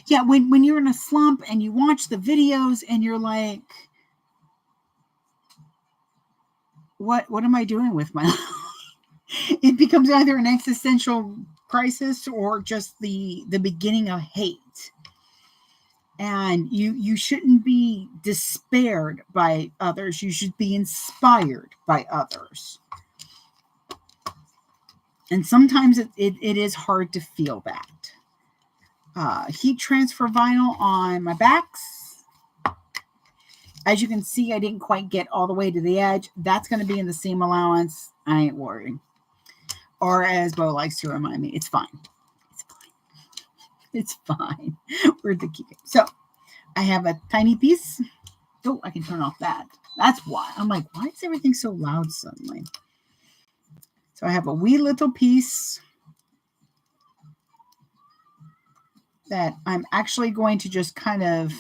Speaker 1: Yeah, when you're in a slump and you watch the videos and you're like, what am I doing with my life? It becomes either an existential crisis or just the beginning of hate. And you shouldn't be despaired by others. You should be inspired by others. And sometimes it is hard to feel that. Heat transfer vinyl on my backs. As you can see, I didn't quite get all the way to the edge. That's going to be in the seam allowance. I ain't worried. Or as Bo likes to remind me, it's fine. It's fine. Where'd the key go? So I have a tiny piece. Oh, I can turn off that. That's why. I'm like, why is everything so loud suddenly? So I have a wee little piece that I'm actually going to just kind of,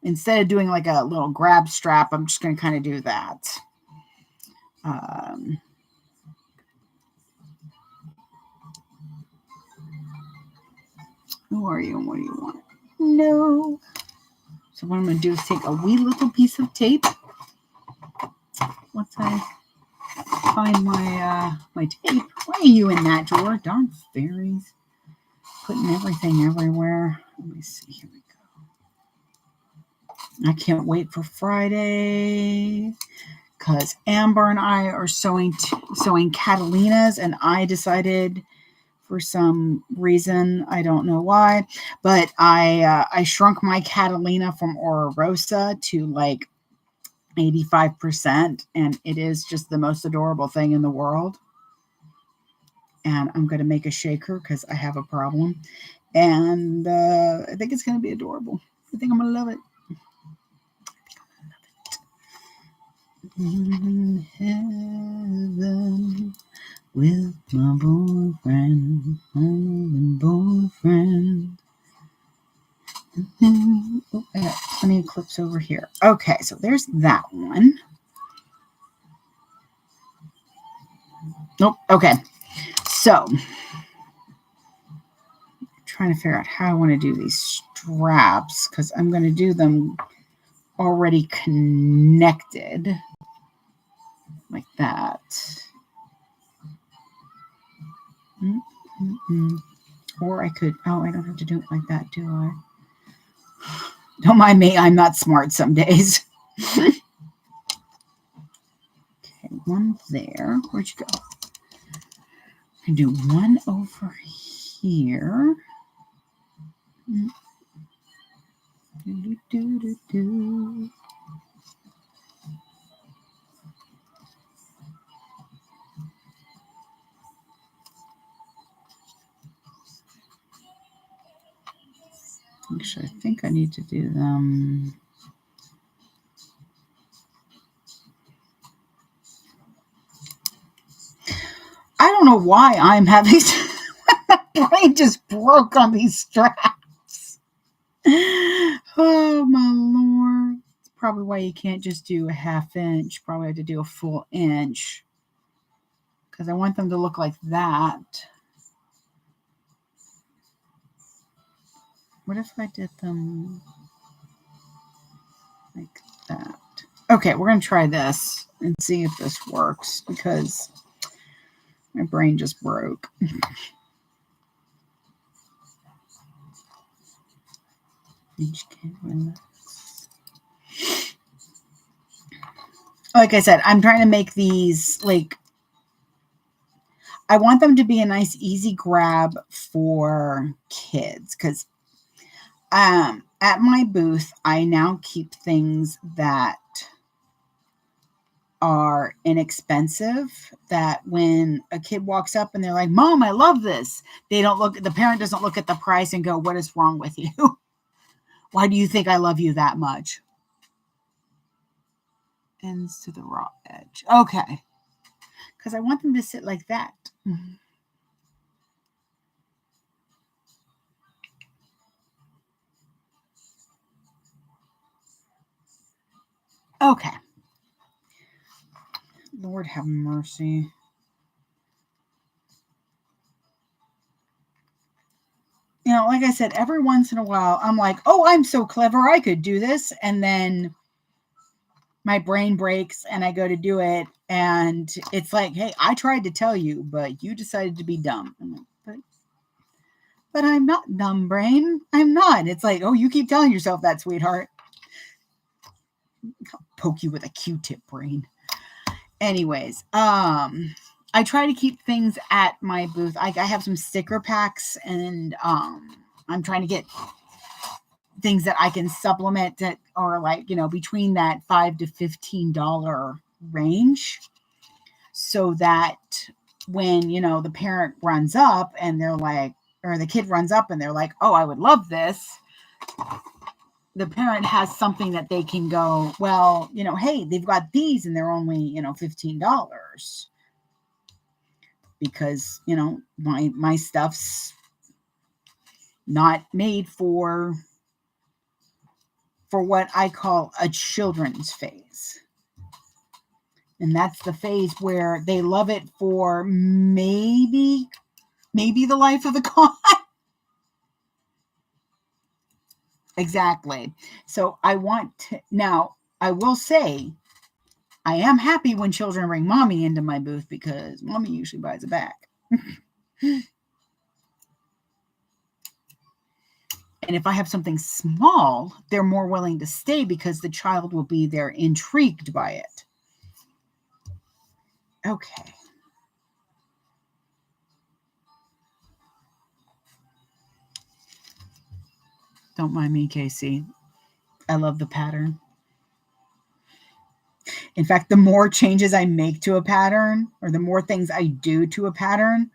Speaker 1: instead of doing like a little grab strap, I'm just going to kind of do that. Who are you and what do you want? No. So what I'm going to do is take a wee little piece of tape. Once I find my tape. Why are you in that drawer? Darn fairies. Putting everything everywhere. Let me see. Here we go. I can't wait for Friday because Amber and I are sewing Catalinas, and I decided for some reason, I don't know why, but I shrunk my Catalina from Aura Rosa to like 85%, and it is just the most adorable thing in the world. And I'm going to make a shaker because I have a problem. And I think it's going to be adorable. I think I'm going to love it. In heaven with my boyfriend, boyfriend. Oh, I got plenty of clips over here. Okay, so there's that one. Nope. Okay, so trying to figure out how I want to do these straps because I'm going to do them already connected like that. Or I could, oh, I don't have to do it like that, do I? Don't mind me, I'm not smart some days. Okay, one there. Where'd you go? I can do one over here. Actually, I think I need to do them. I don't know why I'm having. My brain just broke on these straps. Oh my lord! It's probably why you can't just do a half inch. Probably have to do a full inch because I want them to look like that. What if I did them like that? Okay, we're going to try this and see if this works because my brain just broke. Like I said, I'm trying to make these like, I want them to be a nice easy grab for kids because at my booth, I now keep things that are inexpensive, that when a kid walks up and they're like, Mom, I love this. The parent doesn't look at the price and go, what is wrong with you? Why do you think I love you that much? Ends to the raw edge. Okay. Because I want them to sit like that. Okay. Lord have mercy. You know, like I said, every once in a while, I'm like, oh, I'm so clever. I could do this. And then my brain breaks and I go to do it. And it's like, hey, I tried to tell you, but you decided to be dumb. I'm like, but I'm not dumb, brain. I'm not. It's like, oh, you keep telling yourself that, sweetheart. I'll poke you with a Q-tip, brain. Anyways, I try to keep things at my booth. I have some sticker packs, and I'm trying to get things that I can supplement that are like, you know, between that $5 to $15 range, so that when, you know, the parent runs up and they're like, or the kid runs up and they're like, oh, I would love this. The parent has something that they can go, well, you know, hey, they've got these and they're only, you know, $15 because, you know, my stuff's not made for what I call a children's phase. And that's the phase where they love it for maybe the life of the con. Exactly. So I want to, now I will say, I am happy when children bring mommy into my booth because mommy usually buys it back. And if I have something small, they're more willing to stay because the child will be there intrigued by it. Okay. Don't mind me, Casey. I love the pattern. In fact, the more changes I make to a pattern, or the more things I do to a pattern,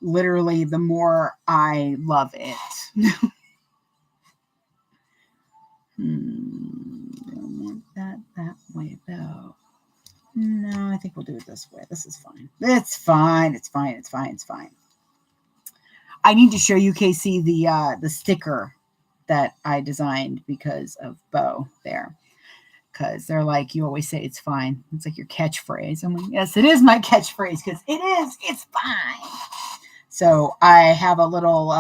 Speaker 1: literally the more I love it. Don't want that way though. No, I think we'll do it this way. This is fine. It's fine. It's fine. It's fine. It's fine. I need to show you, Casey, the sticker that I designed because of Bo there. Because they're like, you always say it's fine. It's like your catchphrase. I'm like, yes, it is my catchphrase because it is. It's fine. So I have a little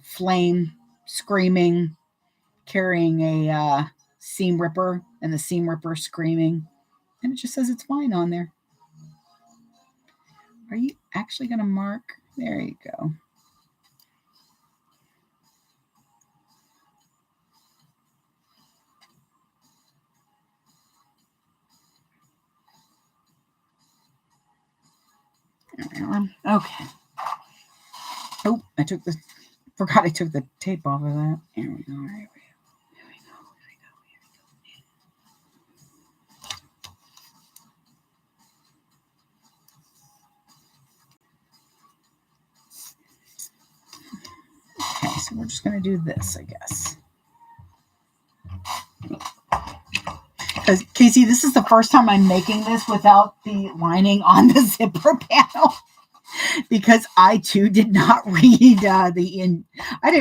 Speaker 1: flame screaming, carrying a seam ripper, and the seam ripper screaming, and it just says it's fine on there. Are you actually going to mark? There you go. Okay. Oh, forgot I took the tape off of that. Here we go. Here we go. Okay, so we're just going to do this, I guess. Because, Casey, this is the first time I'm making this without the lining on the zipper panel. Because I, too, did not read I didn't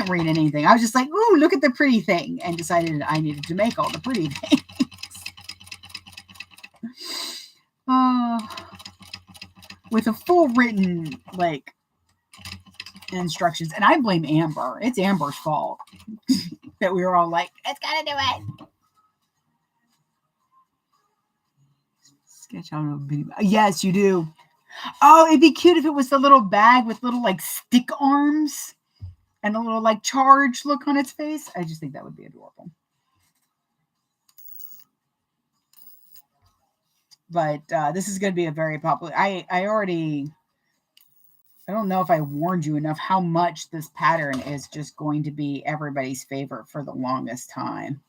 Speaker 1: read anything. I was just like, ooh, look at the pretty thing. And decided I needed to make all the pretty things. With a full written, instructions. And I blame Amber. It's Amber's fault that we were all like, it's got to do it. Sketch out a video. Yes, you do. Oh, it'd be cute if it was the little bag with little stick arms and a little charge look on its face. I just think that would be adorable. But this is going to be a very popular. I don't know if I warned you enough how much this pattern is just going to be everybody's favorite for the longest time.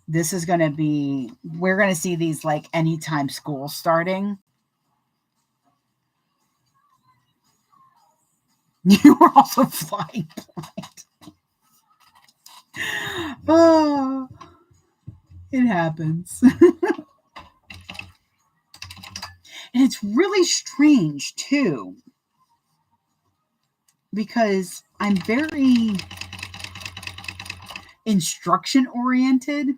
Speaker 1: This is going to be, we're going to see these anytime school's starting. You were also flying blind. Oh, it happens. And it's really strange, too, because I'm very instruction-oriented.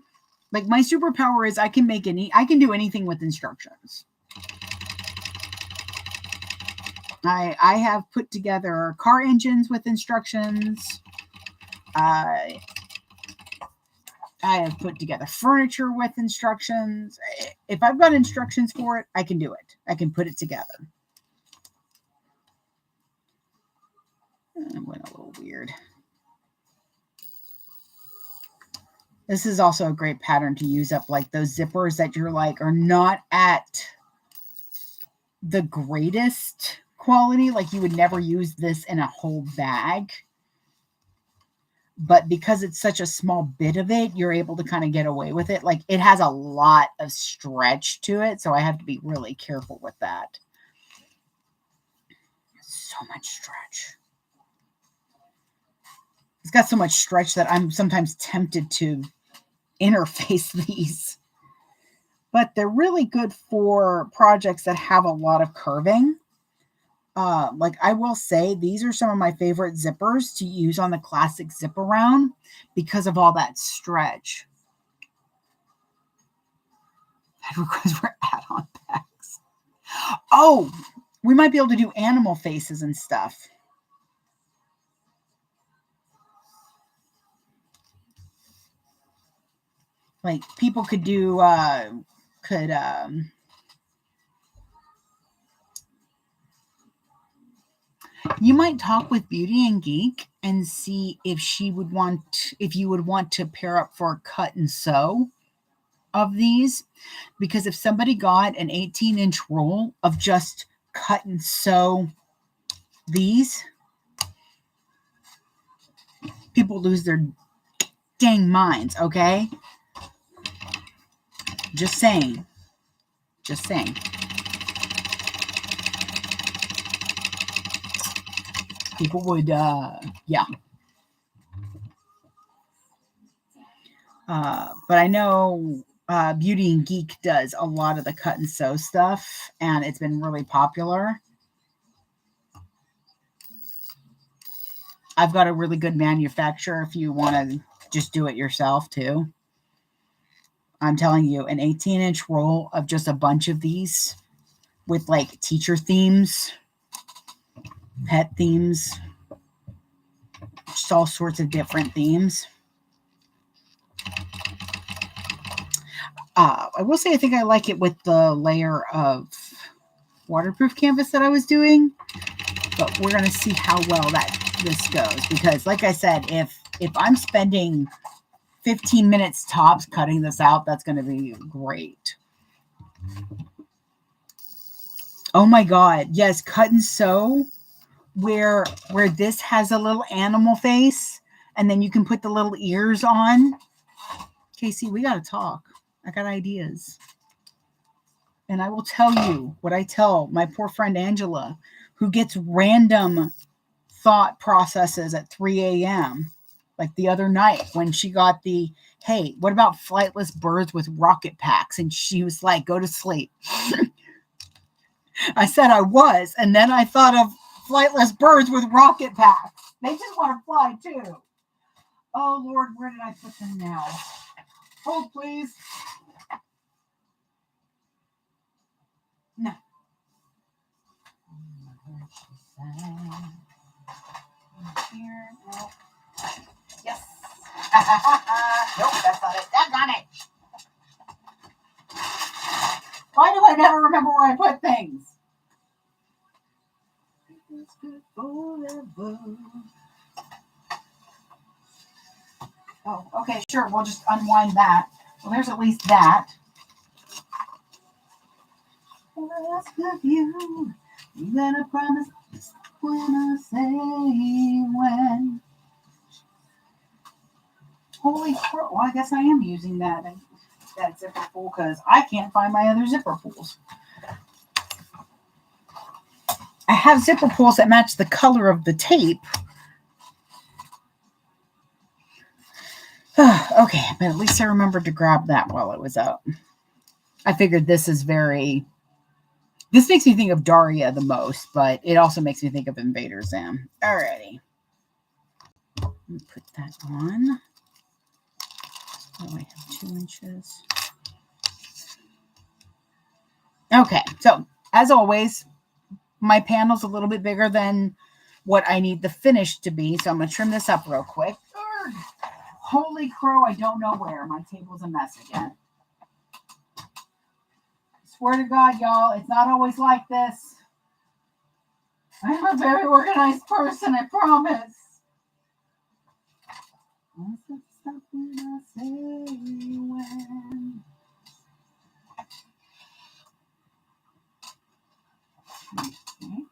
Speaker 1: My superpower is I can do anything with instructions. I have put together car engines with instructions. I have put together furniture with instructions. If I've got instructions for it, I can do it. I can put it together. I went a little weird. This is also a great pattern to use up those zippers that you're are not at the greatest quality. You would never use this in a whole bag. But because it's such a small bit of it, you're able to kind of get away with it. It has a lot of stretch to it, so I have to be really careful with that. So much stretch. It's got so much stretch that I'm sometimes tempted to interface these. But they're really good for projects that have a lot of curving. I will say, these are some of my favorite zippers to use on the classic zip around because of all that stretch. That requires for add-on packs. Oh, we might be able to do animal faces and stuff. People could do, you might talk with Beauty and Geek and see if you would want to pair up for a cut and sew of these, because if somebody got an 18-inch roll of just cut and sew these, people lose their dang minds, okay? Just saying. Just saying. People would, yeah. But I know Beauty and Geek does a lot of the cut and sew stuff, and it's been really popular. I've got a really good manufacturer if you want to just do it yourself too. I'm telling you, an 18-inch roll of just a bunch of these with like teacher themes, pet themes, just all sorts of different themes. I will say I think I like it with the layer of waterproof canvas that I was doing, but we're going to see how well this goes, because like I said, if I'm spending 15 minutes tops cutting this out, that's going to be great. Oh my God. Yes. Cut and sew where this has a little animal face and then you can put the little ears on. Casey, we got to talk. I got ideas. And I will tell you what I tell my poor friend Angela, who gets random thought processes at 3 a.m. Like the other night when she got the, hey, what about flightless birds with rocket packs? And she was like, go to sleep. I said I was. And then I thought of flightless birds with rocket packs. They just want to fly too. Oh, Lord, where did I put them now? Hold, please. No. Here, no. Yes. Nope, that's not it. Daggone it. Why do I never remember where I put things? Oh, okay, sure. We'll just unwind that. Well, there's at least that. Ask of you, you gotta promise when I say when. Holy crap! Well, I guess I am using that zipper pull because I can't find my other zipper pulls. I have zipper pulls that match the color of the tape. Okay, but at least I remembered to grab that while it was out. I figured this makes me think of Daria the most, but it also makes me think of Invader Zim. Alrighty. Let me put that on. Oh, I have 2 inches. Okay, so as always, my panel's a little bit bigger than what I need the finish to be, so I'm going to trim this up real quick. Holy crow, I don't know where. My table's a mess again. I swear to God, y'all, it's not always like this. I'm a very organized person, I promise. Stop when I say when. Okay.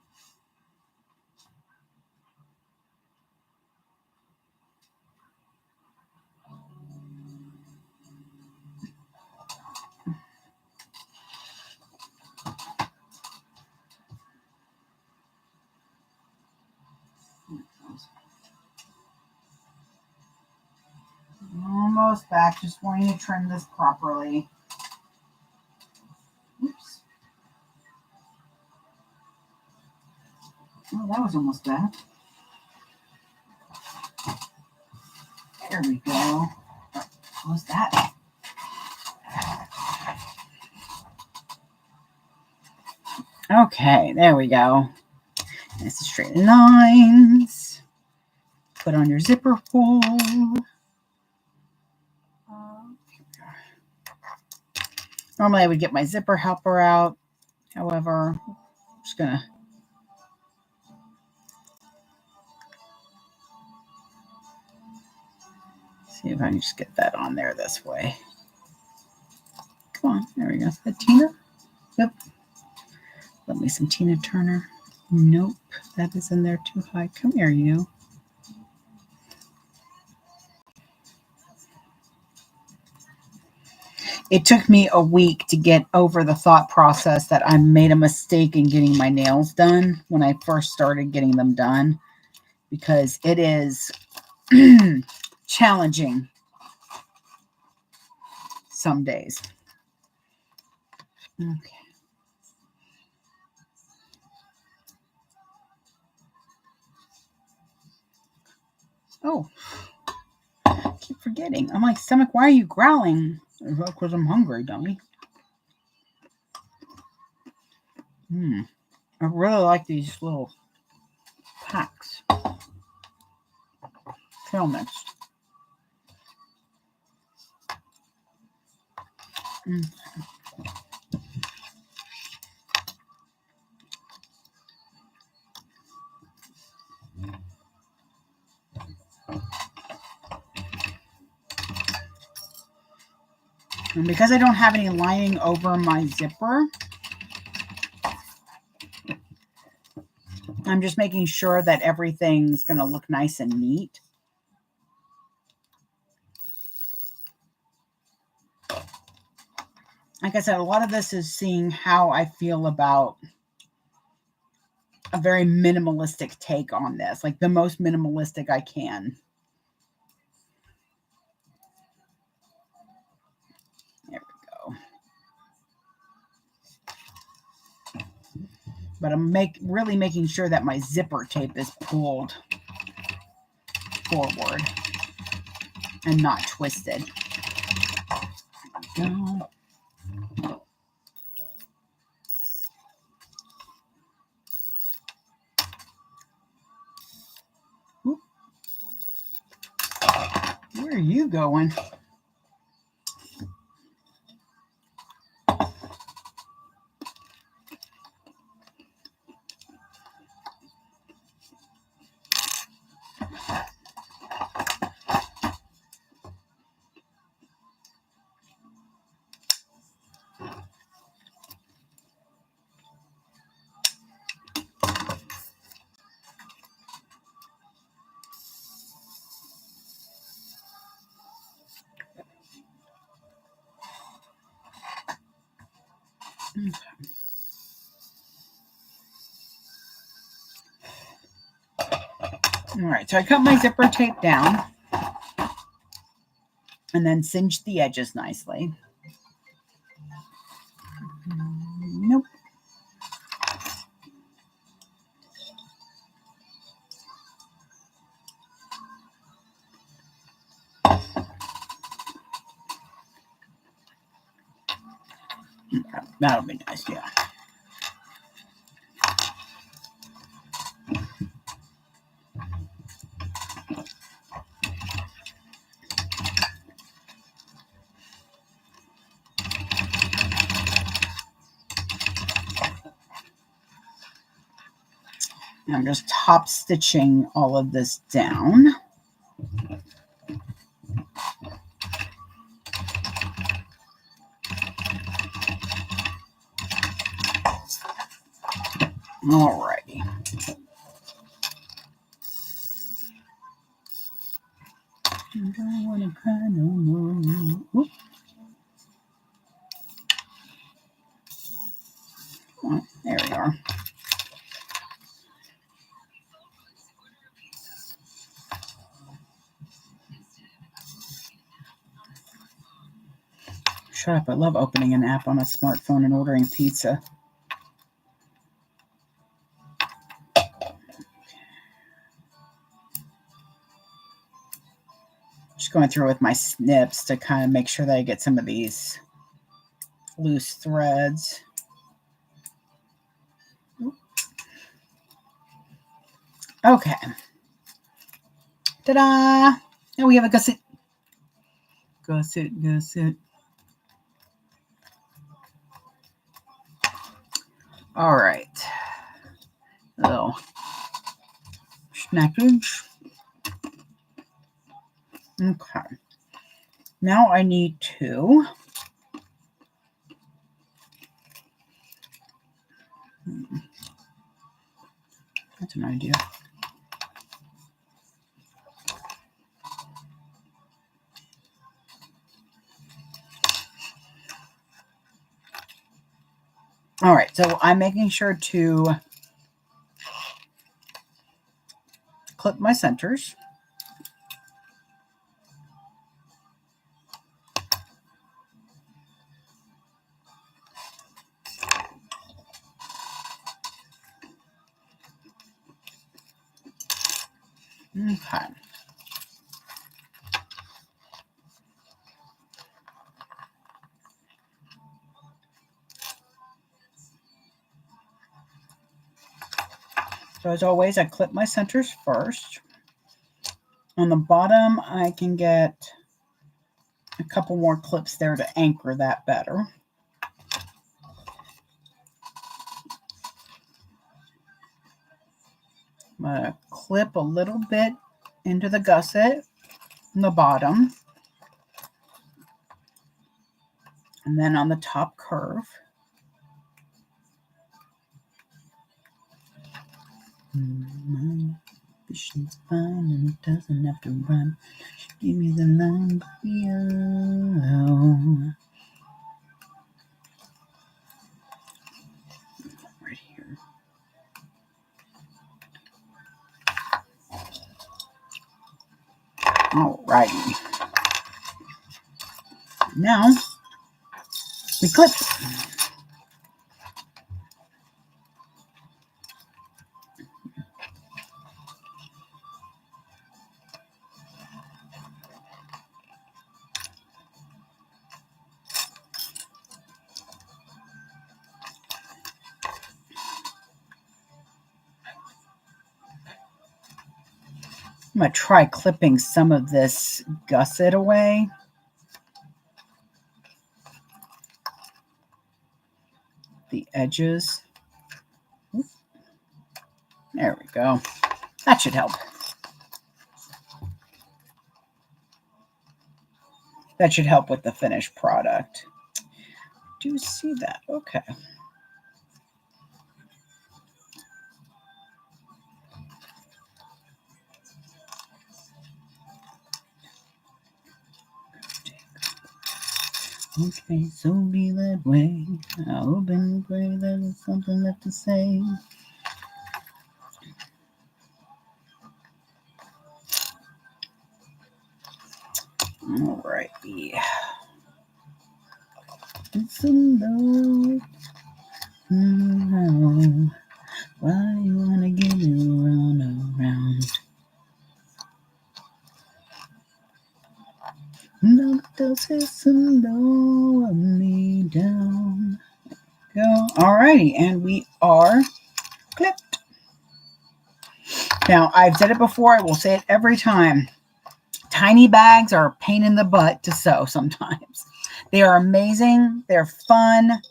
Speaker 1: Almost back. Just wanting to trim this properly. Oops. Oh, that was almost bad. There we go. Close that. Okay, there we go. Nice and straight lines. Put on your zipper pull. Normally I would get my zipper helper out. However, I'm just going to see if I can just get that on there this way. Come on, there we go. Is that Tina? Yep. Love me some Tina Turner. Nope, that is in there too high. Come here, you. It took me a week to get over the thought process that I made a mistake in getting my nails done when I first started getting them done, because it is challenging some days. Okay. Oh, I keep forgetting. I'm like, stomach, why are you growling? Because I'm hungry, dummy. I really like these little packs. Trail mix. And because I don't have any lining over my zipper, I'm just making sure that everything's going to look nice and neat. Like I said, a lot of this is seeing how I feel about a very minimalistic take on this, like the most minimalistic I can. There we go. But I'm really making sure that my zipper tape is pulled forward and not twisted. There we go. Where are you going? Okay. All right, so I cut my zipper tape down and then cinched the edges nicely. Nope. Okay, that'll be nice, yeah. I'm just top stitching all of this down. Alrighty. I don't want to cry no more. Whoop. Oh, there we are. Shut up. I love opening an app on a smartphone and ordering pizza. Just going through with my snips to kind of make sure that I get some of these loose threads. Okay. Ta-da! Now we have a gusset. Gusset, gusset. All right. Little snackage. Okay. Now I need to that's an idea. All right, so I'm making sure to clip my centers. Okay. So as always, I clip my centers first. On the bottom, I can get a couple more clips there to anchor that better. I'm going to clip a little bit into the gusset on the bottom. And then on the top curve. My vision's fine and it doesn't have to run. Give me the line below. Right here. Alrighty. Now we clip. I'm going to try clipping some of this gusset away. The edges. There we go. That should help. That should help with the finished product. Do you see that? Okay. Okay, so be that way. I hope and pray that there's something left to say. Alrighty. It's a low. Why you wanna get it around? No, does this lower me down? Go. Alrighty, and we are clipped. Now, I've said it before, I will say it every time. Tiny bags are a pain in the butt to sew sometimes. They are amazing, they're fun,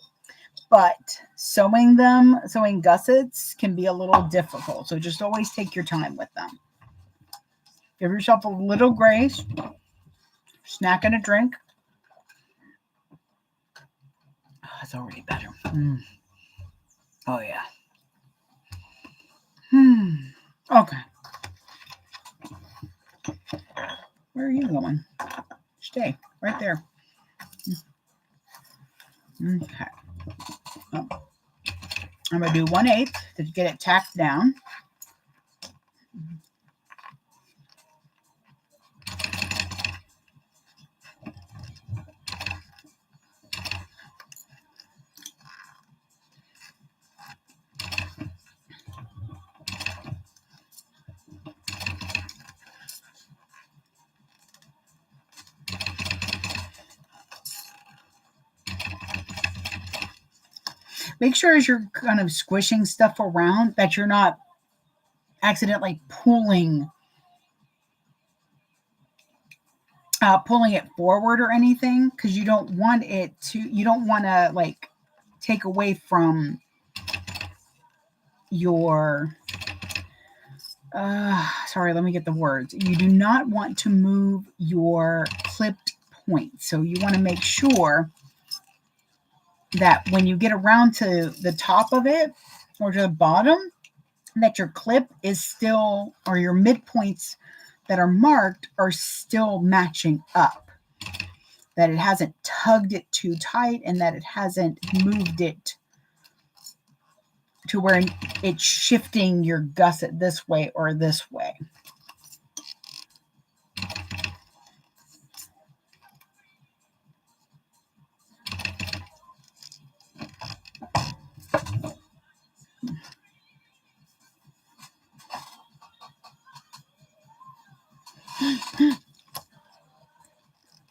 Speaker 1: but sewing gussets can be a little difficult. So just always take your time with them. Give yourself a little grace. Snack and a drink. Oh, it's already better. Oh, yeah. Okay. Where are you going? Stay right there. Okay. Oh. I'm going to do 1/8 to get it tacked down. Make sure as you're kind of squishing stuff around that you're not accidentally pulling it forward or anything, because you don't want to like take away from your sorry, let me get the words. You do not want to move your clipped point. So you want to make sure that when you get around to the top of it or to the bottom, that your clip is still, or your midpoints that are marked are still matching up. That it hasn't tugged it too tight and that it hasn't moved it to where it's shifting your gusset this way or this way.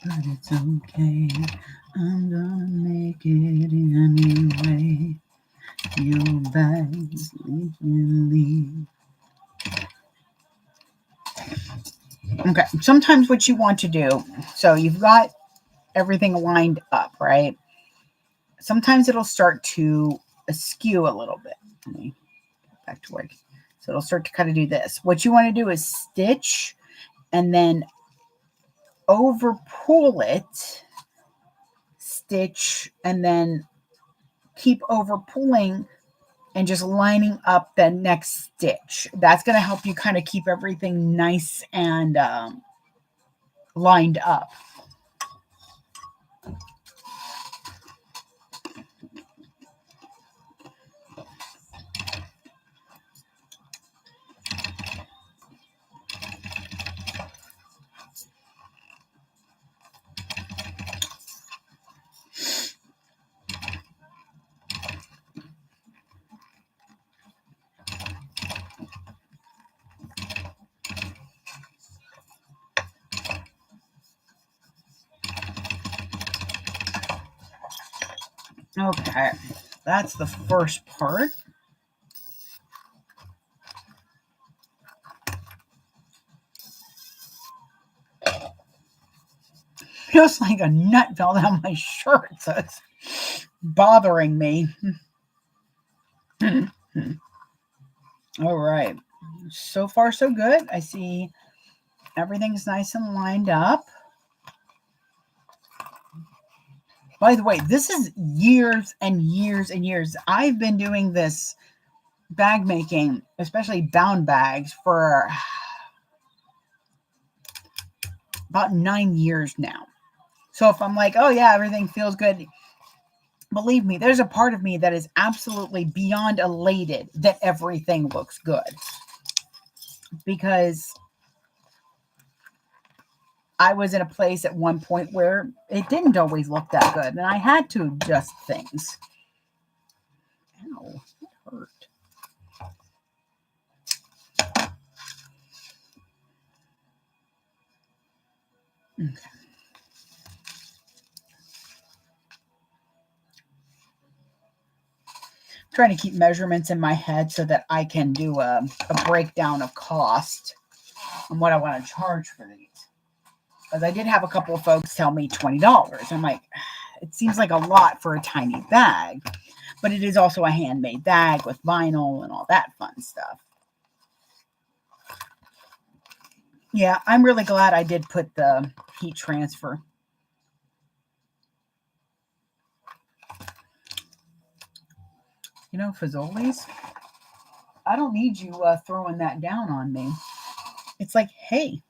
Speaker 1: But it's okay, I'm gonna make it anyway. Your bags leave. Okay, sometimes what you want to do, so you've got everything lined up, right? Sometimes it'll start to askew a little bit. Let me get back to work. So it'll start to kind of do this. What you want to do is stitch and then over pull it, stitch, and then keep over pulling and just lining up the next stitch. That's going to help you kind of keep everything nice and lined up. Okay, that's the first part. Feels like a nut fell down my shirt, so it's bothering me. All right, so far so good. I see everything's nice and lined up. By the way, this is years and years and years. I've been doing this bag making, especially bound bags, for about 9 years now. So if I'm like, oh yeah, everything feels good, believe me, there's a part of me that is absolutely beyond elated that everything looks good. Because I was in a place at one point where it didn't always look that good, and I had to adjust things. Ow, it hurt. Okay. Trying to keep measurements in my head so that I can do a breakdown of cost and what I want to charge for these. Because I did have a couple of folks tell me $20. I'm like, it seems like a lot for a tiny bag, but it is also a handmade bag with vinyl and all that fun stuff. Yeah, I'm really glad I did put the heat transfer. You know, Fazoli's, I don't need you throwing that down on me. It's like, hey,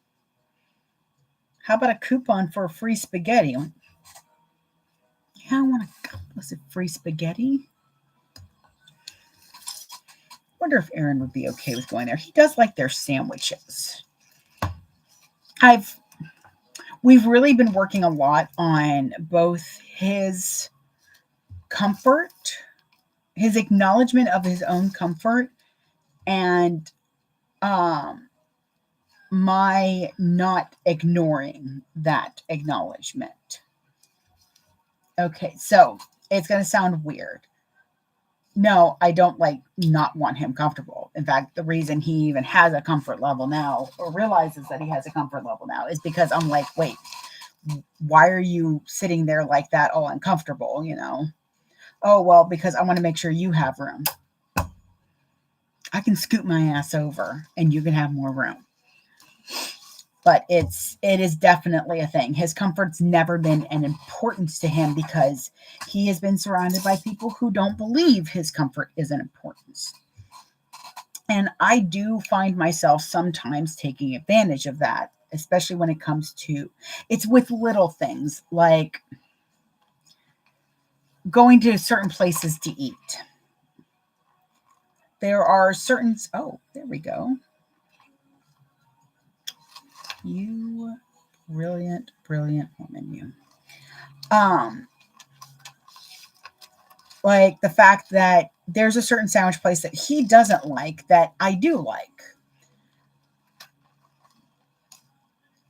Speaker 1: how about a coupon for free spaghetti? Yeah, I want a, was it free spaghetti? Wonder if Aaron would be okay with going there. He does like their sandwiches. We've really been working a lot on both his comfort, his acknowledgement of his own comfort, and my not ignoring that acknowledgement. Okay, so it's going to sound weird. No, I don't not want him comfortable. In fact, the reason he even has a comfort level now, or realizes that he has a comfort level now, is because I'm like, wait, why are you sitting there like that all uncomfortable, you know? Oh, well, because I want to make sure you have room. I can scoot my ass over and you can have more room. But it is definitely a thing. His comfort's never been an importance to him because he has been surrounded by people who don't believe his comfort is an importance. And I do find myself sometimes taking advantage of that, especially when it comes to, it's with little things like going to certain places to eat. there are certain, oh, there we go. You brilliant, brilliant woman, you. Like the fact that there's a certain sandwich place that he doesn't like that I do like.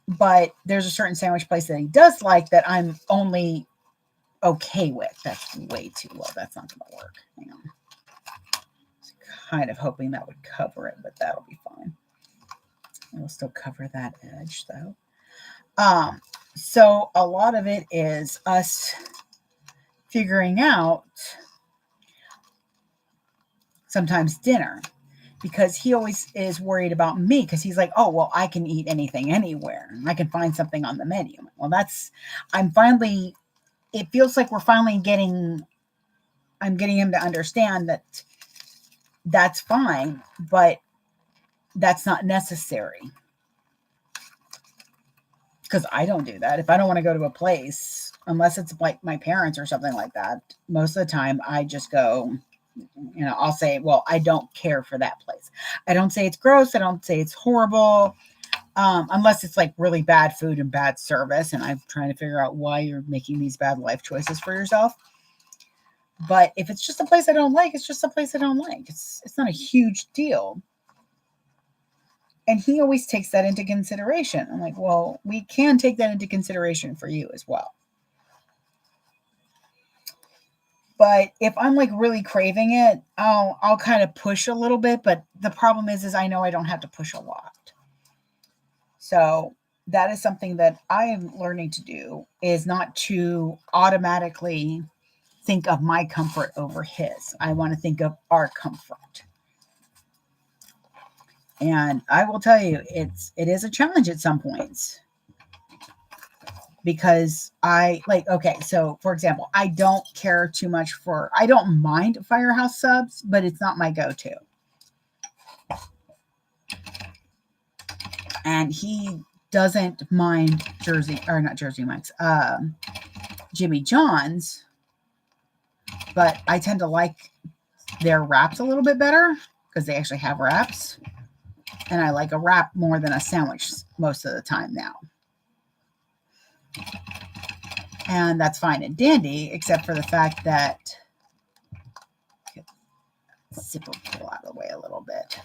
Speaker 1: But there's a certain sandwich place that he does like that I'm only okay with. That's way too low. That's not going to work. Hang on. Kind of hoping that would cover it, but that'll be fine. It'll still cover that edge though. So a lot of it is us figuring out sometimes dinner, because he always is worried about me, because he's like, oh, well, I can eat anything anywhere. I can find something on the menu. Well, it feels like we're finally I'm getting him to understand that that's fine, but that's not necessary. Because I don't do that. If I don't want to go to a place, unless it's like my parents or something like that, most of the time I just go, I'll say, well, I don't care for that place. I don't say it's gross. I don't say it's horrible. Unless it's like really bad food and bad service. And I'm trying to figure out why you're making these bad life choices for yourself. But if it's just a place I don't like, it's just a place I don't like. It's not a huge deal. And he always takes that into consideration. I'm like, well, we can take that into consideration for you as well. But if I'm like really craving it, I'll kind of push a little bit. But the problem is I know I don't have to push a lot. So that is something that I am learning to do, is not to automatically think of my comfort over his. I want to think of our comfort. And I will tell you, it is a challenge at some points, because okay, so for example, I don't care too much I don't mind Firehouse subs, but it's not my go-to. And he doesn't mind Jimmy John's, but I tend to like their wraps a little bit better, because they actually have wraps. And I like a wrap more than a sandwich most of the time now. And that's fine and dandy, except for the fact that, zipper pull out of the way a little bit.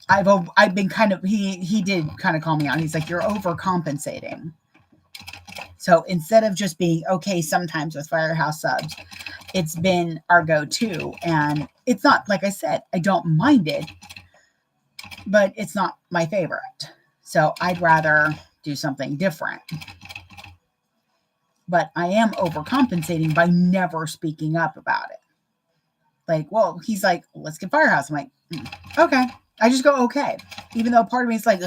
Speaker 1: I've been kind of, he did kind of call me out. He's like, you're overcompensating. So instead of just being okay sometimes with Firehouse subs, it's been our go-to. And it's not, like I said, I don't mind it, but it's not my favorite. So I'd rather do something different. But I am overcompensating by never speaking up about it. Like, well, he's like, let's get Firehouse. I'm like, okay. I just go, okay. Even though part of me is like,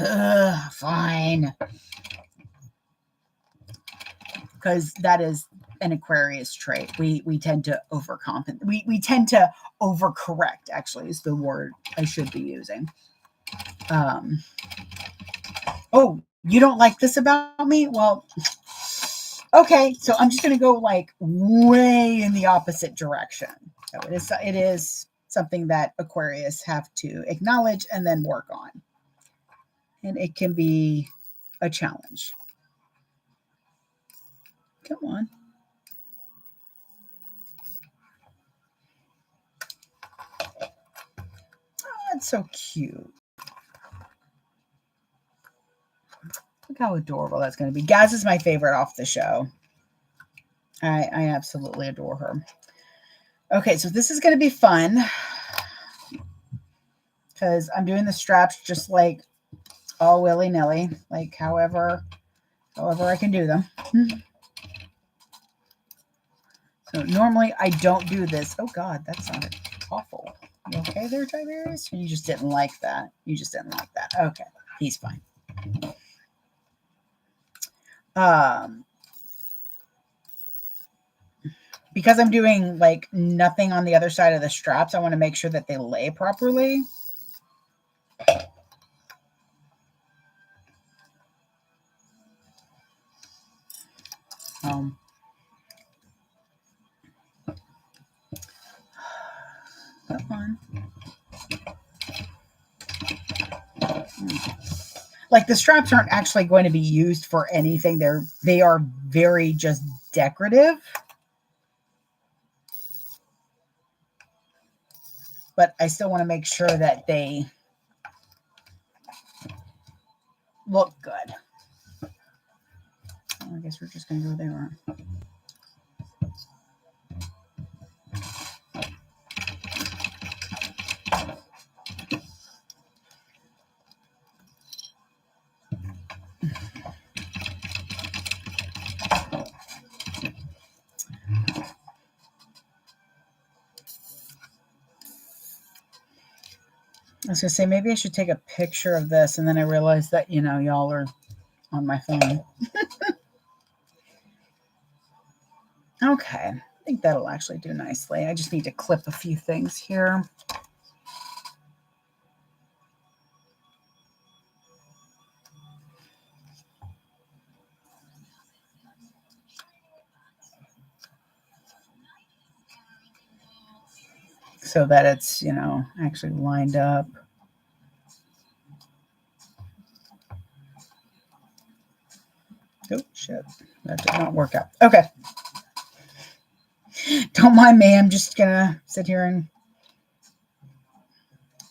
Speaker 1: fine. Because that is an Aquarius trait. We tend to overcompensate. We tend to overcorrect, actually, is the word I should be using. Oh, you don't like this about me? Well, okay. So I'm just going to go like way in the opposite direction. So it is something that Aquarius have to acknowledge and then work on. And it can be a challenge. Come on. Oh, that's so cute. Look how adorable that's going to be. Gaz is my favorite off the show. I absolutely adore her. Okay, so this is going to be fun, because I'm doing the straps just like all willy-nilly, like however I can do them. So normally I don't do this. Oh God, that sounded awful. You okay there, Tiberius? You just didn't like that. You just didn't like that. Okay, he's fine. Because I'm doing like nothing on the other side of the straps, I want to make sure that they lay properly. like the straps aren't actually going to be used for anything. They are very just decorative. But I still want to make sure that they look good. I guess we're just going to go there. I was going to say, maybe I should take a picture of this, and then I realized that, y'all are on my phone. Okay, I think that'll actually do nicely. I just need to clip a few things here. So that it's, actually lined up. Oh, shit. That did not work out. Okay. Don't mind me. I'm just going to sit here and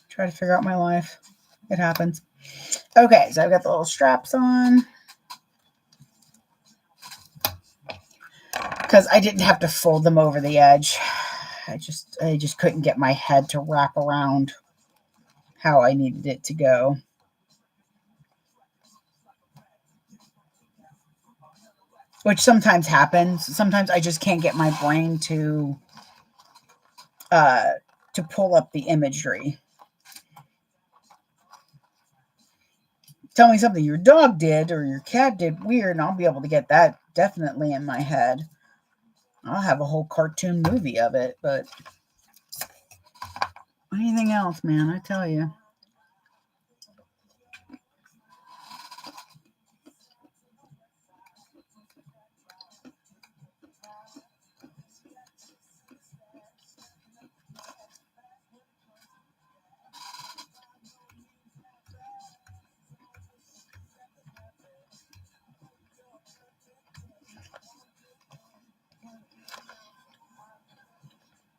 Speaker 1: try to figure out my life. It happens. Okay, so I've got the little straps on. Because I didn't have to fold them over the edge. I just couldn't get my head to wrap around how I needed it to go. Which sometimes happens. Sometimes I just can't get my brain to pull up the imagery. Tell me something your dog did or your cat did weird, and I'll be able to get that definitely in my head. I'll have a whole cartoon movie of it, but anything else, man, I tell you.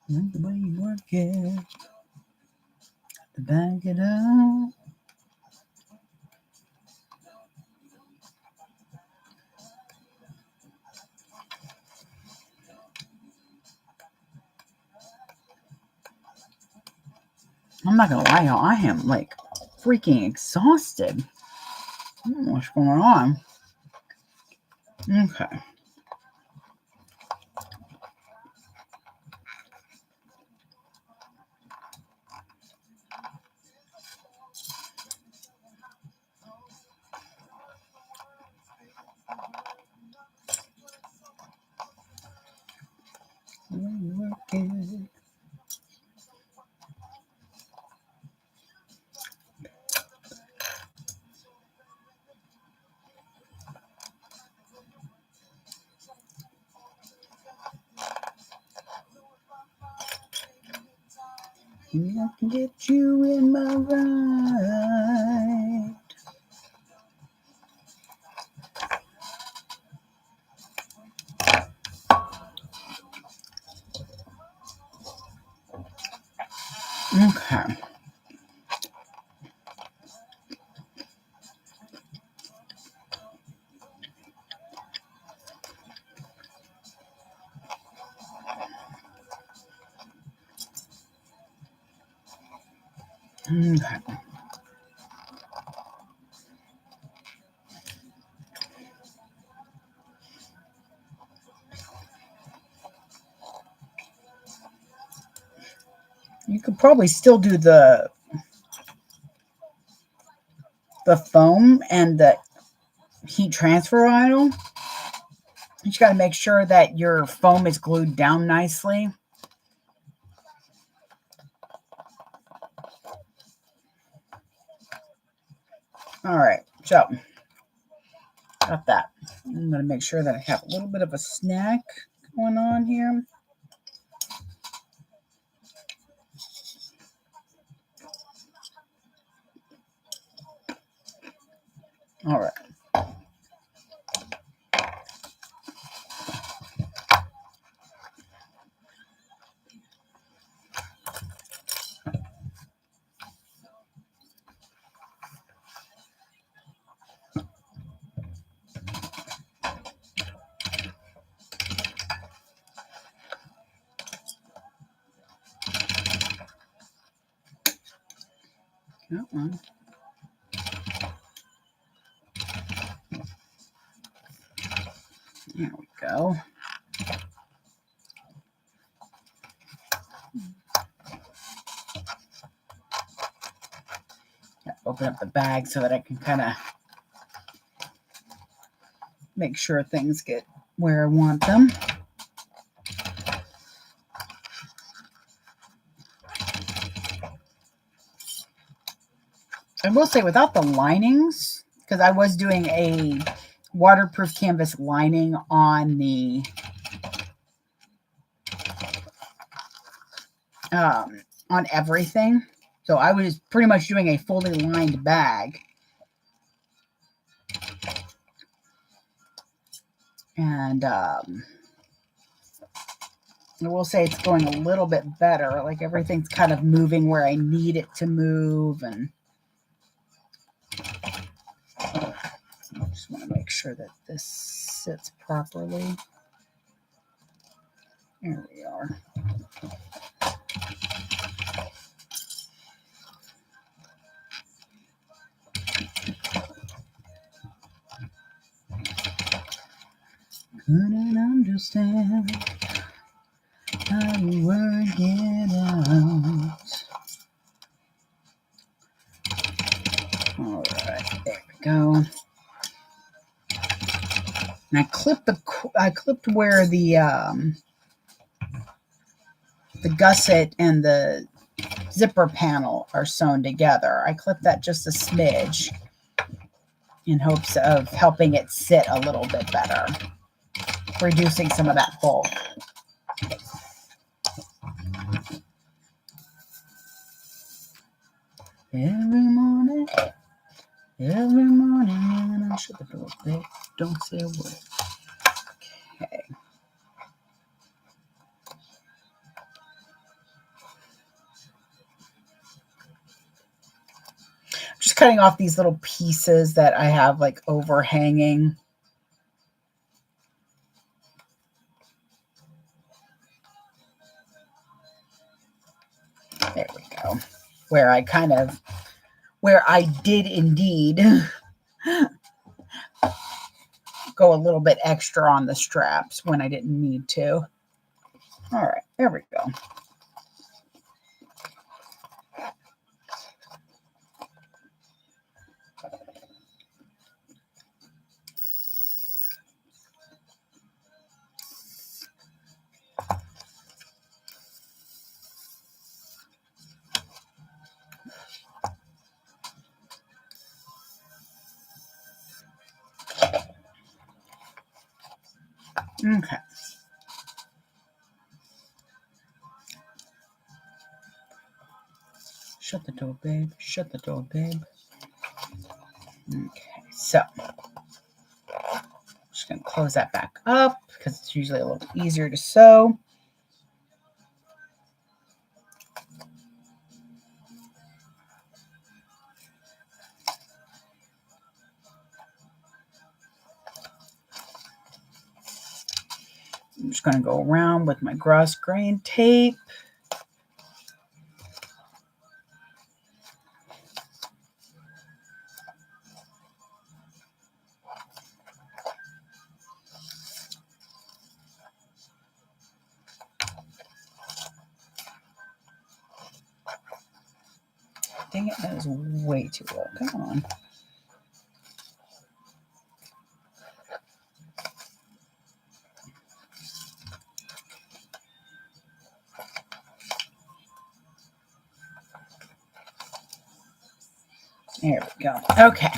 Speaker 1: The way you work it, to back it up. I'm not gonna lie, y'all. I am like freaking exhausted. I don't know what's going on. Okay. I can get you in my ride. Okay. Okay. You could probably still do the foam and the heat transfer idle. You just got to make sure that your foam is glued down nicely. All right, so got that. I'm going to make sure that I have a little bit of a snack going on here. All right. That one. There we go. Open up the bag so that I can kind of make sure things get where I want them. I will say without the linings, because I was doing a waterproof canvas lining on the on everything. So I was pretty much doing a fully lined bag. And I will say it's going a little bit better. Like everything's kind of moving where I need it to move. And I just want to make sure that this sits properly. There we are. Couldn't understand how you work it out. All right, there we go. And I clipped where the gusset and the zipper panel are sewn together. I clipped that just a smidge in hopes of helping it sit a little bit better, reducing some of that bulk. Every morning, and I shut the door, babe. Don't say a word. Okay. Just cutting off these little pieces that I have like overhanging. There we go. Where I did indeed go a little bit extra on the straps when I didn't need to. All right, there we go. Okay. Shut the door, babe. Shut the door, babe. Okay, so I'm just going to close that back up because it's usually a little easier to sew. I'm just going to go around with my gross grain tape. Dang it, that is way too low. Come on. There we go. Okay.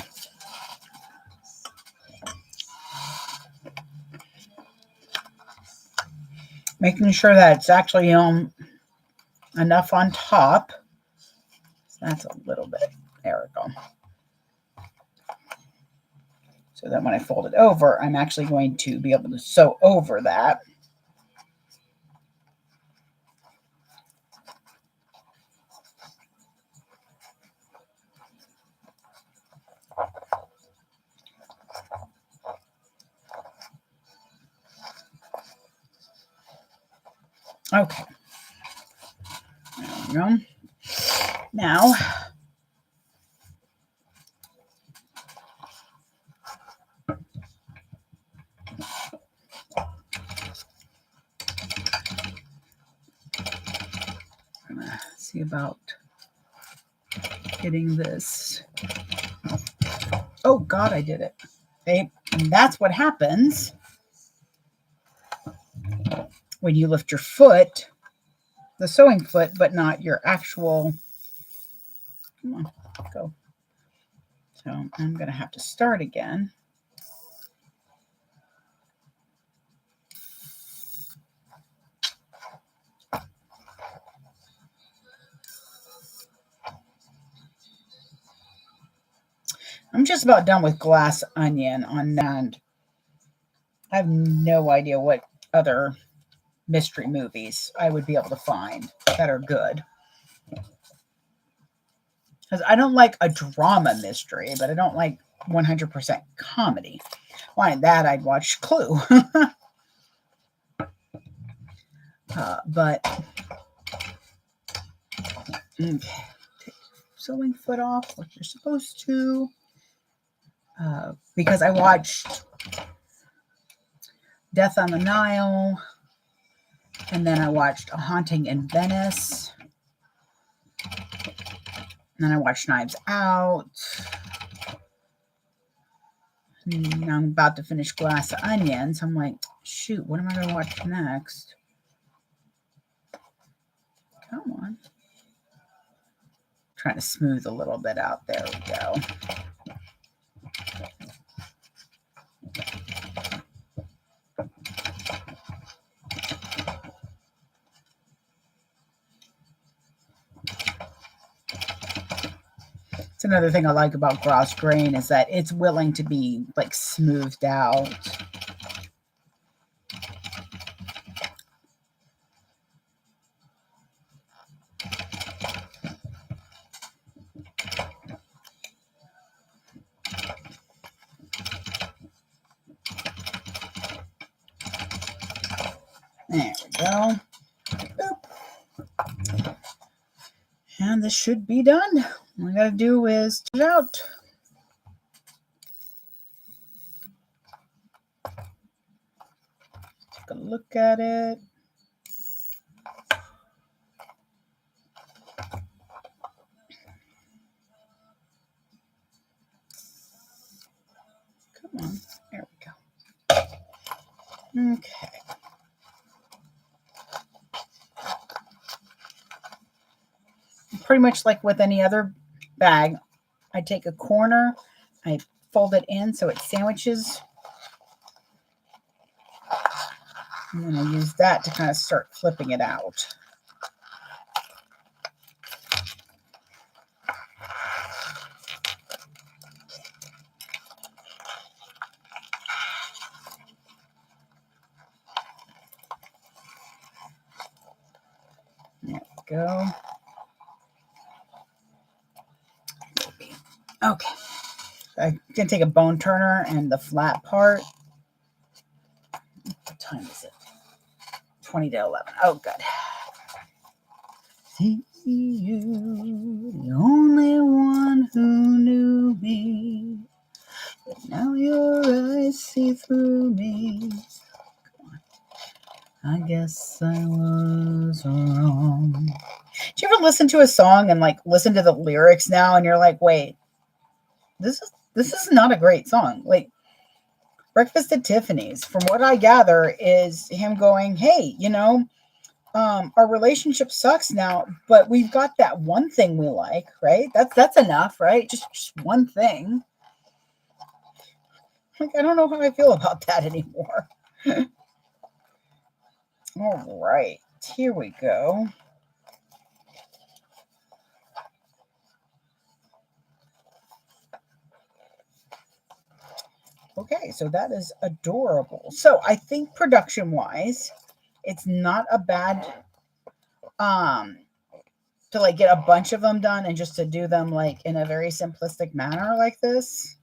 Speaker 1: Making sure that it's actually enough on top. So that's a little bit. There we go. So that when I fold it over, I'm actually going to be able to sew over that. Okay. There we go. Now, I'm going to see about getting this. Oh, God, I did it. Okay. And that's what happens when you lift your foot, the sewing foot, but not your actual. Come on, go. So I'm going to have to start again. I'm just about done with Glass Onion on that. I have no idea what other mystery movies I would be able to find that are good. Because I don't like a drama mystery, but I don't like 100% comedy. Wanted that, I'd watch Clue. But okay, take sewing foot off, like you're supposed to. Because I watched Death on the Nile, and then I watched A Haunting in Venice, and then I watched Knives Out. And I'm about to finish Glass Onions. I'm like, shoot, what am I going to watch next? Come on. Trying to smooth a little bit out. There we go. It's another thing I like about Gross Grain is that it's willing to be like smoothed out. There we go. Boop. And this should be done. All I gotta do is take it out. Take a look at it. Come on. There we go. Okay. Pretty much like with any other bag, I take a corner, I fold it in so it sandwiches, and then I use that to kind of start flipping it out. There we go. Okay. I can take a bone turner and the flat part. What time is it? 20 to 11. Oh, good. See you, the only one who knew me. But now your eyes see through me. Come on. I guess I was wrong. Do you ever listen to a song and like listen to the lyrics now and you're like, wait, this is not a great song. Like Breakfast at Tiffany's, from what I gather, is him going, hey, our relationship sucks now, but we've got that one thing we like, right? That's enough, right? Just one thing. Like, I don't know how I feel about that anymore. All right, here we go. Okay, so that is adorable. So I think production wise, it's not a bad to like get a bunch of them done and just to do them like in a very simplistic manner like this.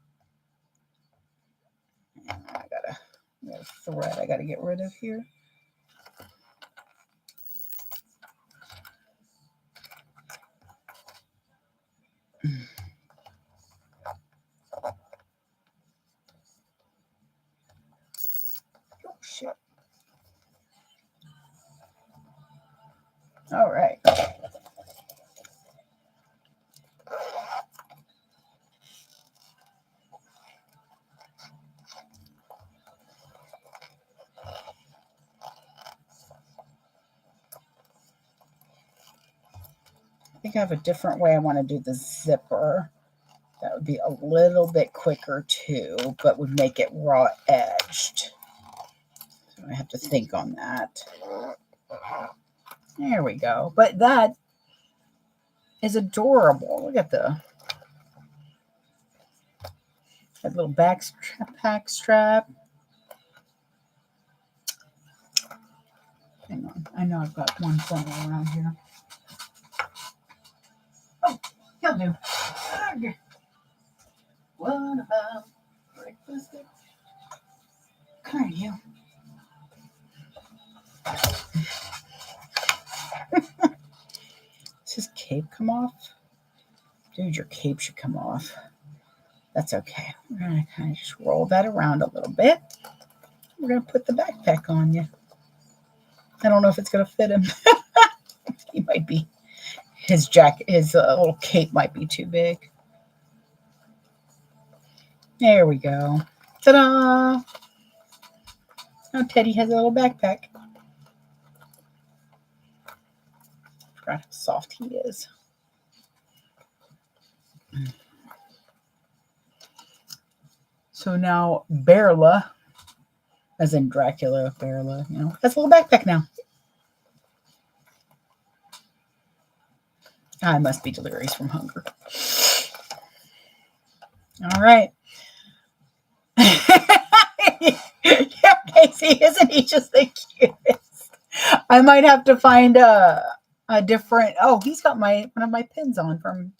Speaker 1: I got a thread I gotta get rid of here. Oh shit. All right. I think I have a different way I want to do the zipper. That would be a little bit quicker too, but would make it raw edged. So I have to think on that. There we go. But that is adorable. Look at that little backpack strap. Hang on. I know I've got one somewhere around here. Oh, he'll do. Okay. What about breakfast? Come here, you. Does his cape come off? Dude, your cape should come off. That's okay. We're going to kind of just roll that around a little bit. We're going to put the backpack on you. I don't know if it's going to fit him. He might be. His jacket, his little cape might be too big. There we go. Ta-da! Now Teddy has a little backpack. Forgot how soft he is. So now Berla, as in Dracula, Berla, has a little backpack now. I must be delirious from hunger. All right. Yeah, Casey, isn't he just the cutest? I might have to find a different. Oh, he's got one of my pins on from.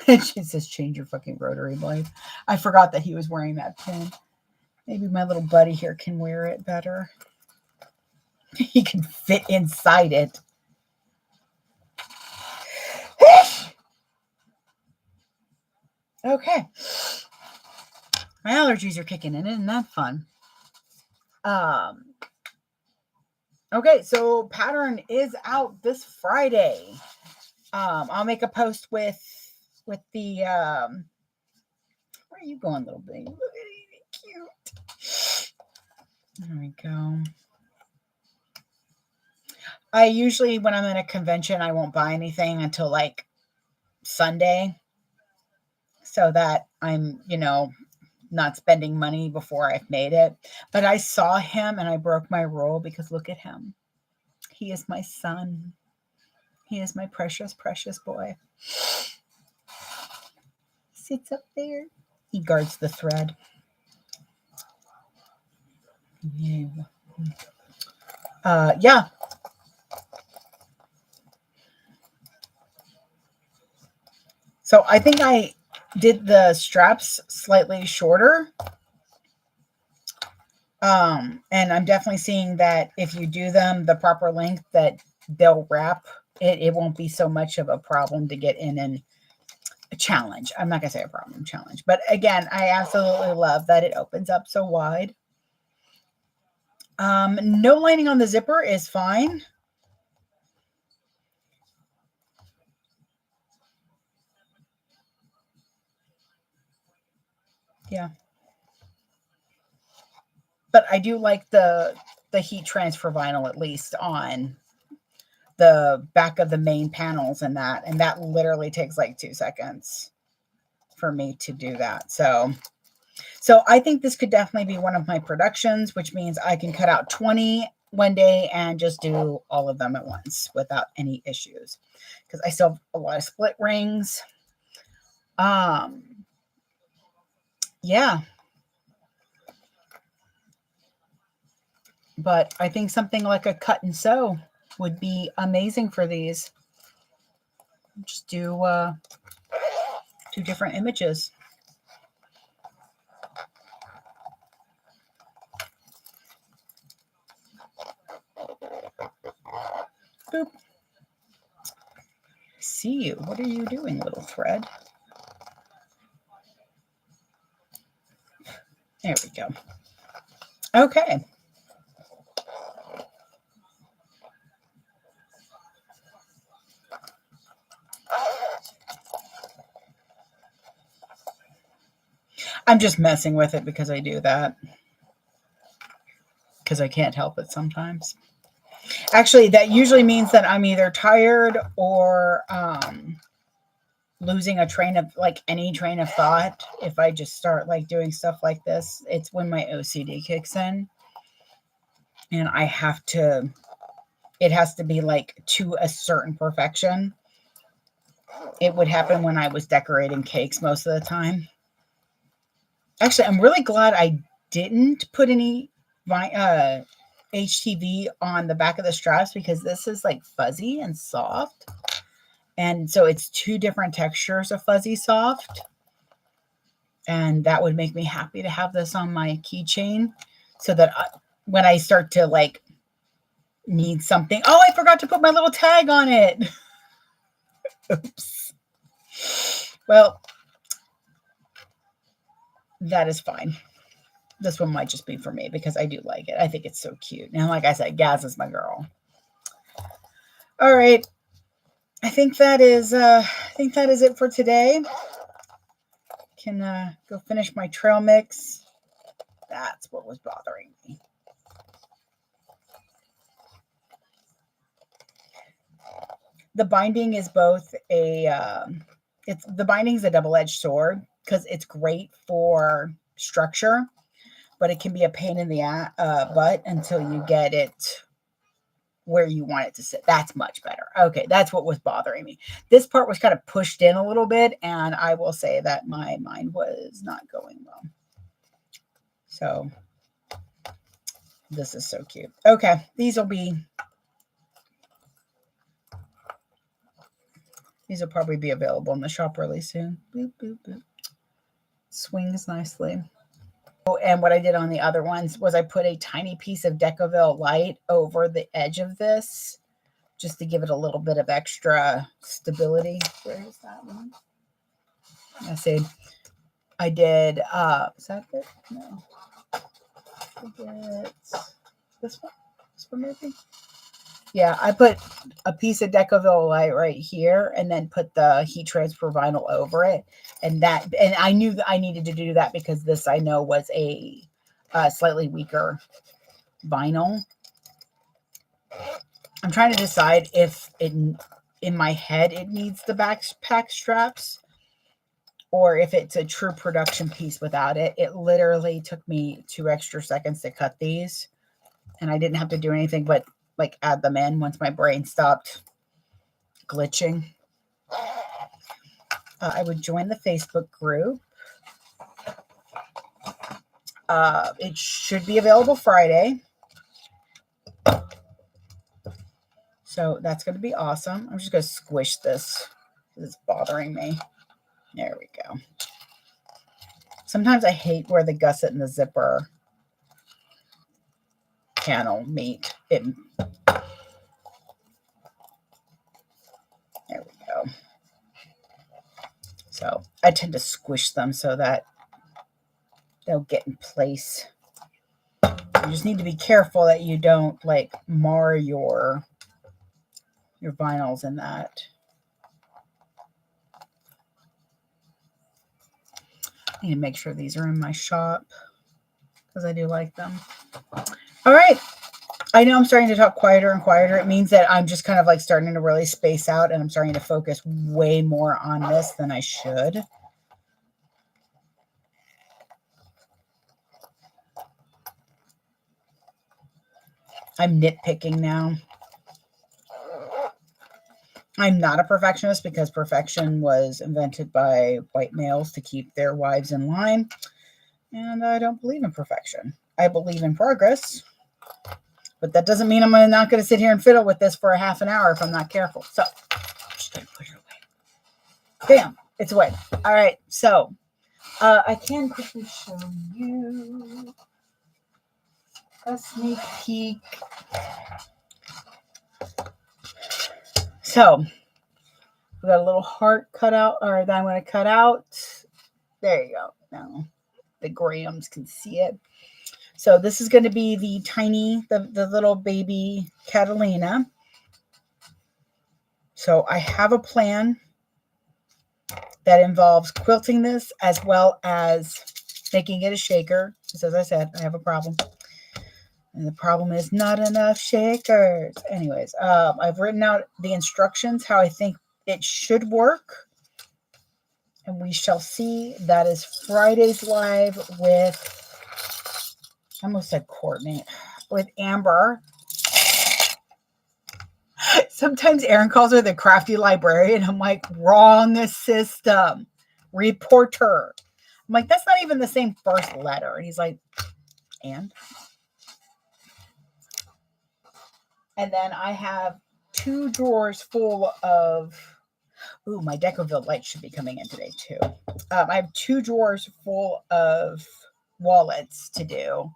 Speaker 1: It says change your fucking rotary blade. I forgot that he was wearing that pin. Maybe my little buddy here can wear it better. He can fit inside it. Okay. My allergies are kicking in. Isn't that fun? Okay, so pattern is out this Friday. I'll make a post with the where are you going, little baby? Look at cute. There we go. I usually, when I'm in a convention, I won't buy anything until like Sunday, so that I'm, not spending money before I've made it. But I saw him and I broke my rule because look at him. He is my son. He is my precious, precious boy. Sits up there. He guards the thread. Yeah. Yeah. So I think I did the straps slightly shorter. And I'm definitely seeing that if you do them the proper length, that they'll wrap. It won't be so much of a problem to get in and a challenge. I'm not going to say a problem, challenge. But again, I absolutely love that it opens up so wide. No lining on the zipper is fine. Yeah. But I do like the heat transfer vinyl, at least on the back of the main panels and that literally takes like 2 seconds for me to do that. So I think this could definitely be one of my productions, which means I can cut out 20 one day and just do all of them at once without any issues, because I still have a lot of split rings. Yeah. But I think something like a cut and sew would be amazing for these. Just do 2 different images. Boop. See you. What are you doing, little thread? There we go. Okay. I'm just messing with it because I do that. Because I can't help it sometimes. Actually, that usually means that I'm either tired or losing a train of any train of thought. If I just start doing stuff like this, it's when my OCD kicks in, and I have to. It has to be to a certain perfection. It would happen when I was decorating cakes most of the time. Actually, I'm really glad I didn't put any HTV on the back of the straps because this is fuzzy and soft. And so it's 2 different textures of fuzzy soft. And that would make me happy to have this on my keychain so that when I start to need something. Oh, I forgot to put my little tag on it. Oops. Well, that is fine. This one might just be for me because I do like it. I think it's so cute. And like I said, Gaz is my girl. All right. I think that is it for today. Can go finish my trail mix. That's what was bothering me. The binding is both the binding is a double-edged sword because it's great for structure, but it can be a pain in the butt until you get it where you want it to sit. That's much better. Okay, that's what was bothering me. This part was kind of pushed in a little bit, and I will say that my mind was not going well. So this is so cute. Okay, these will probably be available in the shop really soon. Boop, boop, boop. Swings nicely. Oh, and what I did on the other ones was I put a tiny piece of Decaville light over the edge of this just to give it a little bit of extra stability. Where is that one? I see. I did, is that it? No. I did this one? This one maybe? Yeah, I put a piece of Decaville light right here and then put the heat transfer vinyl over it. And I knew that I needed to do that because this I know was a slightly weaker vinyl. I'm trying to decide if in my head it needs the backpack straps or if it's a true production piece without it. It literally took me 2 extra seconds to cut these, and I didn't have to do anything but add them in once my brain stopped glitching. I would join the Facebook group. It should be available Friday. So that's going to be awesome. I'm just going to squish this because it's bothering me. There we go. Sometimes I hate where the gusset and the zipper panel meet. There we go. So I tend to squish them so that they'll get in place. You just need to be careful that you don't mar your vinyls in that. I need to make sure these are in my shop because I do like them. All right. I know I'm starting to talk quieter and quieter. It means that I'm just kind of starting to really space out and I'm starting to focus way more on this than I should. I'm nitpicking now. I'm not a perfectionist because perfection was invented by white males to keep their wives in line. And I don't believe in perfection. I believe in progress. But that doesn't mean I'm not going to sit here and fiddle with this for a half an hour if I'm not careful. So I'm just going to put it away. Bam, it's away. All right, so I can quickly show you a sneak peek. So we got a little heart cut out, or that I'm going to cut out. There you go. Now the grams can see it. So this is going to be the tiny, the little baby Catalina. So I have a plan that involves quilting this as well as making it a shaker. Because as I said, I have a problem. And the problem is not enough shakers. Anyways, I've written out the instructions, how I think it should work. And we shall see. That is Friday's live with, I almost said Courtney, with Amber. Sometimes Aaron calls her the crafty librarian. I'm like, wrong system. Reporter. I'm like, that's not even the same first letter. And he's like, and then I have 2 drawers full of, ooh, my Decoville light should be coming in today too. I have 2 drawers full of wallets to do.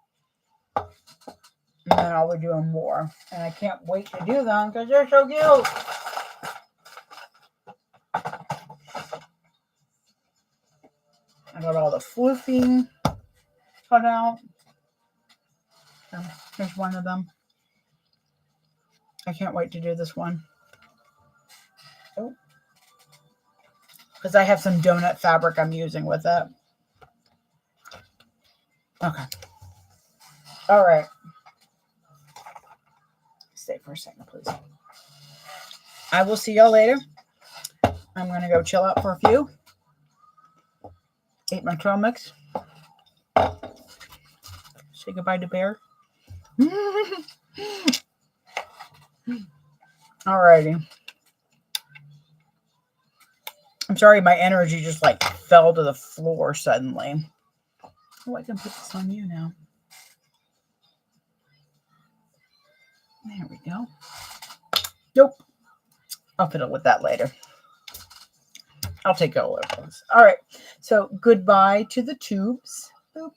Speaker 1: And then I'll be doing more. And I can't wait to do them because they're so cute. I got all the floofing cut out. Here's one of them. I can't wait to do this one. Oh. Because I have some donut fabric I'm using with it. Okay. All right. Stay for a second, please. I will see y'all later. I'm going to go chill out for a few. Eat my trail mix. Say goodbye to Bear. Alrighty. I'm sorry my energy just like fell to the floor suddenly. Oh, I can put this on you now. There we go. Nope. I'll fiddle with that later. I'll take all of those. All right. So goodbye to the tubes. Boop.